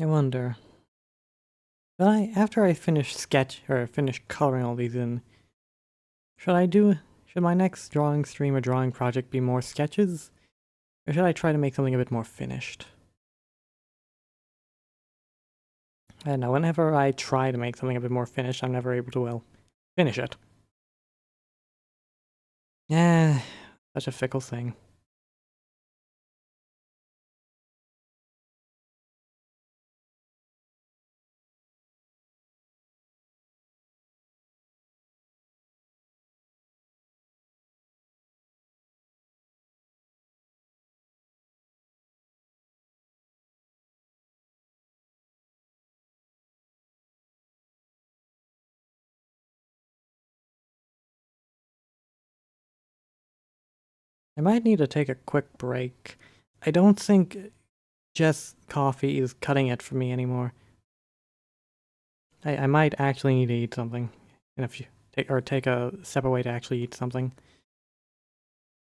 I wonder. But after I finish finish coloring all these in, should my next drawing stream or drawing project be more sketches? Or should I try to make something a bit more finished? I don't know, whenever I try to make something a bit more finished, I'm never able to, well, finish it. Eh, such a fickle thing. I might need to take a quick break. I don't think just coffee is cutting it for me anymore. I might actually need to eat something. And if you take a step away to actually eat something.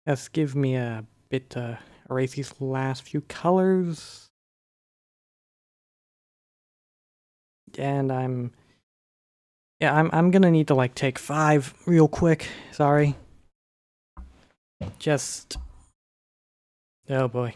Just give me a bit to erase these last few colors. And I'm gonna need to like take 5 real quick. Sorry. Just oh boy.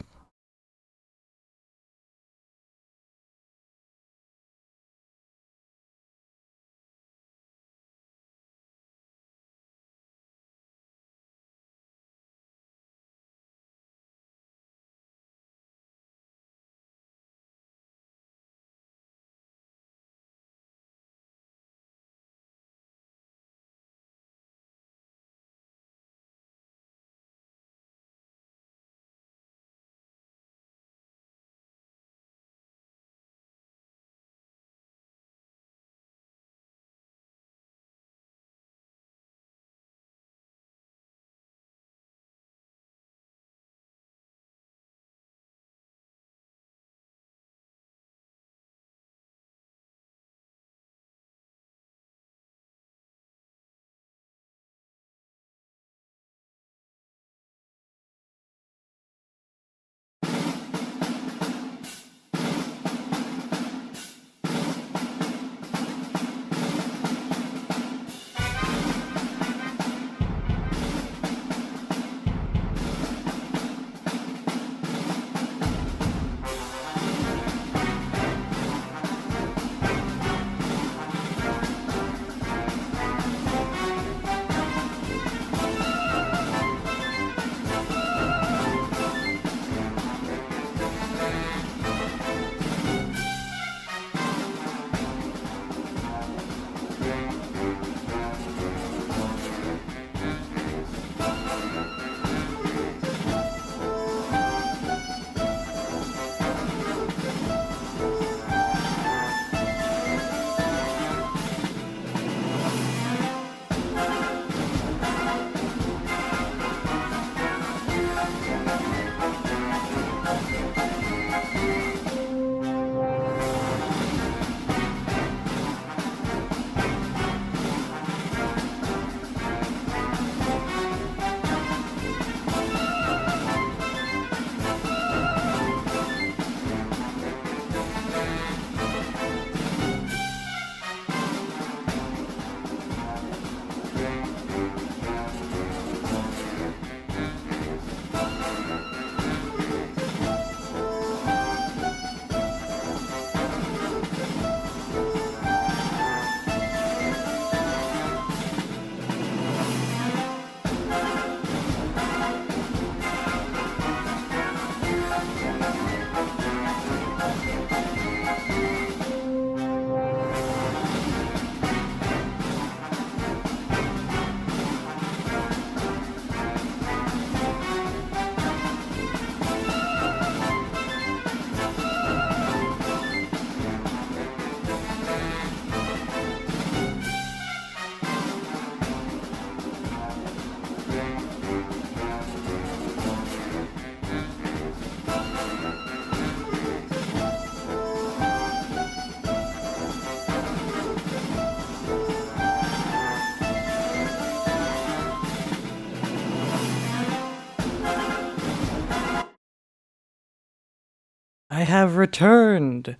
I have returned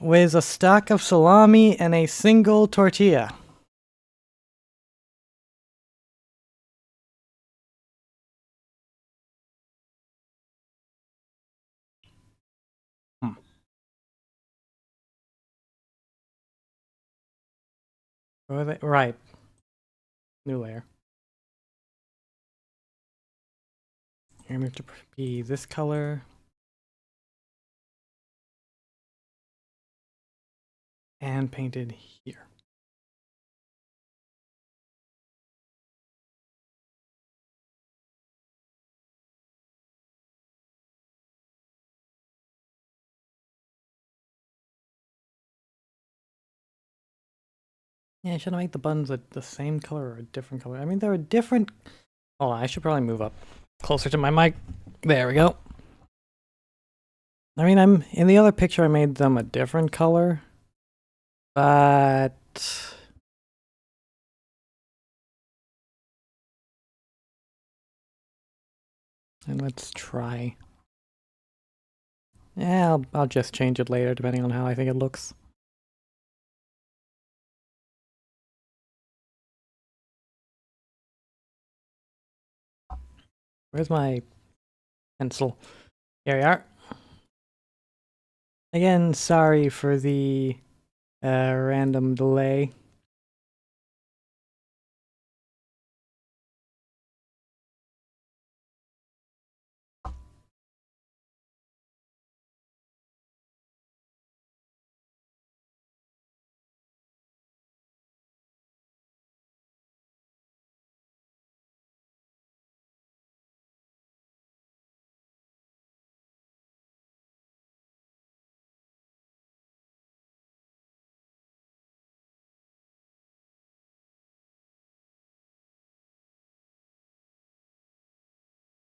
with a stack of salami and a single tortilla. Right. New layer. Here, we have to be this color. And painted here. Yeah, should I make the buttons the same color or a different color? I mean, they're a different... Hold on, I should probably move up closer to my mic. There we go. I mean, in the other picture I made them a different color. But... And let's try. Yeah, I'll just change it later depending on how I think it looks. Where's my pencil? Here we are. Again, sorry for the random delay.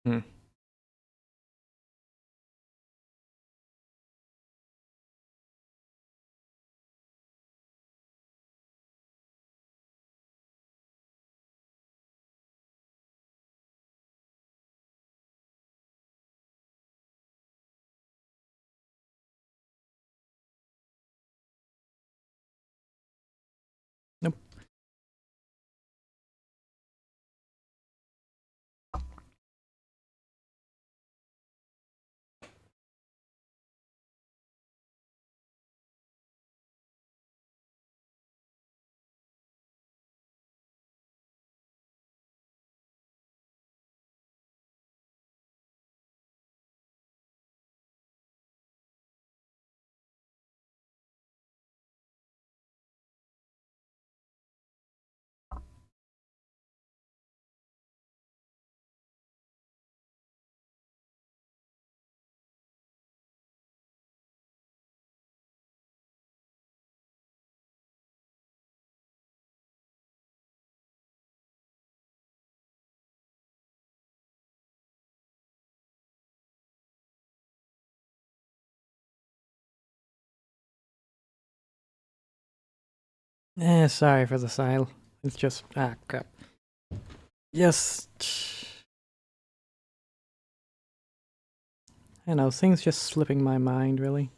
Hmm. Nope. Sorry for the silence. It's just... Ah, crap. Just... I know, things just slipping my mind, really.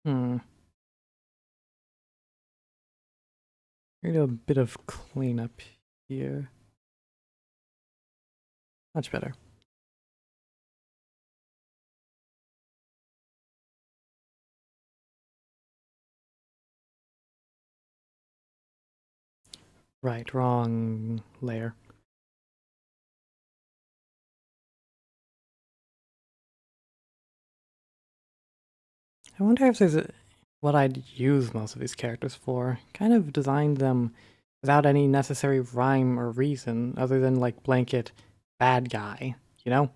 Hmm. Maybe a bit of cleanup here. Much better. Right, wrong layer. I wonder if there's what I'd use most of these characters for. Kind of designed them without any necessary rhyme or reason other than like blanket bad guy, you know?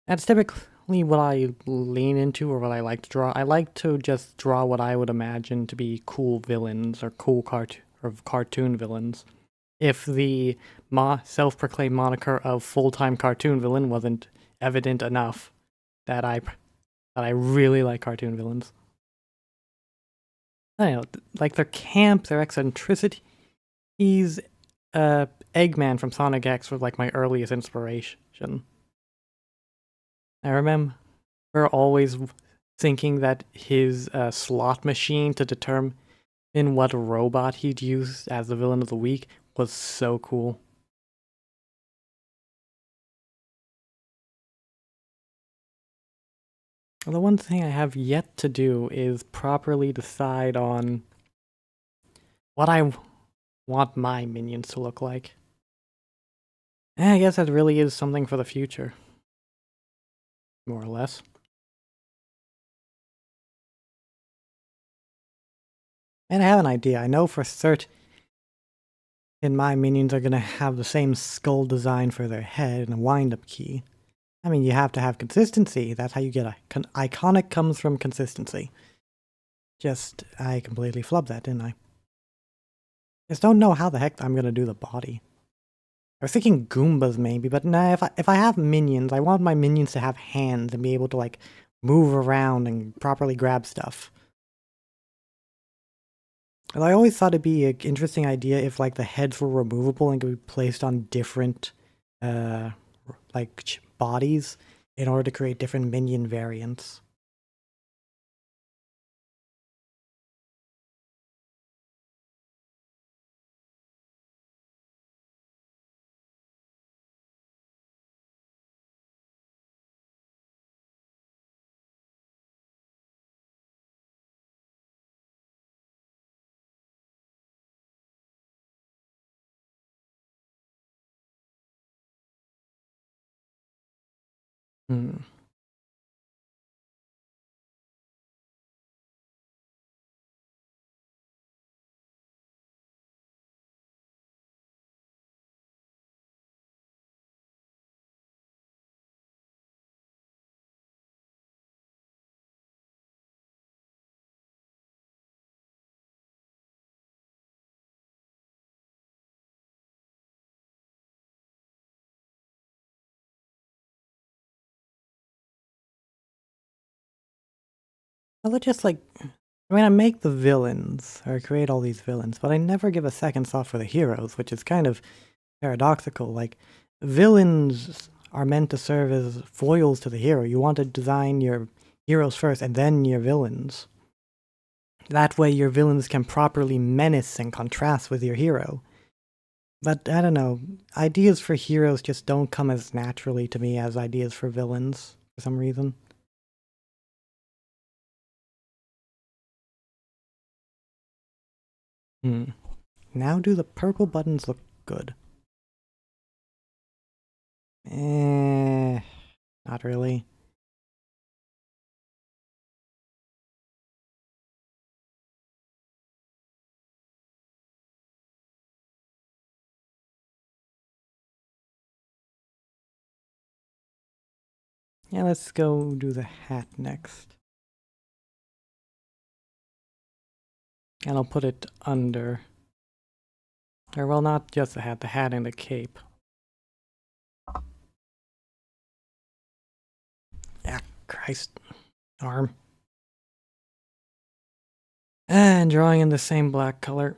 That's typically what I lean into or what I like to draw. I like to just draw what I would imagine to be cool villains or cool cartoon villains. If the self-proclaimed moniker of full-time cartoon villain wasn't evident enough that I really like cartoon villains. I don't know, like their camp, their eccentricity. He's Eggman from Sonic X was like my earliest inspiration. I remember always thinking that his slot machine to determine what robot he'd use as the villain of the week was so cool. The one thing I have yet to do is properly decide on what I want my minions to look like. I guess that really is something for the future. More or less. And I have an idea. I know for certain my minions are going to have the same skull design for their head and a wind-up key. I mean, you have to have consistency. That's how you get iconic comes from consistency. I completely flubbed that, didn't I? Just don't know how the heck I'm going to do the body. I was thinking Goombas maybe, but nah, if I have minions, I want my minions to have hands and be able to, like, move around and properly grab stuff. And I always thought it'd be an interesting idea if, like, the heads were removable and could be placed on different, like, bodies in order to create different minion variants. Hmm. I'll just, like, I make the villains, or create all these villains, but I never give a second thought for the heroes, which is kind of paradoxical. Like, villains are meant to serve as foils to the hero. You want to design your heroes first and then your villains. That way your villains can properly menace and contrast with your hero. But I don't know, ideas for heroes just don't come as naturally to me as ideas for villains, for some reason. Now do the purple buttons look good? Not really. Yeah, let's go do the hat next. And I'll put it under. Or, well, not just the hat and the cape. Yeah, Christ. Arm. And drawing in the same black color.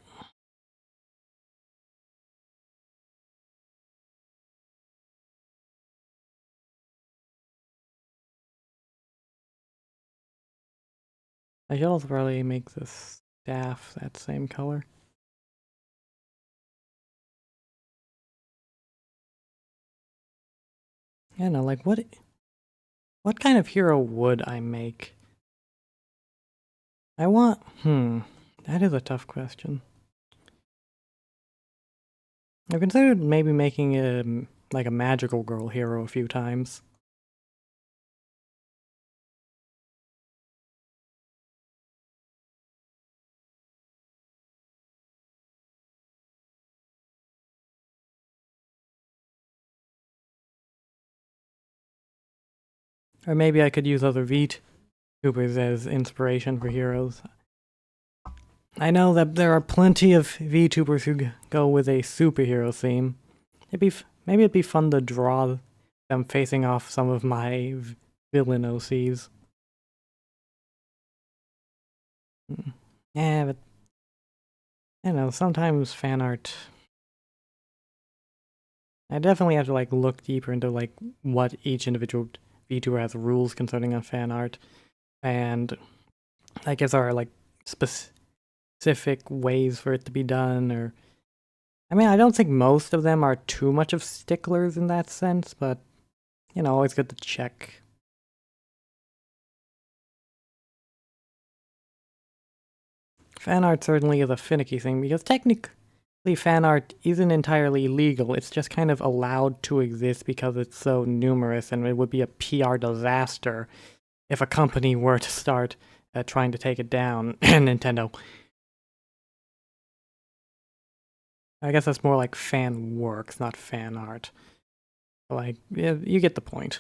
I should also probably make the staff that same color. Yeah, no, like what kind of hero would I make? That is a tough question. I've considered maybe making like a magical girl hero a few times. Or maybe I could use other VTubers as inspiration for heroes. I know that there are plenty of VTubers who go with a superhero theme. Maybe it'd be fun to draw them facing off some of my villain OCs. Yeah, but I don't know, sometimes fan art. I definitely have to like look deeper into like what each individual VTuber has rules concerning on fan art, and I guess there are like specific ways for it to be done. Or I mean, I don't think most of them are too much of sticklers in that sense, but you know, always good to check. Fan art certainly is a finicky thing because technically fan art isn't entirely legal. It's just kind of allowed to exist because it's so numerous, and it would be a PR disaster if a company were to start trying to take it down. Nintendo. I guess that's more like fan works, not fan art. Like, yeah, you get the point.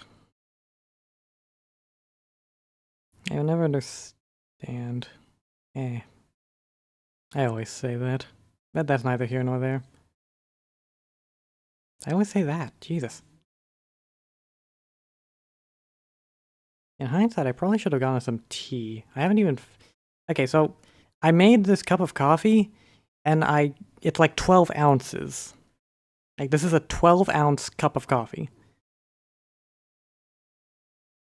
I'll never understand. Eh. I always say that. But that's neither here nor there. I always say that. Jesus. In hindsight, I probably should have gone with some tea. I haven't even... Okay, so I made this cup of coffee, and it's like 12 ounces. Like, this is a 12-ounce cup of coffee.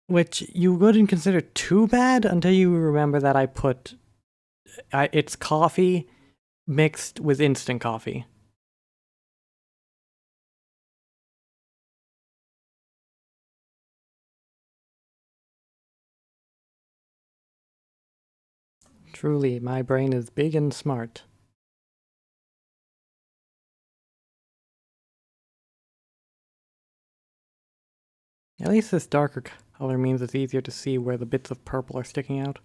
Which you wouldn't consider too bad until you remember that I put... it's coffee mixed with instant coffee. Truly, my brain is big and smart. At least this darker color means it's easier to see where the bits of purple are sticking out.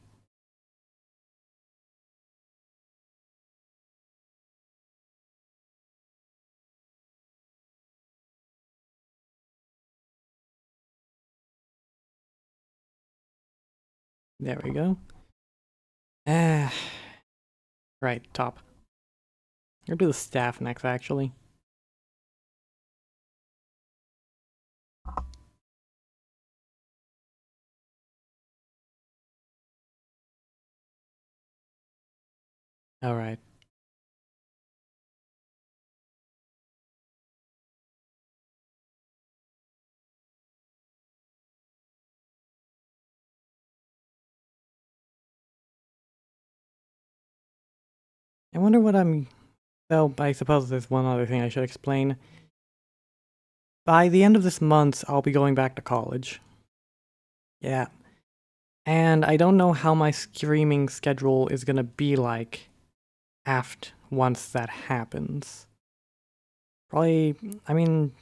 There we go. Right, top. I'll do the staff next, actually. Alright. I wonder what I'm... Well, I suppose there's one other thing I should explain. By the end of this month, I'll be going back to college. Yeah. And I don't know how my streaming schedule is gonna be like after once that happens. Probably, I mean,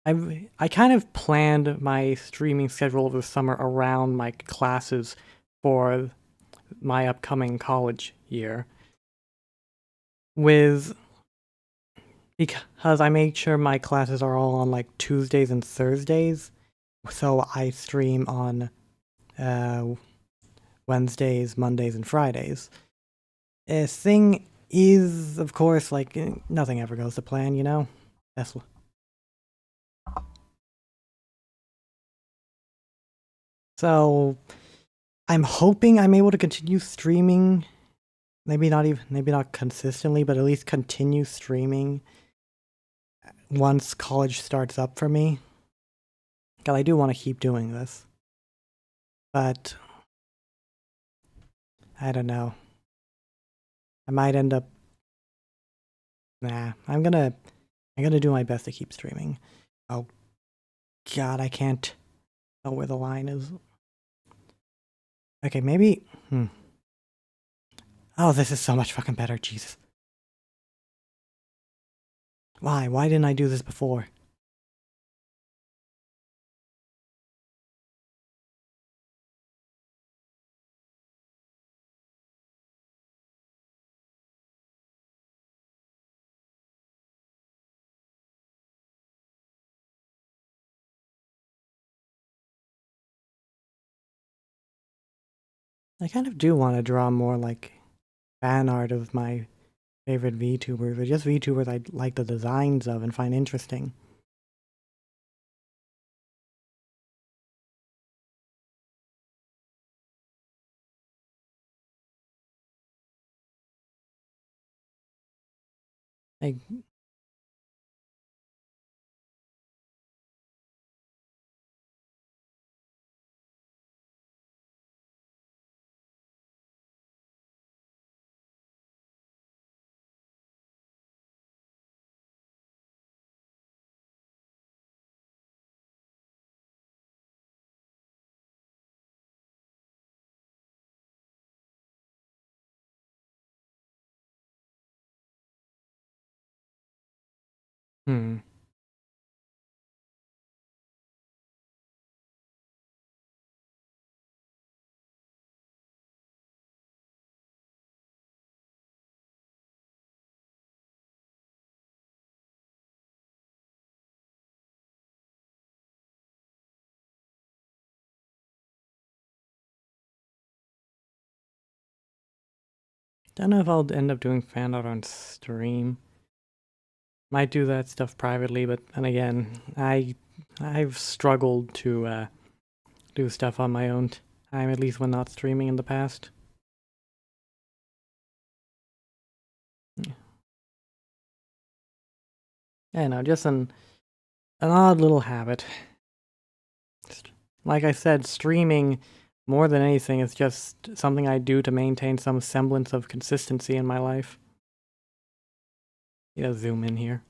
I kind of planned my streaming schedule over the summer around my classes for my upcoming college year. Because I made sure my classes are all on like Tuesdays and Thursdays, so I stream on Wednesdays, Mondays, and Fridays. The thing is, of course, like nothing ever goes to plan, you know. That's so. I'm hoping I'm able to continue streaming. Maybe not consistently, but at least continue streaming once college starts up for me. Because I do want to keep doing this. But I don't know. I might end up... Nah, I'm gonna do my best to keep streaming. Oh god, I can't tell where the line is. Okay, maybe... Oh, this is so much fucking better, Jesus. Why? Why didn't I do this before? I kind of do want to draw more like fan art of my favorite VTubers, or just VTubers I like the designs of and find interesting. I hmm. Don't know if I'll end up doing fan art on stream. Might do that stuff privately, but then again, I've struggled to do stuff on my own time, at least when not streaming in the past. Yeah, no, just an odd little habit. Like I said, streaming more than anything is just something I do to maintain some semblance of consistency in my life. You know, zoom in here.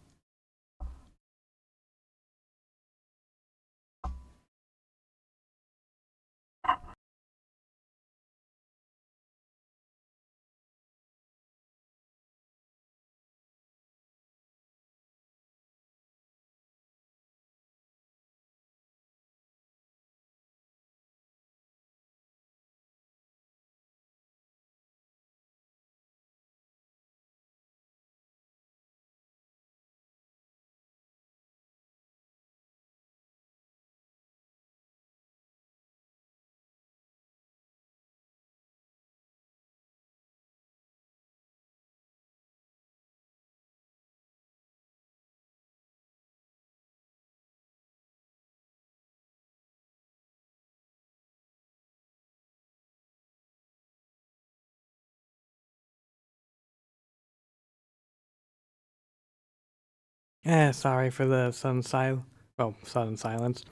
Sorry for the sudden silence.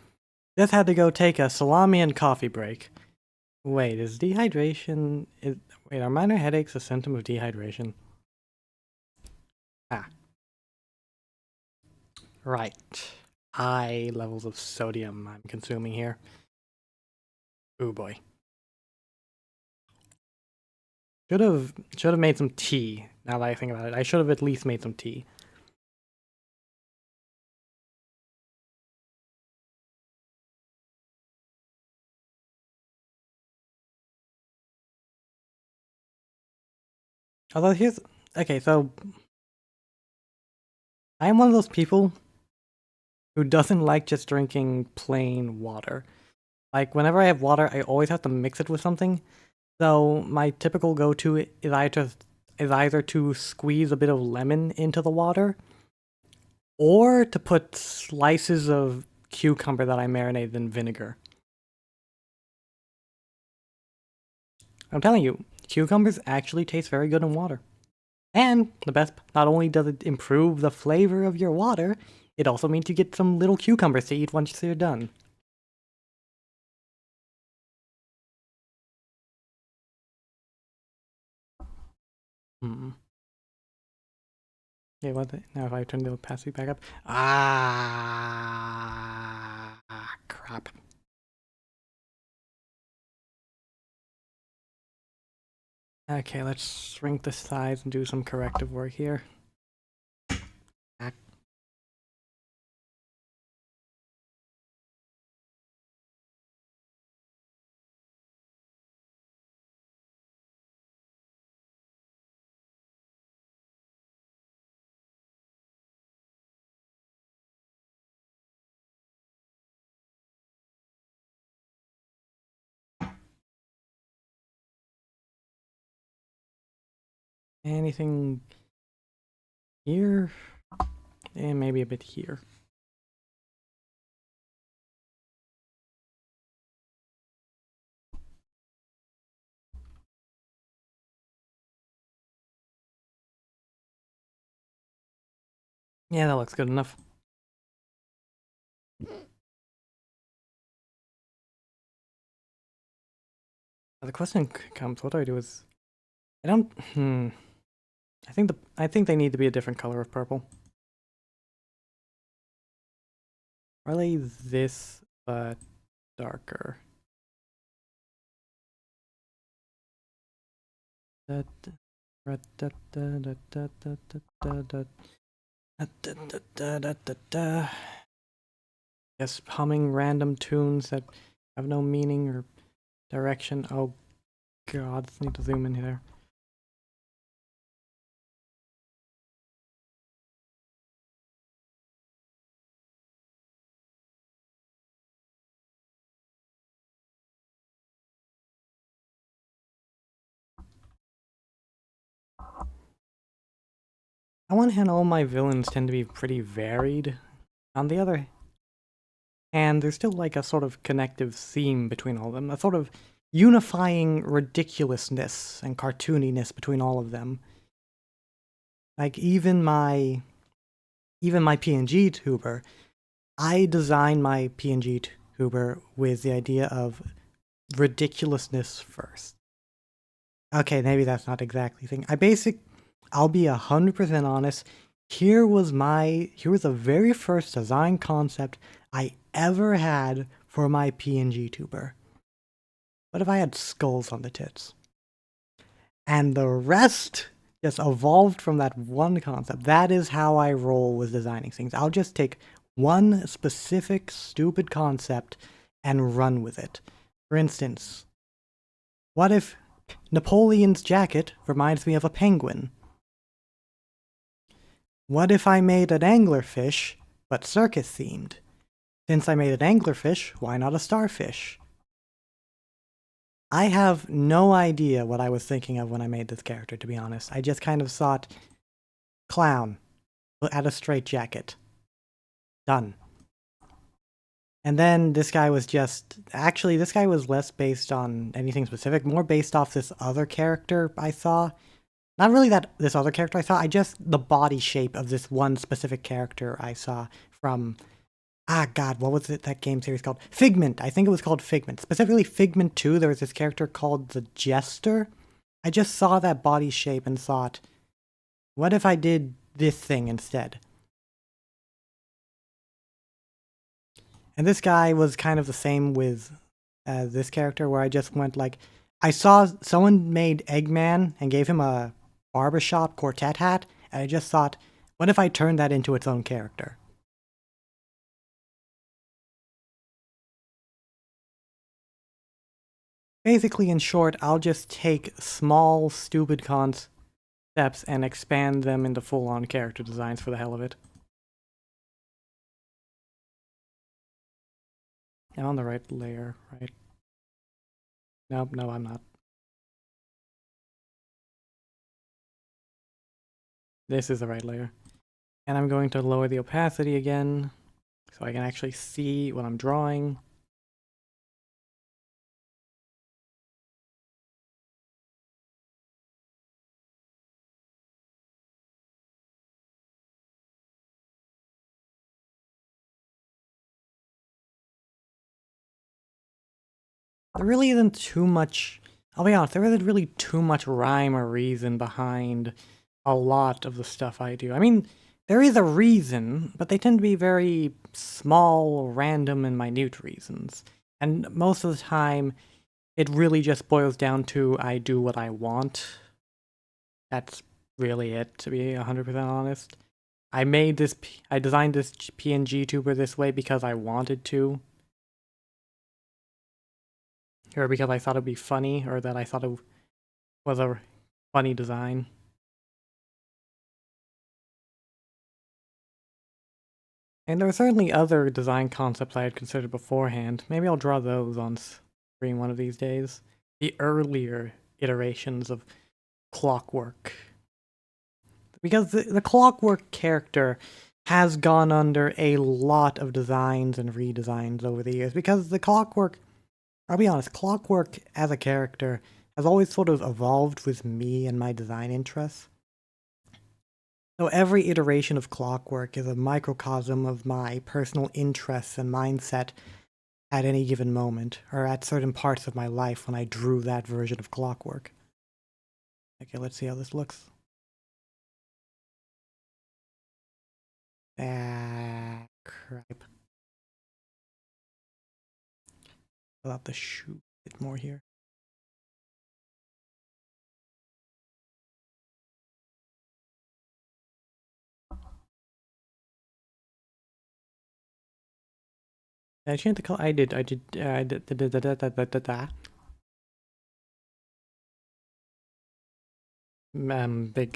Just had to go take a salami and coffee break. Wait, is dehydration... wait, are minor headaches a symptom of dehydration? Ah, right. High levels of sodium I'm consuming here. Oh boy. Should have made some tea, now that I think about it. I should have at least made some tea. Although here's... Okay, so... I am one of those people who doesn't like just drinking plain water. Like, whenever I have water, I always have to mix it with something. So, my typical go-to is either to squeeze a bit of lemon into the water, or to put slices of cucumber that I marinated in vinegar. I'm telling you, cucumbers actually taste very good in water. And the best, not only does it improve the flavor of your water, it also means you get some little cucumbers to eat once you're done. Hmm. Okay, now if I turn the opacity back up. Crap. Okay, let's shrink the size and do some corrective work here. Anything here? And maybe a bit here. Yeah, that looks good enough. The question comes, what do I do with... I don't... I think they need to be a different color of purple. Probably this, but darker. Just humming random tunes that have no meaning or direction. Oh god, I need to zoom in here. On one hand, all my villains tend to be pretty varied. On the other hand, there's still like a sort of connective theme between all of them, a sort of unifying ridiculousness and cartooniness between all of them. Like even my PNG tuber, I designed my PNG tuber with the idea of ridiculousness first. Okay, maybe that's not exactly the thing. I'll be 100% honest. Here was the very first design concept I ever had for my PNG tuber. What if I had skulls on the tits? And the rest just evolved from that one concept. That is how I roll with designing things. I'll just take one specific stupid concept and run with it. For instance, what if Napoleon's jacket reminds me of a penguin? What if I made an anglerfish, but circus themed? Since I made an anglerfish, why not a starfish? I have no idea what I was thinking of when I made this character, to be honest. I just kind of thought, clown, add a straight jacket. Done. And then this guy was actually, this guy was less based on anything specific, more based off this other character I saw. Not really this other character I saw, the body shape of this one specific character I saw from, god, what was it, that game series called? Figment, I think it was called Figment. Specifically Figment 2, there was this character called the Jester. I just saw that body shape and thought, what if I did this thing instead? And this guy was kind of the same with this character, where I just went like, I saw someone made Eggman and gave him a barbershop quartet hat, and I just thought, what if I turned that into its own character? Basically, in short, I'll just take small, stupid concepts and expand them into full-on character designs for the hell of it. I'm on the right layer, right? Nope, no, I'm not. This is the right layer. And I'm going to lower the opacity again, so I can actually see what I'm drawing. There really isn't too much, I'll be honest, there isn't really too much rhyme or reason behind a lot of the stuff I do. I mean, there is a reason, but they tend to be very small, random, and minute reasons. And most of the time, it really just boils down to I do what I want. That's really it, to be 100% honest. I designed this PNG tuber this way because I wanted to. Or because I thought it'd be funny, or that I thought it was a funny design. And there were certainly other design concepts I had considered beforehand. Maybe I'll draw those on screen one of these days. The earlier iterations of Clockwork. because the Clockwork character has gone under a lot of designs and redesigns over the years, because the Clockwork, I'll be honest, Clockwork as a character has always sort of evolved with me and my design interests. So every iteration of Clockwork is a microcosm of my personal interests and mindset at any given moment, or at certain parts of my life when I drew that version of Clockwork. Okay, let's see how this looks. Ah, crap. I'll have to shoot a bit more here. Did I change the color? I did.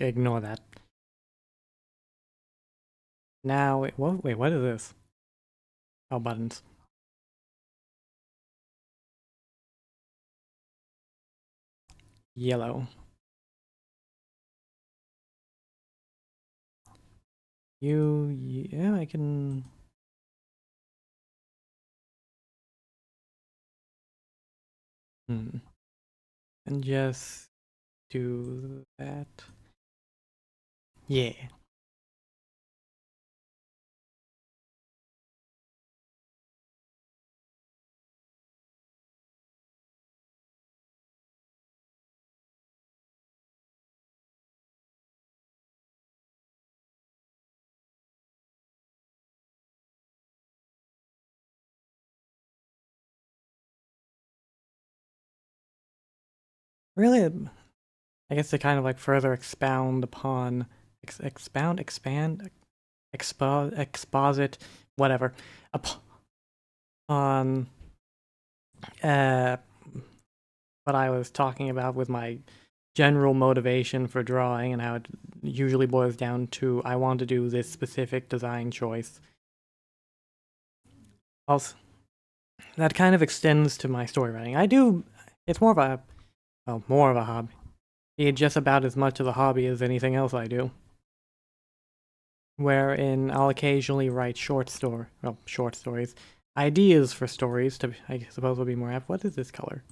Ignore that. Now, wait, what is this? Oh, buttons. Yellow. Yeah, I can... And just do that. Yeah. Really, I guess to kind of like further expound upon, exposit, whatever, upon what I was talking about with my general motivation for drawing and how it usually boils down to I want to do this specific design choice. Also, that kind of extends to my story writing. It's more of a hobby. It's just about as much of a hobby as anything else I do. Wherein I'll occasionally write short stories, ideas for stories to, I suppose, would be more apt. What is this color?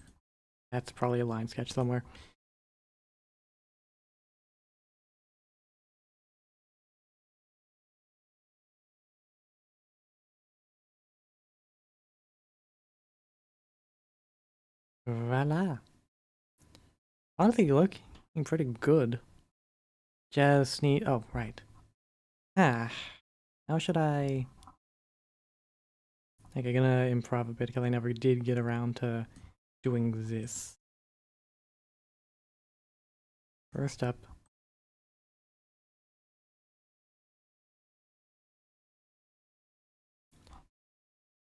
That's probably a line sketch somewhere. Voila. Honestly, you're looking pretty good. Just need, oh, right. How should I... Like, I'm gonna improv a bit because I never did get around to doing this. First up.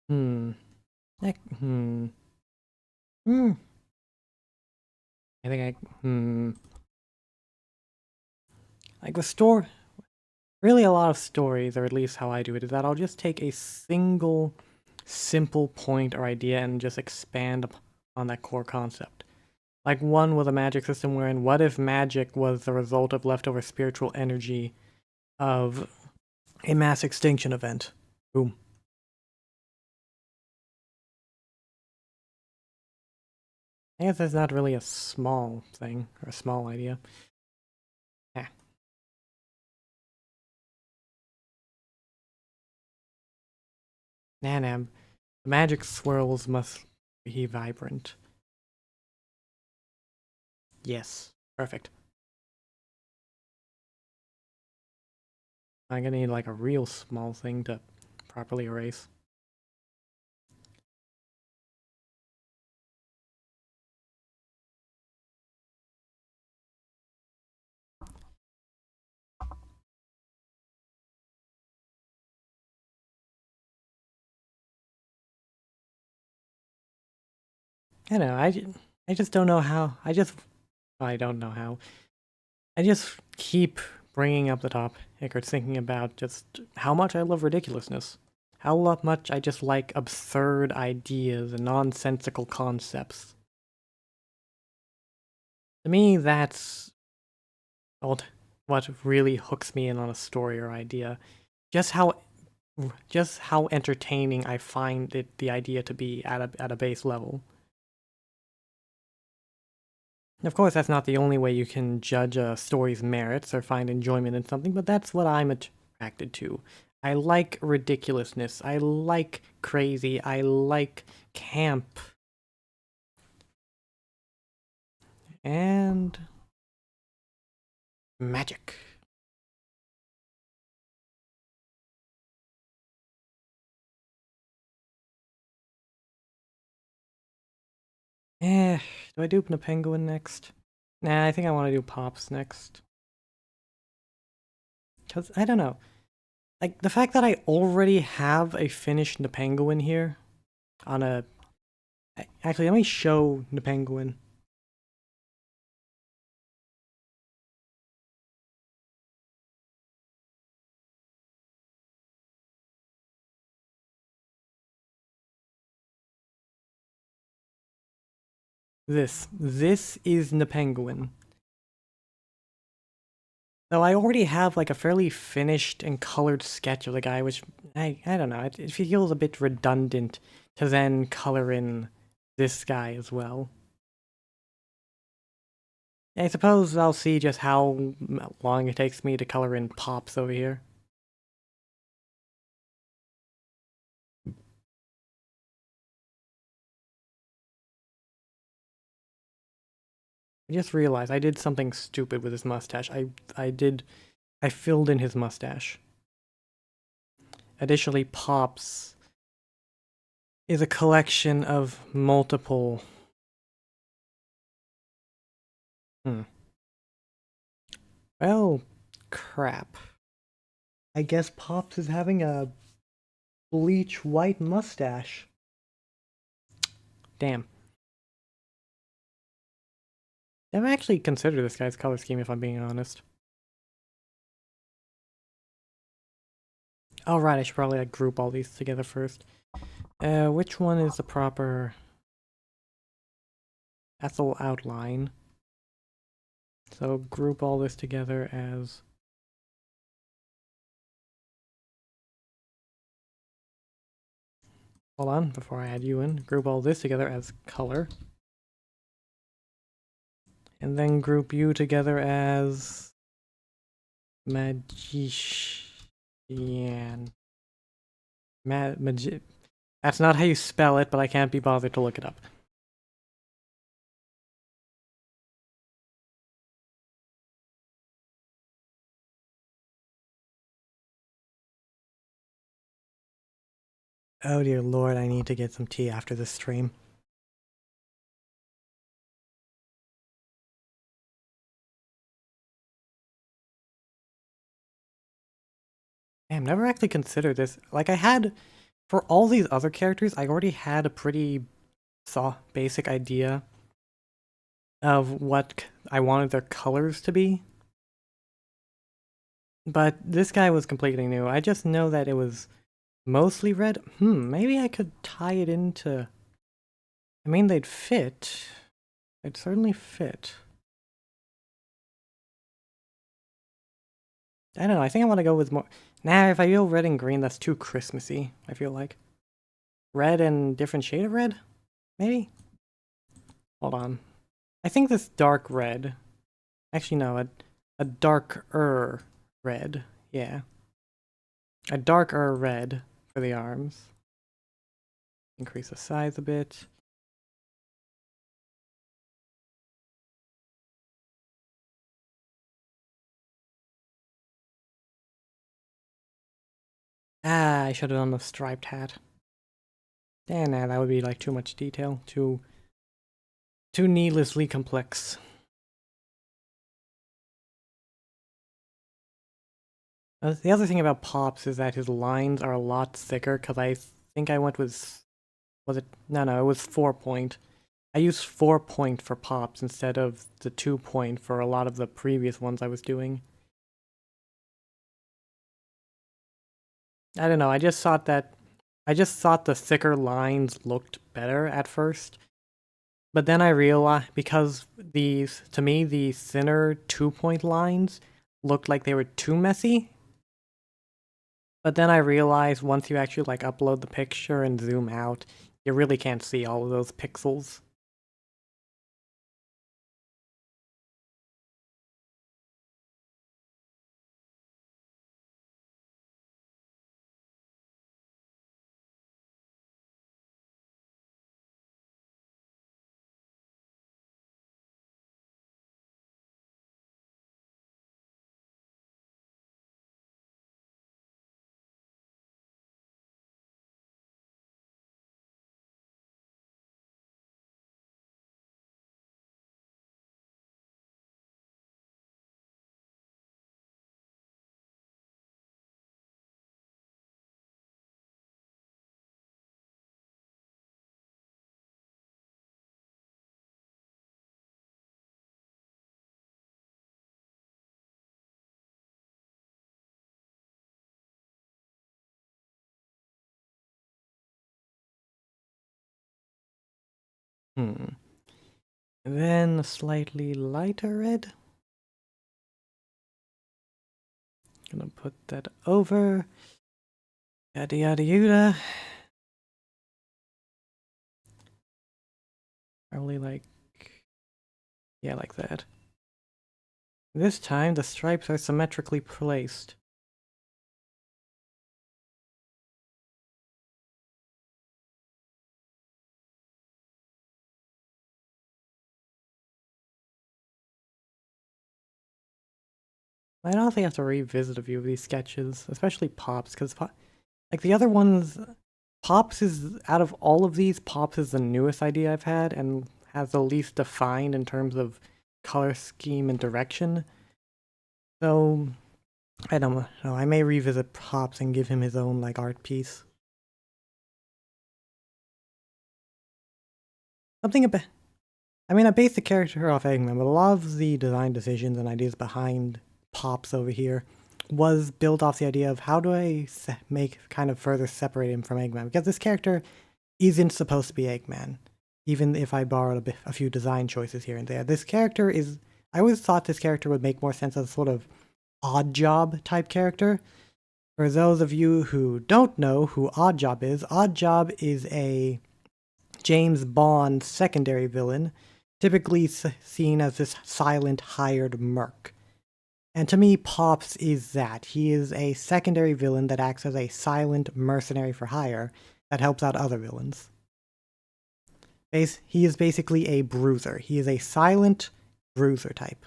I think like the story, really a lot of stories, or at least how I do it, is that I'll just take a single simple point or idea and just expand on that core concept. Like one with a magic system wherein what if magic was the result of leftover spiritual energy of a mass extinction event? Boom. I guess that's not really a small thing, or a small idea. Yeah. Nanam. The magic swirls must be vibrant. Yes. Perfect. I'm gonna need like a real small thing to properly erase. I know, I just don't know how. I don't know how. I just keep bringing up the topic or thinking about just how much I love ridiculousness. How much I just like absurd ideas and nonsensical concepts. To me, that's what really hooks me in on a story or idea. Just how entertaining I find the idea to be at a base level. Of course, that's not the only way you can judge a story's merits or find enjoyment in something, but that's what I'm attracted to. I like ridiculousness. I like crazy. I like camp. And magic. Do I do the penguin next? Nah, I think I want to do Pops next. Because, I don't know. Like, the fact that I already have a finished Penguin here on a... Actually, let me show the Penguin. This is the Penguin. So I already have like a fairly finished and colored sketch of the guy, which I don't know, it feels a bit redundant to then color in this guy as well. I suppose I'll see just how long it takes me to color in Pops over here. I just realized I did something stupid with his mustache. I filled in his mustache. Additionally, Pops is a collection of multiple... Well, crap. I guess Pops is having a bleach white mustache. Damn. I've actually considered this guy's color scheme, if I'm being honest. Oh, right, I should probably like, group all these together first. Which one is the proper... Ethel outline? So group all this together as... Hold on, before I add you in. Group all this together as color. And then group you together as... Magician. That's not how you spell it, but I can't be bothered to look it up. Oh dear lord, I need to get some tea after this stream. Damn, never actually considered this. Like, I had... For all these other characters, I already had a pretty basic idea of what I wanted their colors to be. But this guy was completely new. I just know that it was mostly red. Maybe I could tie it into... I mean, they'd fit. They'd certainly fit. I don't know, I think I want to go with more... Nah, if I go red and green, that's too Christmassy, I feel like. Red and different shade of red? Maybe? Hold on. I think this dark red... Actually, no, a darker red. Yeah. A darker red for the arms. Increase the size a bit. Ah, I should have done the striped hat. Yeah, nah, that would be like too much detail. Too needlessly complex. The other thing about Pops is that his lines are a lot thicker, because I think I went with... Was it? No, it was 4-point. I used 4-point for Pops instead of the 2-point for a lot of the previous ones I was doing. I don't know, I just thought the thicker lines looked better at first. But then I realized, because to me, the thinner 2-point lines looked like they were too messy. But then I realized once you actually like upload the picture and zoom out, you really can't see all of those pixels. Hmm. And then a slightly lighter red. Gonna put that over. Yada yada yada. Probably like, yeah, like that. This time the stripes are symmetrically placed. I'd honestly have to revisit a few of these sketches, especially Pops, because like the other ones, Pops is, out of all of these, Pops is the newest idea I've had and has the least defined in terms of color scheme and direction. So, I don't know, I may revisit Pops and give him his own, like, art piece. Something about, I mean, I based the character off Eggman, but a lot of the design decisions and ideas behind Pops over here was built off the idea of how do I make kind of further separate him from Eggman, because this character isn't supposed to be Eggman, even if I borrowed a few design choices here and there. This character is, I always thought this character would make more sense as a sort of odd job type character. For those of you who don't know who Oddjob is a James Bond secondary villain, typically seen as this silent hired merc. And to me, Pops is that. He is a secondary villain that acts as a silent mercenary for hire that helps out other villains. He is basically a bruiser. He is a silent bruiser type.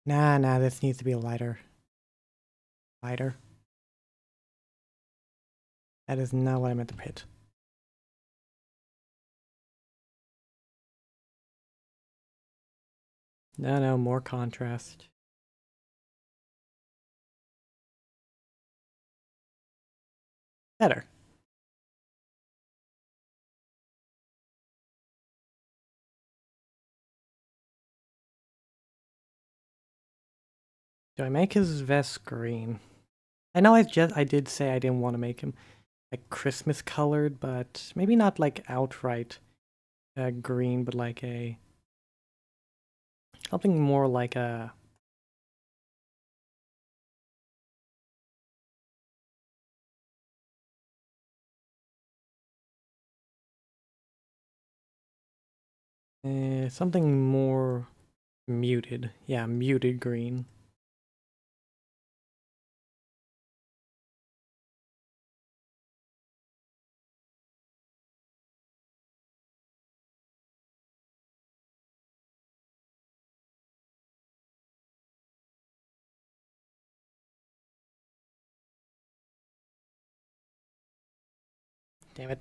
Nah, this needs to be a lighter. Lighter. That is not what I meant to hit. No, more contrast. Better. Do I make his vest green? I know I did say I didn't want to make him like Christmas colored, but maybe not like outright green, but like a something more like a something more muted. Yeah, muted green. Damn it.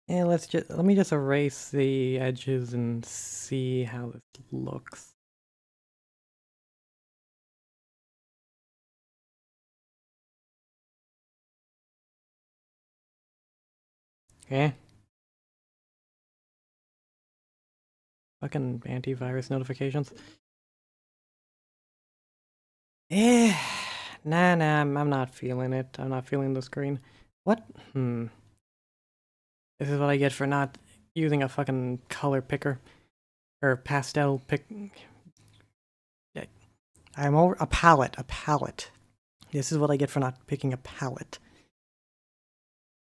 Yeah, let me just erase the edges and see how this looks. Eh? Fucking antivirus notifications. Eh, nah, I'm not feeling it. I'm not feeling the screen. What? This is what I get for not using a fucking color picker. Or pastel pick. I'm over a palette. This is what I get for not picking a palette.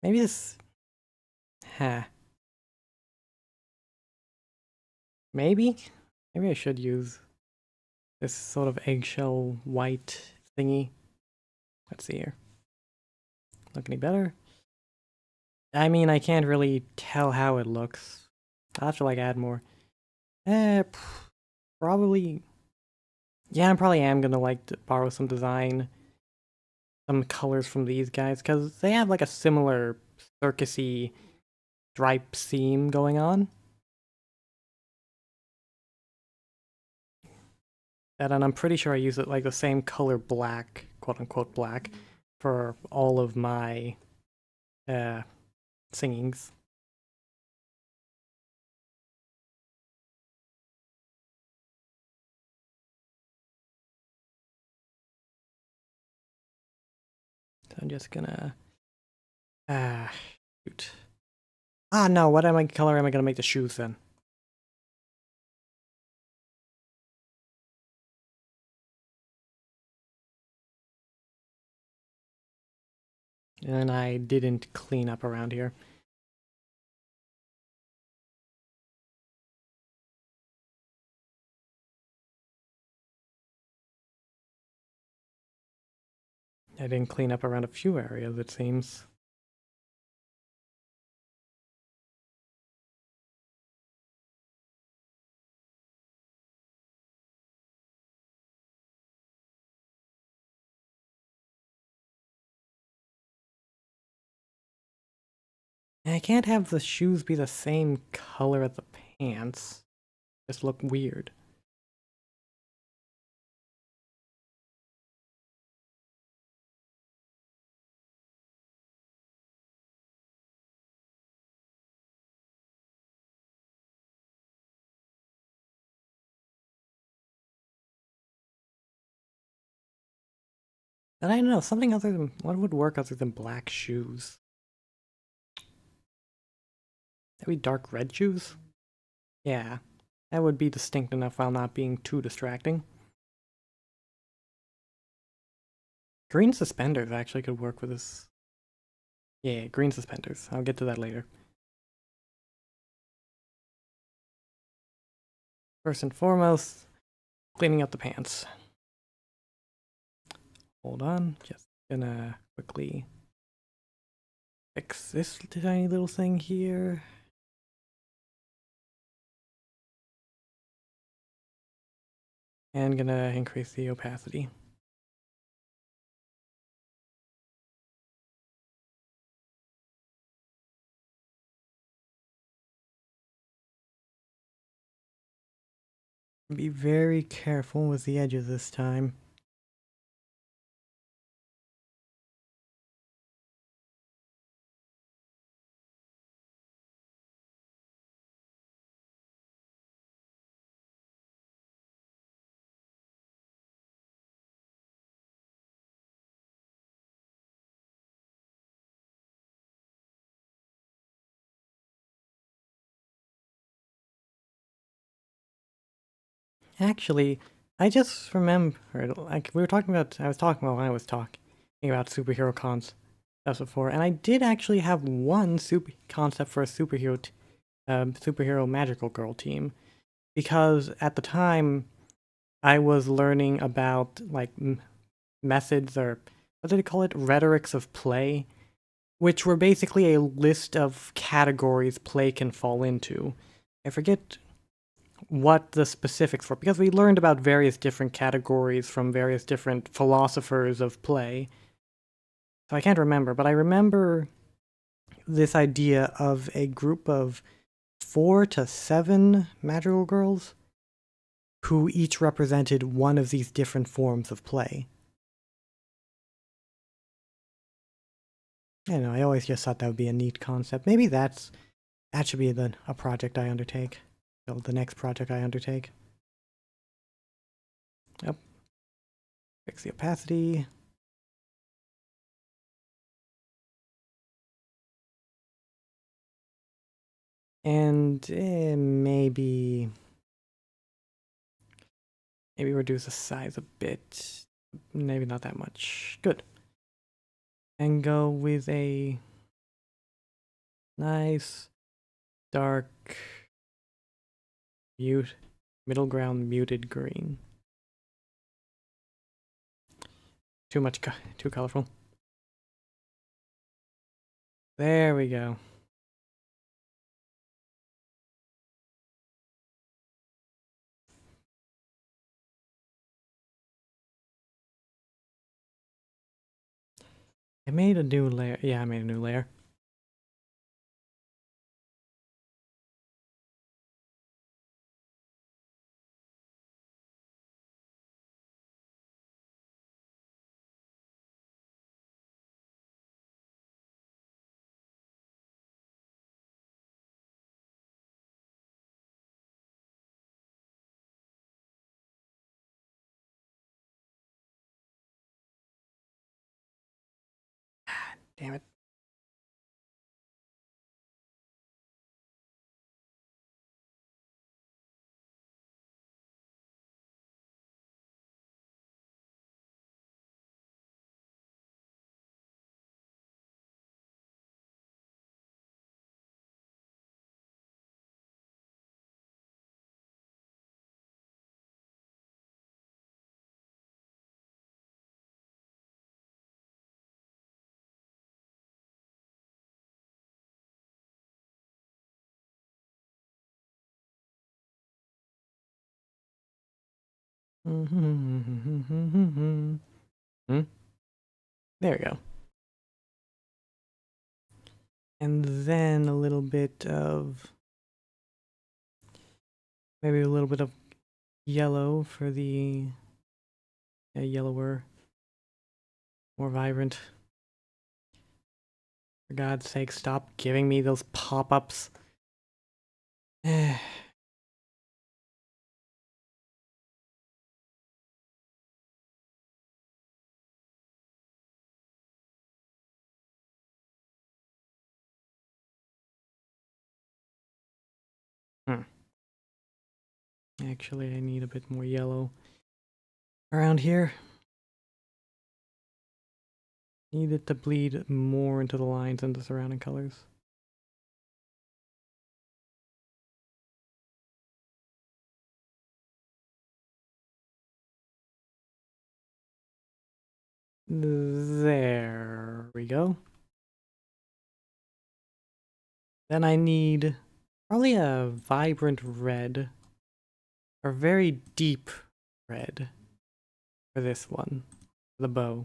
Maybe this... Huh. Maybe I should use this sort of eggshell white thingy. Let's see here. Look any better? I mean, I can't really tell how it looks. I'll have to like add more. Probably. Yeah, I probably am gonna like to borrow some design, some colors from these guys, because they have like a similar circusy stripe theme going on. And I'm pretty sure I use it like the same color black, quote unquote black, for all of my singings. So I'm just gonna shoot. Ah no, what color am I gonna make the shoes then? And I didn't clean up around here. I didn't clean up around a few areas, it seems. I can't have the shoes be the same color as the pants. Just look weird. But I don't know, something other than, what would work other than black shoes? Maybe dark red shoes? Yeah, that would be distinct enough while not being too distracting. Green suspenders actually could work with this. Yeah, green suspenders. I'll get to that later. First and foremost, cleaning up the pants. Hold on, just gonna quickly fix this tiny little thing here. And gonna increase the opacity. Be very careful with the edges this time. Actually, I just remembered, like, I was talking about superhero cons stuff before, and I did actually have one super concept for a superhero magical girl team, because at the time I was learning about like methods, or what did they call it, rhetorics of play, which were basically a list of categories play can fall into. I forget what the specifics were, because we learned about various different categories from various different philosophers of play. So I can't remember, but I remember this idea of a group of 4 to 7 magical girls who each represented one of these different forms of play. I don't know, I always just thought that would be a neat concept. Maybe that should be a project I undertake. So the next project I undertake. Yep. Fix the opacity. And maybe reduce the size a bit. Maybe not that much. Good. And go with a nice dark middle ground muted green. Too colorful. There we go. I made a new layer. Yeah, I made a new layer. Damn it. Hmm? There we go. And then a little bit of maybe a little bit of yellow for the yellower, more vibrant. For God's sake, stop giving me those pop-ups. Actually, I need a bit more yellow around here. Need it to bleed more into the lines and the surrounding colors. There we go. Then I need probably a vibrant red or very deep red for this one, the bow.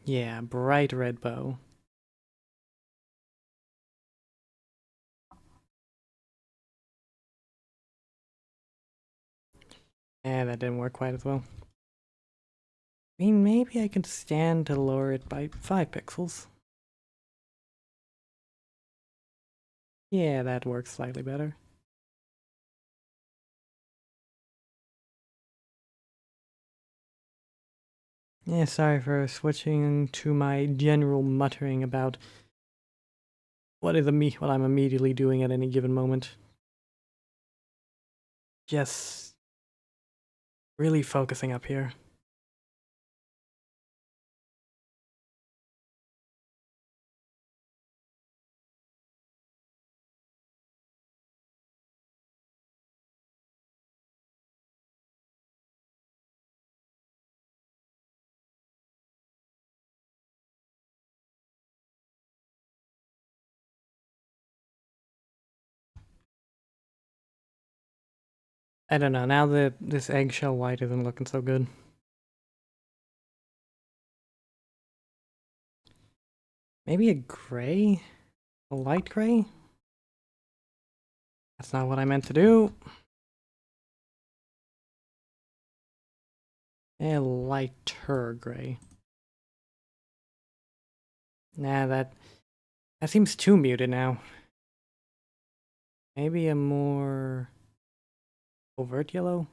Yeah, bright red bow. Yeah, that didn't work quite as well. I mean, maybe I can stand to lower it by 5 pixels. Yeah, that works slightly better. Yeah, sorry for switching to my general muttering about what I'm immediately doing at any given moment. Just really focusing up here. I don't know, now that this eggshell white isn't looking so good. Maybe a gray? A light gray? That's not what I meant to do. A lighter gray. Nah, that seems too muted now. Maybe a more overt yellow?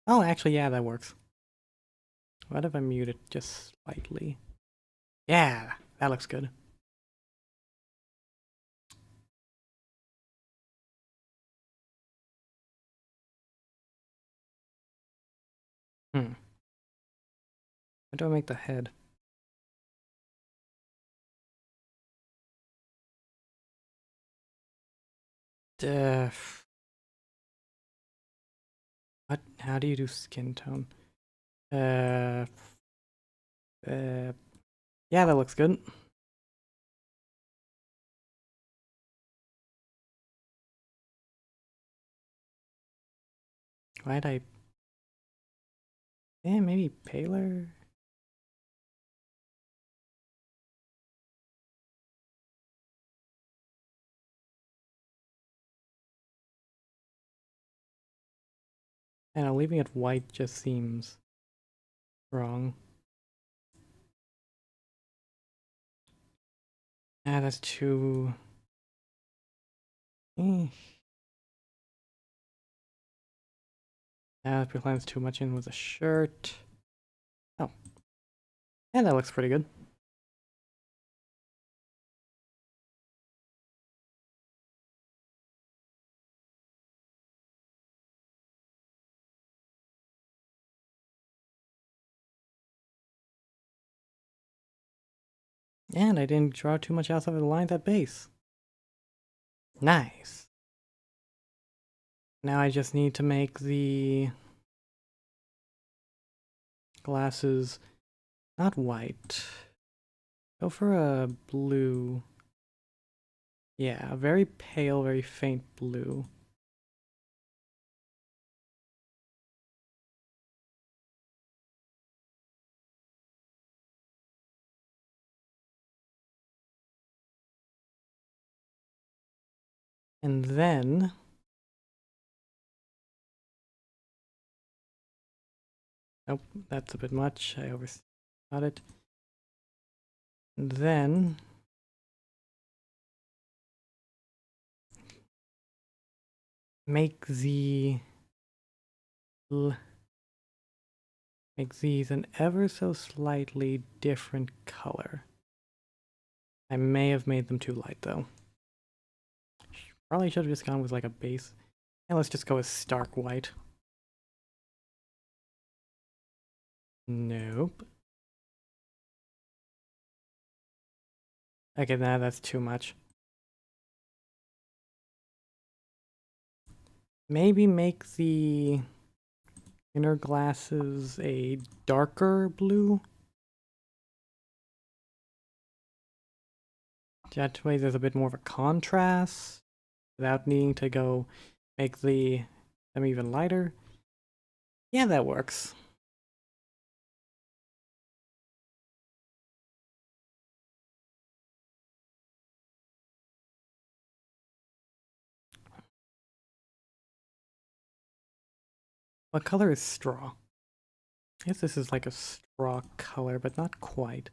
Oh, actually, yeah, that works. What if I mute it just slightly? Yeah, that looks good. How do I make the head? Uh, what? How do you do skin tone? Uh, yeah, that looks good. Why'd I? Yeah, maybe paler. And leaving it white just seems wrong. Ah, that's too. Eh. That blends too much in with the shirt. Oh, yeah, that looks pretty good. And I didn't draw too much outside of the lines at base. Nice. Now I just need to make the glasses not white. Go for a blue. Yeah, a very pale, very faint blue. And then nope, that's a bit much. I overthought it. And then make make these an ever so slightly different color. I may have made them too light though. Probably should have just gone with like a base. And let's just go with stark white. Nope. Okay, nah, that's too much. Maybe make the inner glasses a darker blue. That way there's a bit more of a contrast without needing to go make them even lighter. Yeah, that works. What color is straw? I guess this is like a straw color, but not quite.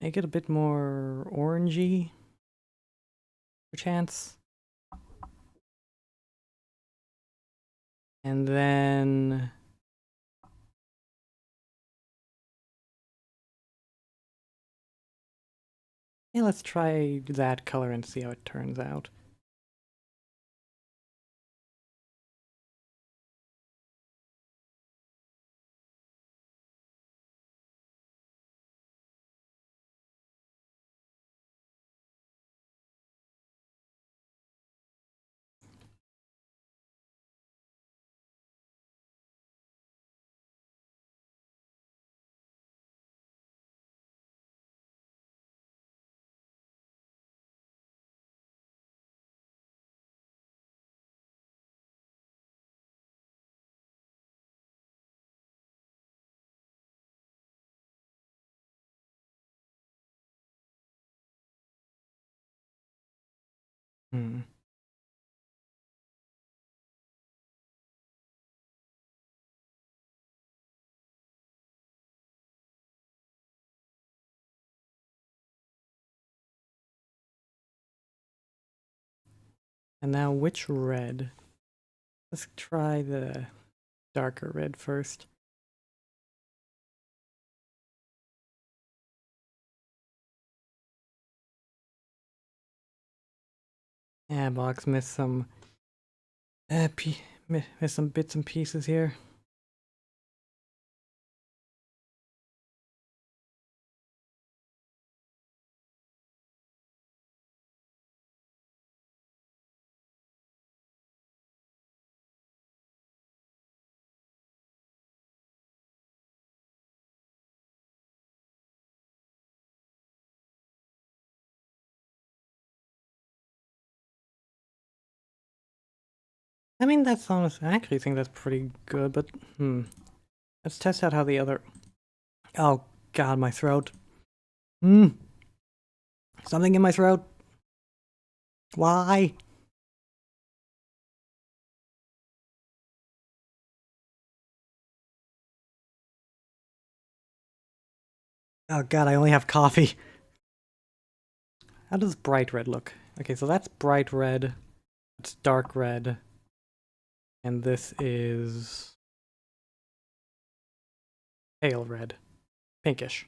Make it a bit more orangey, perchance. And then yeah, let's try that color and see how it turns out. And now which red? Let's try the darker red first. Yeah, box missed some missed some bits and pieces here. I mean, that's honest. I actually think that's pretty good, but let's test out how the other. Oh God, my throat. Something in my throat. Why? Oh God, I only have coffee. How does bright red look? Okay, so that's bright red. It's dark red. And this is pale red. Pinkish.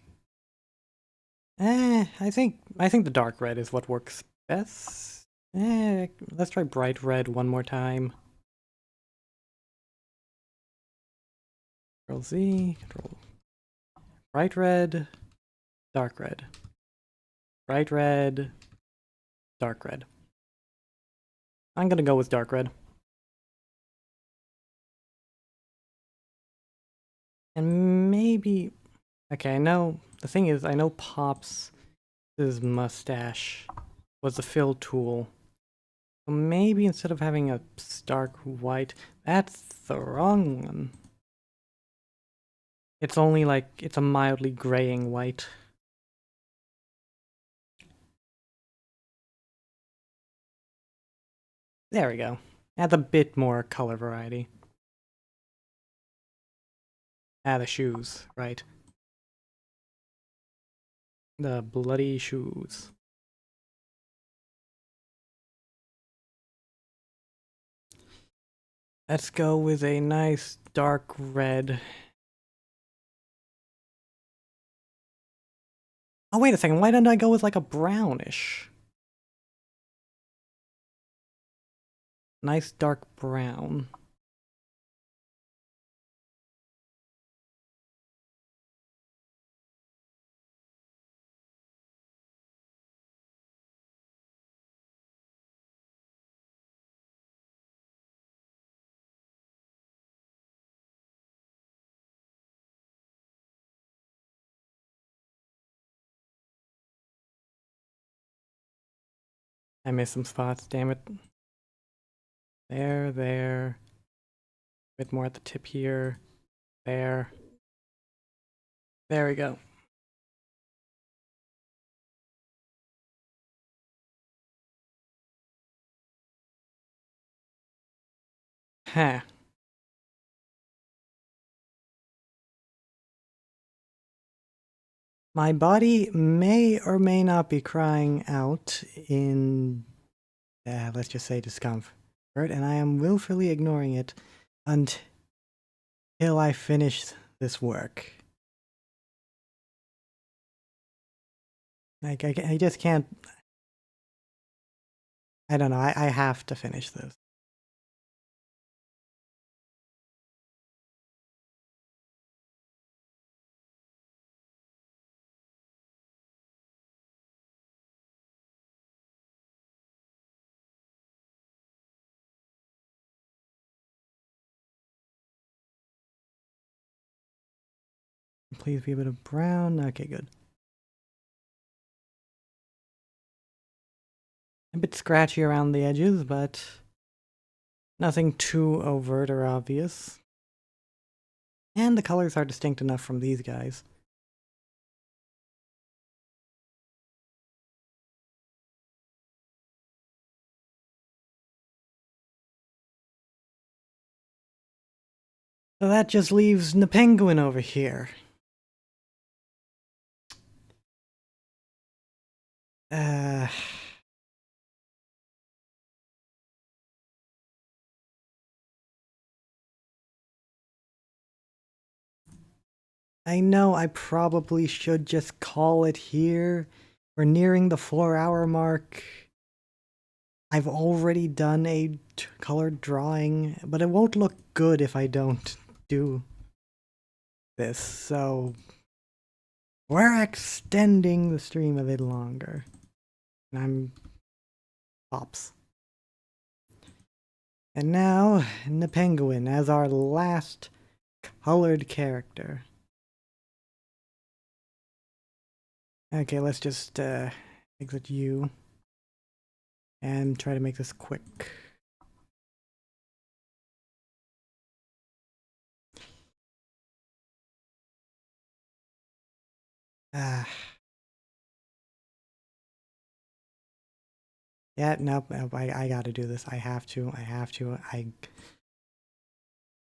I think the dark red is what works best. Let's try bright red one more time. Control Z, control. Bright red, dark red. Bright red, dark red. I'm gonna go with dark red. And maybe... Okay, I know... The thing is, I know Pop's mustache was the fill tool. So maybe instead of having a stark white... That's the wrong one. It's only like... It's a mildly graying white. There we go. Add a bit more color variety. The shoes, right. The bloody shoes. Let's go with a nice dark red. Oh, wait a second. Why didn't I go with like a brownish? Nice dark brown. I missed some spots, damn it. There. A bit more at the tip here. There. There we go. Huh. My body may or may not be crying out in, let's just say discomfort, and I am willfully ignoring it until I finish this work. Like, I just can't... I don't know, I have to finish this. Please be a bit of brown. Okay, good. A bit scratchy around the edges, but nothing too overt or obvious. And the colors are distinct enough from these guys. So that just leaves the penguin over here. I know I probably should just call it here. We're nearing the 4-hour mark. I've already done a colored drawing, but it won't look good if I don't do this, so we're extending the stream a bit longer. And I'm pops. And now, the penguin as our last colored character. Okay, let's just exit you and try to make this quick. Ah. Yeah, nope, I gotta do this. I have to.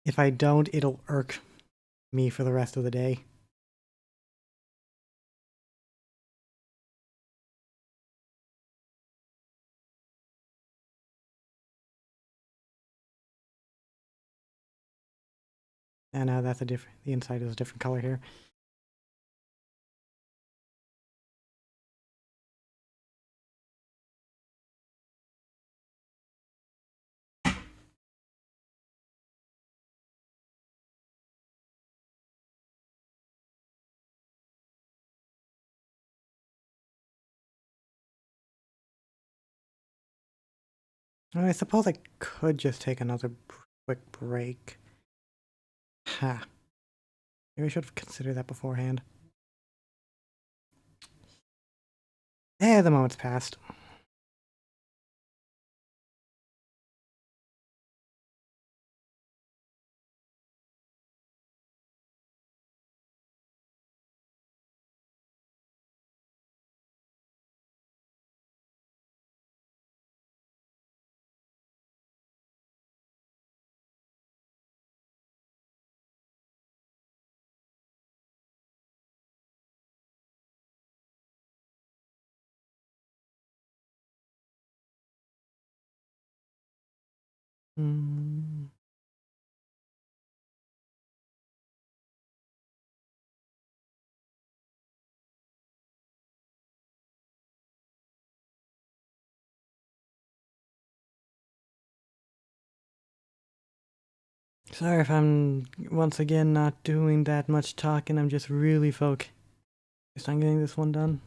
If I don't, it'll irk me for the rest of the day. And that's a different, the inside is a different color here. I suppose I could just take another quick break. Ha. Maybe I should have considered that beforehand. The moment's passed. Hmm. Sorry if I'm once again not doing that much talking. I'm just really focused on getting this one done.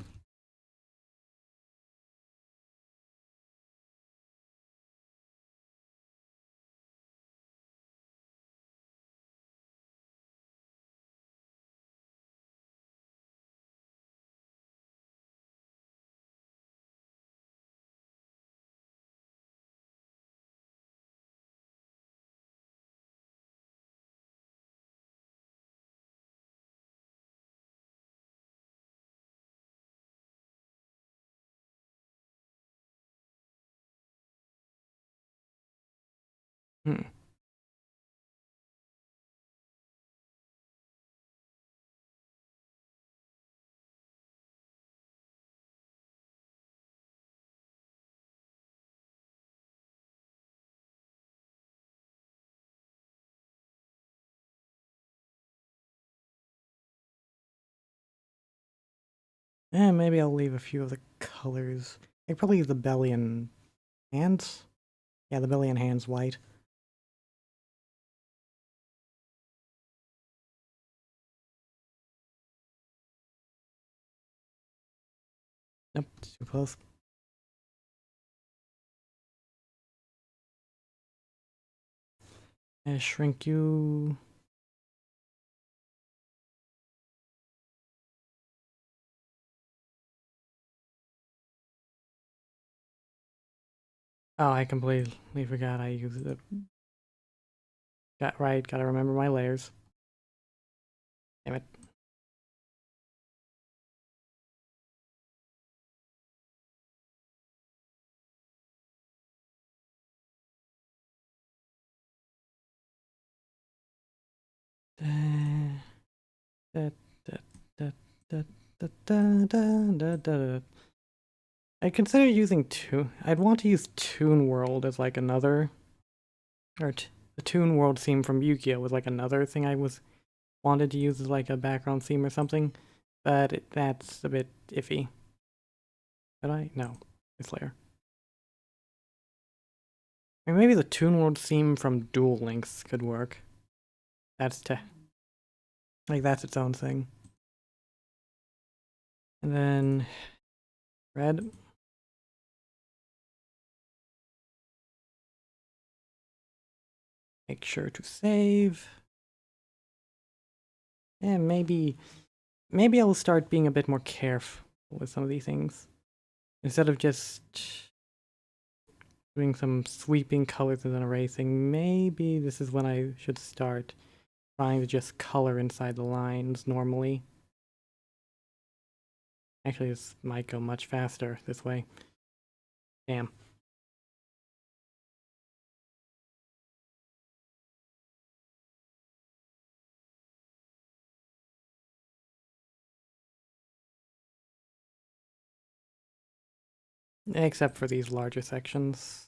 Hmm. Maybe I'll leave a few of the colors. I could probably use the belly and hands. Yeah, the belly and hands white. Nope, too close. Shrink you. Oh, I completely forgot I used it. Gotta remember my layers. Damn it. Da, da, da, da, da, da, da, da, da. I consider using I'd want to use Toon World as like another, or the Toon World theme from Yu-Gi-Oh! Was like another thing I was wanted to use as like a background theme or something, but that's a bit iffy. Did I? No. This layer. Or maybe the Toon World theme from Duel Links could work. That's that's its own thing. And then red. Make sure to save. And maybe I'll start being a bit more careful with some of these things. Instead of just doing some sweeping colors and then erasing, maybe this is when I should start trying to just color inside the lines normally. Actually, this might go much faster this way. Damn. Except for these larger sections.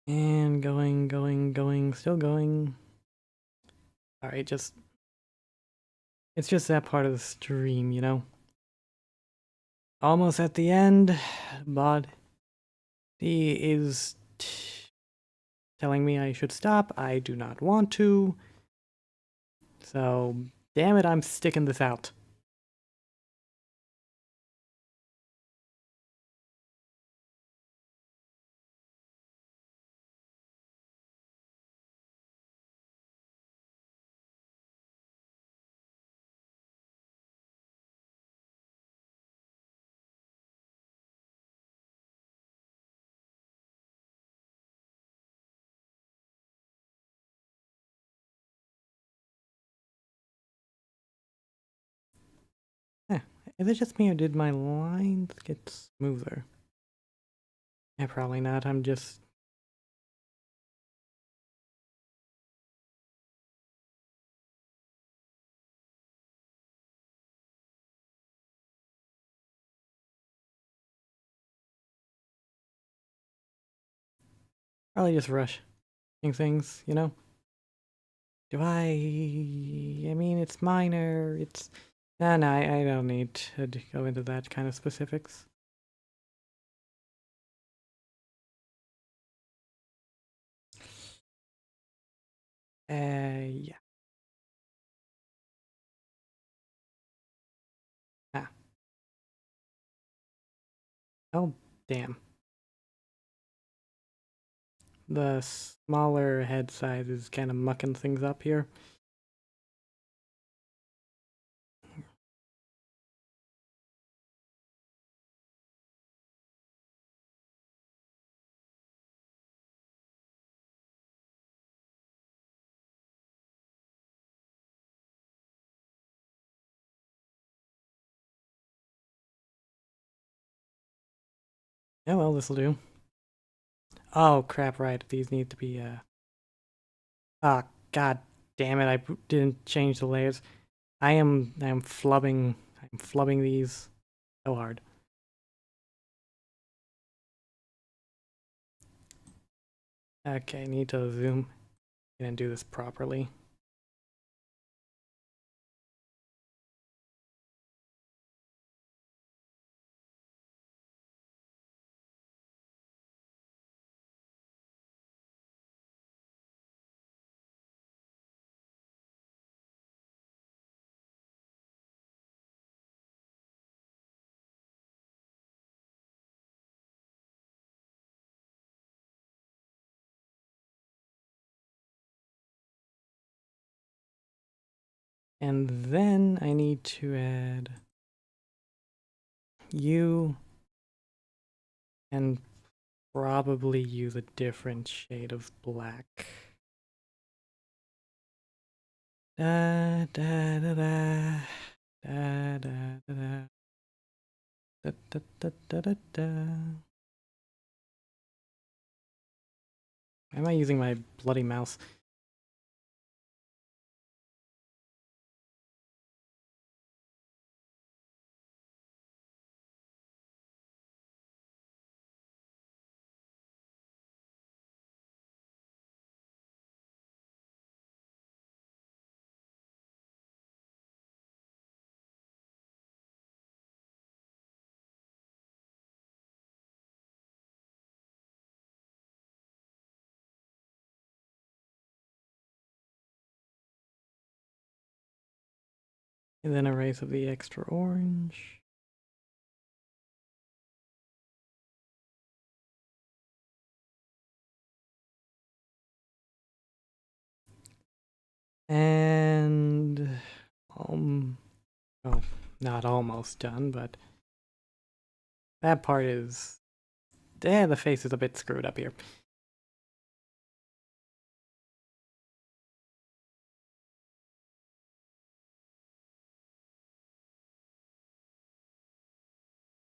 And going, still going. Alright, it's just that part of the stream, you know? Almost at the end, but he is telling me I should stop. I do not want to. So, damn it, I'm sticking this out. Is it just me or did my lines get smoother? Yeah, probably not. I'm just... Probably just rushing things, you know? I mean, it's minor, it's... No, I don't need to go into that kind of specifics. Yeah. Ah. Oh, damn. The smaller head size is kind of mucking things up here. Yeah, well, this'll do. Oh, crap, right. These need to be, Ah, god damn it, I didn't change the layers. I'm flubbing these so hard. Okay, need to zoom in and do this properly. And then I need to add you and probably use a different shade of black. Da da da da da da da da. Da, da, da, da, da, da. Why am I using my bloody mouse? And then erase of the extra orange. And oh, not almost done, but that part is, the face is a bit screwed up here.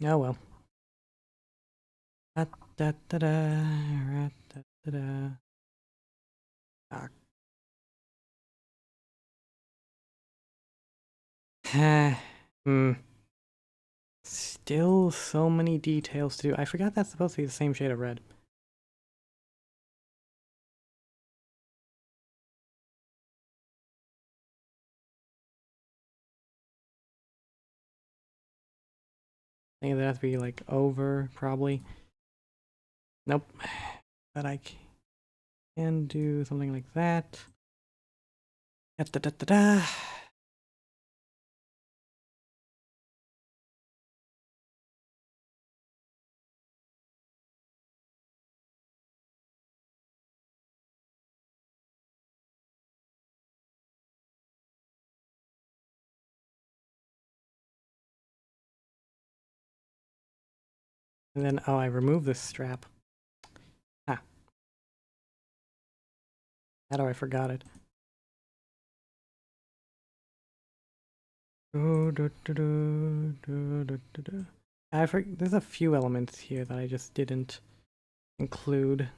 Oh well. Da da da da da da da. Hmm. Still so many details to do. I forgot that's supposed to be the same shade of red. I think that has to be like over, probably. Nope. But I can do something like that. Da da da da da. And then, oh, I removed this strap. Ah. How do I forgot it? There's a few elements here that I just didn't include.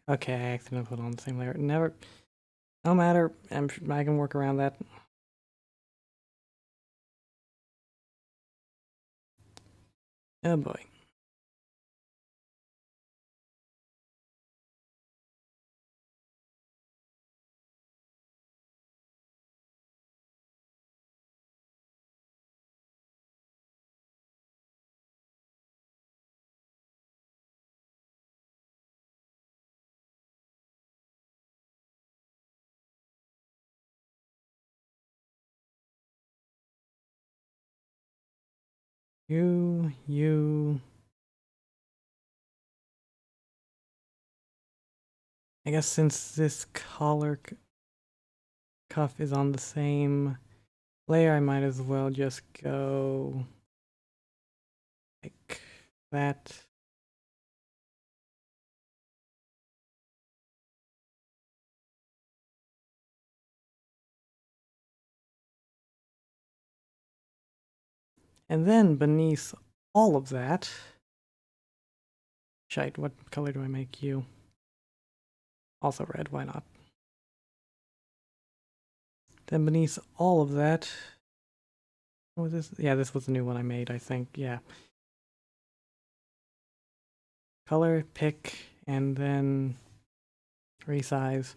Okay, I accidentally put on the same layer. Never, no matter. I can work around that. Oh boy. You. I guess since this collar cuff is on the same layer, I might as well just go like that. And then beneath all of that, shite, what color do I make you? Also red, why not? Then beneath all of that, what was this? Yeah, this was the new one I made, I think, yeah. Color, pick, and then resize.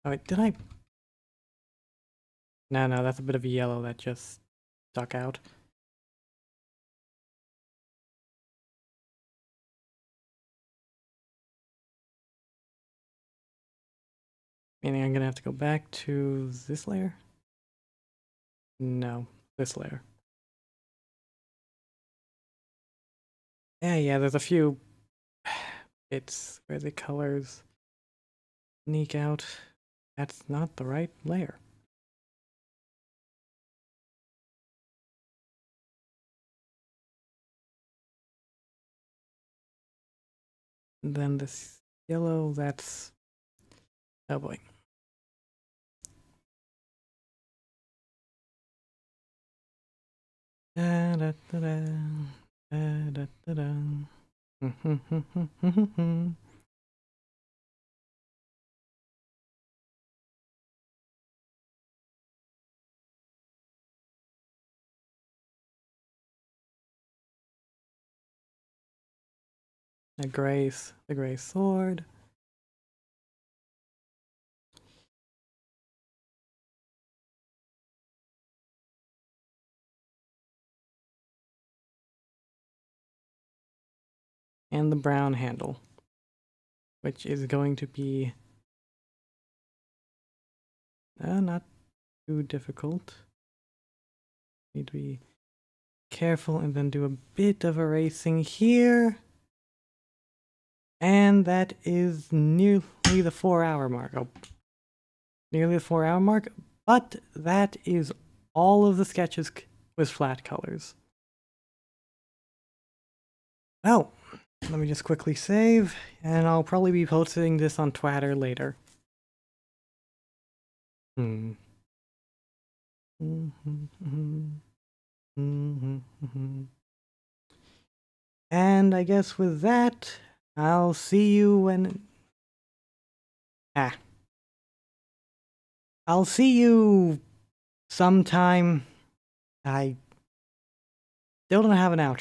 Oh, wait, did I? No, no, that's a bit of a yellow that just stuck out. Meaning I'm gonna have to go back to this layer? No, this layer. Yeah, there's a few bits where the colors sneak out. That's not the right layer. And then this yellow, that's... Oh boy. Da, da, da, da. Da, da, da, da. The gray sword. And the brown handle, which is going to be not too difficult. Need to be careful and then do a bit of erasing here. And that is nearly the 4-hour mark. Oh, nearly the 4-hour mark, but that is all of the sketches with flat colors. Well, let me just quickly save, and I'll probably be posting this on Twitter later. And I guess with that, I'll see you when... I'll see you sometime. I still don't have an outro.